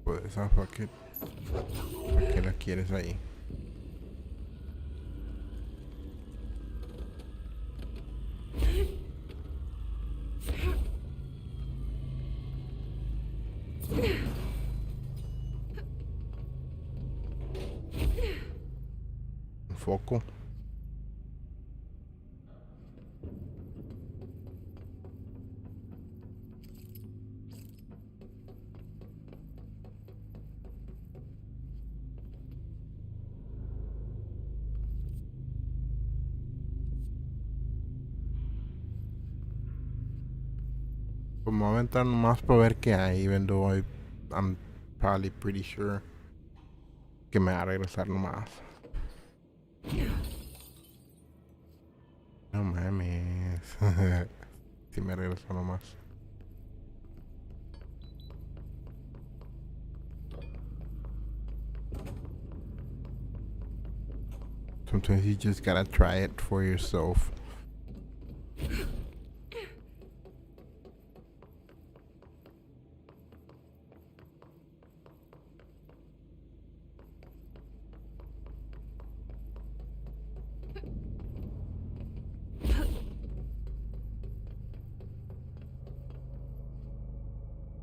Pues esa fuck it. ¿Para qué la quieres ahí? Foco. Pues me voy a aventar nomás para ver qué hay, even though I'm probably pretty sure que me va a regresar nomás. No mames. Si me regresó nomás. Sometimes you just gotta try it for yourself.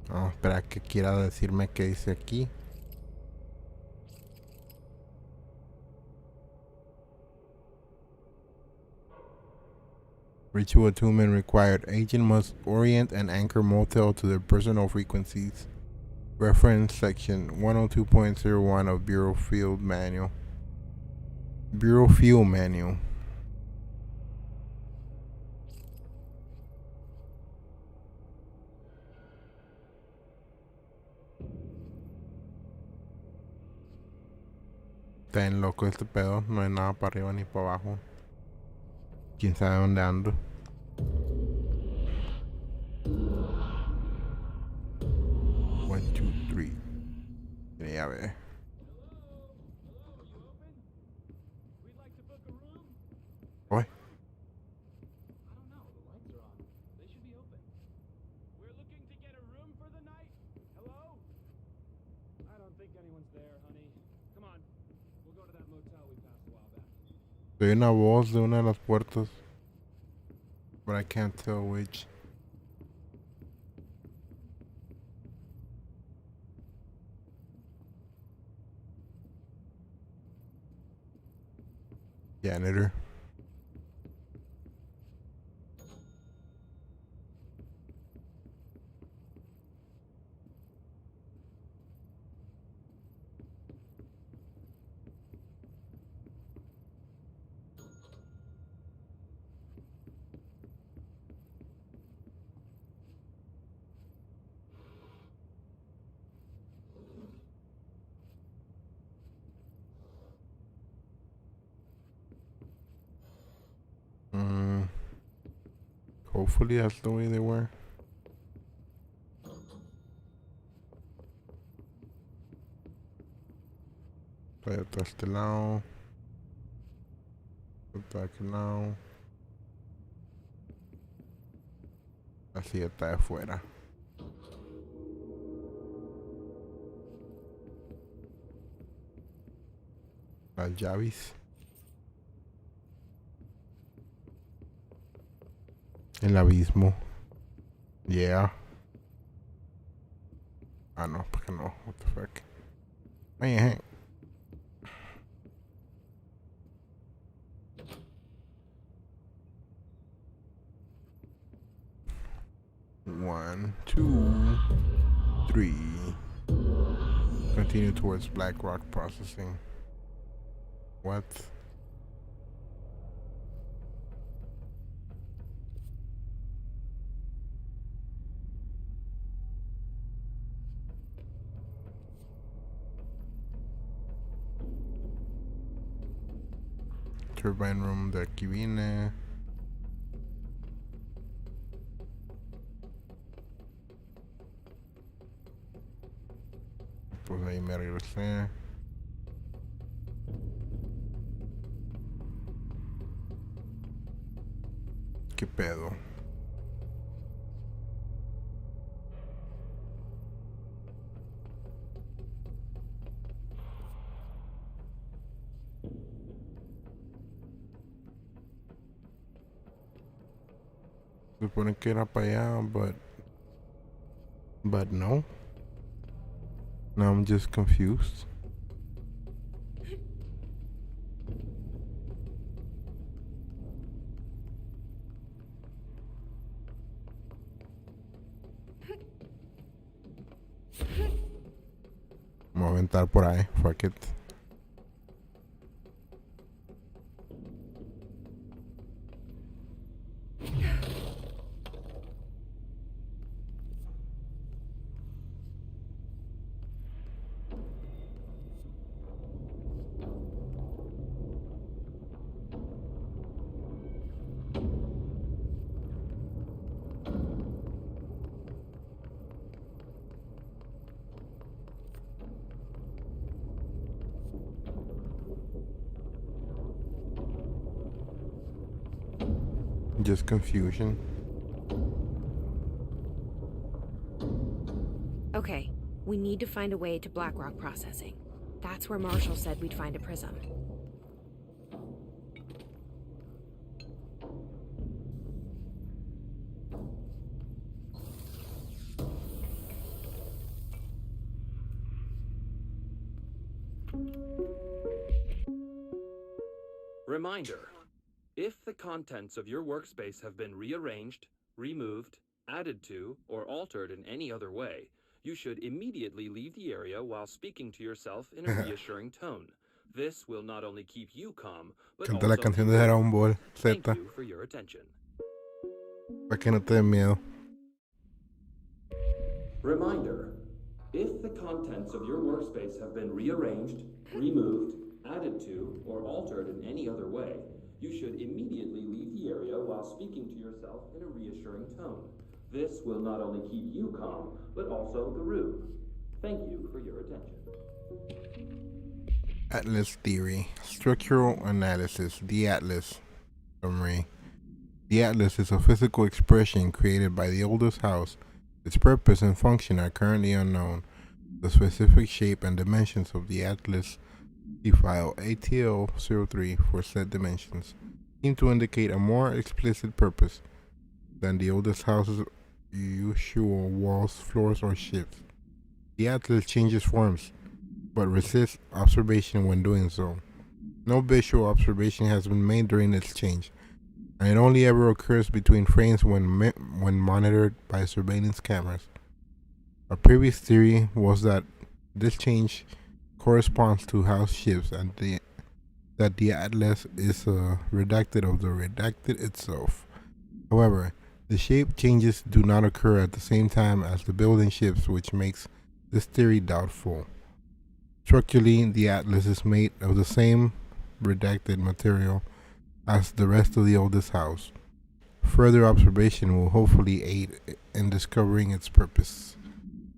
Vamos a esperar que quiera decirme qué dice aquí. Ritual attunement required. Agent must orient and anchor motel to their personal frequencies. Reference section 102.01 of Bureau Field Manual. Bureau Field Manual. Está bien loco este pedo. No hay nada para arriba ni para abajo. Quién sabe dónde ando. One, two, three. Ya ve. Oye. Hay una voz de una de las puertas. But I can't tell which. Janitor. Hopefully that's the way they were. Todavía está este lado. Está aquel lado. Así está de afuera. Las llaves. El abismo. Yeah. Ah, no, porque no. What the fuck. Oye, 1, 2, 3. Continue towards Black Rock processing. What? Turbine room de aquí vine. Pues ahí me regresé. ¿Qué pedo? Se supone que era para allá, but no. Now I'm just confused. Me voy a aventar por ahí, fuck it. Just confusion. Okay, we need to find a way to Blackrock processing. That's where Marshall said we'd find a prism. Reminder. If the contents of your workspace have been rearranged, removed, added to, or altered in any other way, you should immediately leave the area while speaking to yourself in a reassuring tone. This will not only keep you calm, but Canta la also canción de Dragon Ball thank Z. you for your attention. Para que no te dé miedo. Reminder. If the contents of your workspace have been rearranged, removed, added to, or altered in any other way, you should immediately leave the area while speaking to yourself in a reassuring tone. This will not only keep you calm, but also the room. Thank you for your attention. Atlas theory. Structural analysis. The Atlas. Summary. The Atlas is a physical expression created by the oldest house. Its purpose and function are currently unknown. The specific shape and dimensions of the Atlas The file ATL03 for said dimensions seem to indicate a more explicit purpose than the oldest house's usual walls, floors, or ships. The atlas changes forms, but resists observation when doing so. No visual observation has been made during its change, and it only ever occurs between frames when monitored by surveillance cameras. A previous theory was that this change corresponds to house ships and that the atlas is a redacted of the redacted itself. However, the shape changes do not occur at the same time as the building ships, which makes this theory doubtful. Structurally, the atlas is made of the same redacted material as the rest of the oldest house. Further observation will hopefully aid in discovering its purpose.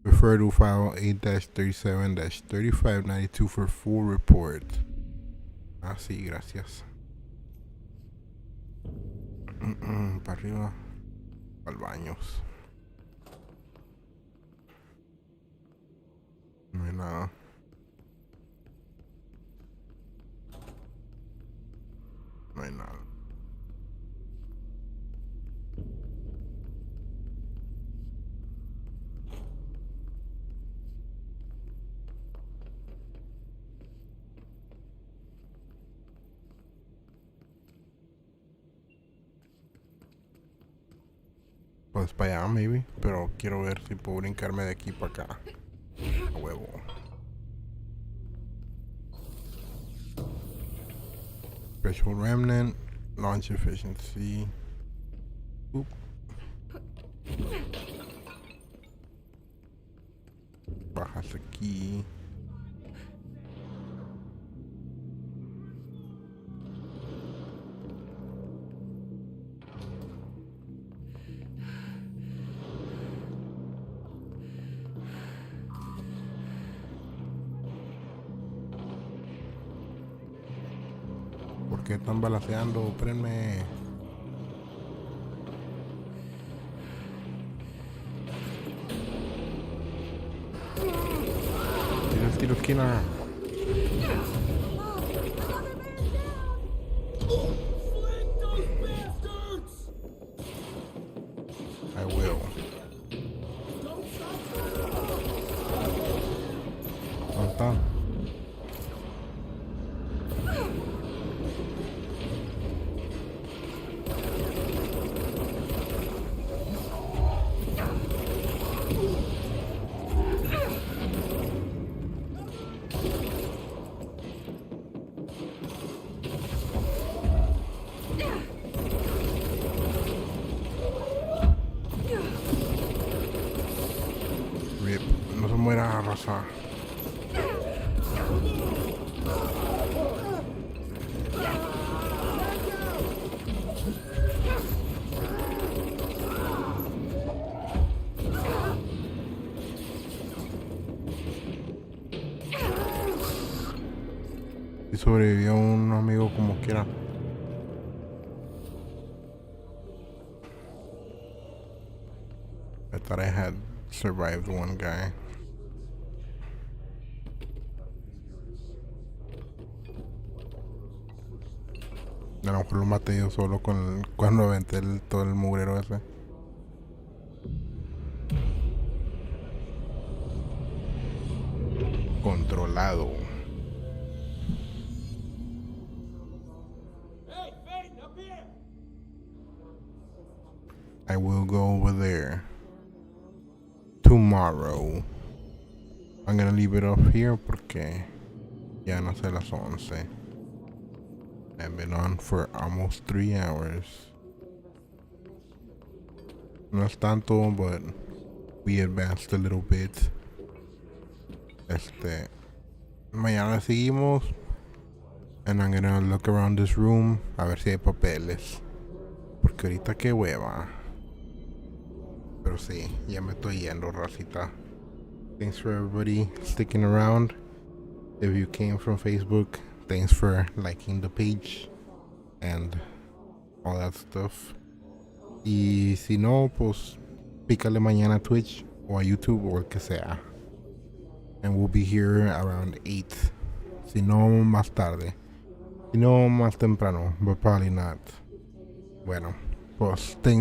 Refer to file 8-37-3592 for full report. Ah, sí, gracias. Para arriba. Al baños. No hay nada. No hay nada. Pues para allá, maybe. Pero quiero ver si puedo brincarme de aquí para acá. A huevo. Special remnant. Launch efficiency. Oop. Bajas aquí. ¿Por qué están balaceando? Espérenme. Tira el tiro esquina. I will. ¿Dónde están? Rip. No se muera, raza. Y sobrevivió un amigo como quiera. I thought I had survived one guy. A lo mejor lo maté yo solo cuando aventé todo el mugrero ese. Controlado. I will go over there tomorrow. I'm gonna leave it off here porque ya no sé las 11. I've been on for almost 3 hours. No es tanto, but we advanced a little bit. Mañana seguimos. And I'm gonna look around this room a ver si hay papeles. Porque ahorita qué hueva. Pero sí, ya me estoy yendo, racita. Thanks for everybody sticking around. If you came from Facebook, thanks for liking the page and all that stuff. Y si no, pues pícale mañana a Twitch o a YouTube o el que sea. And we'll be here around 8 Si no más tarde. Si no más temprano. But probably not. Bueno, pues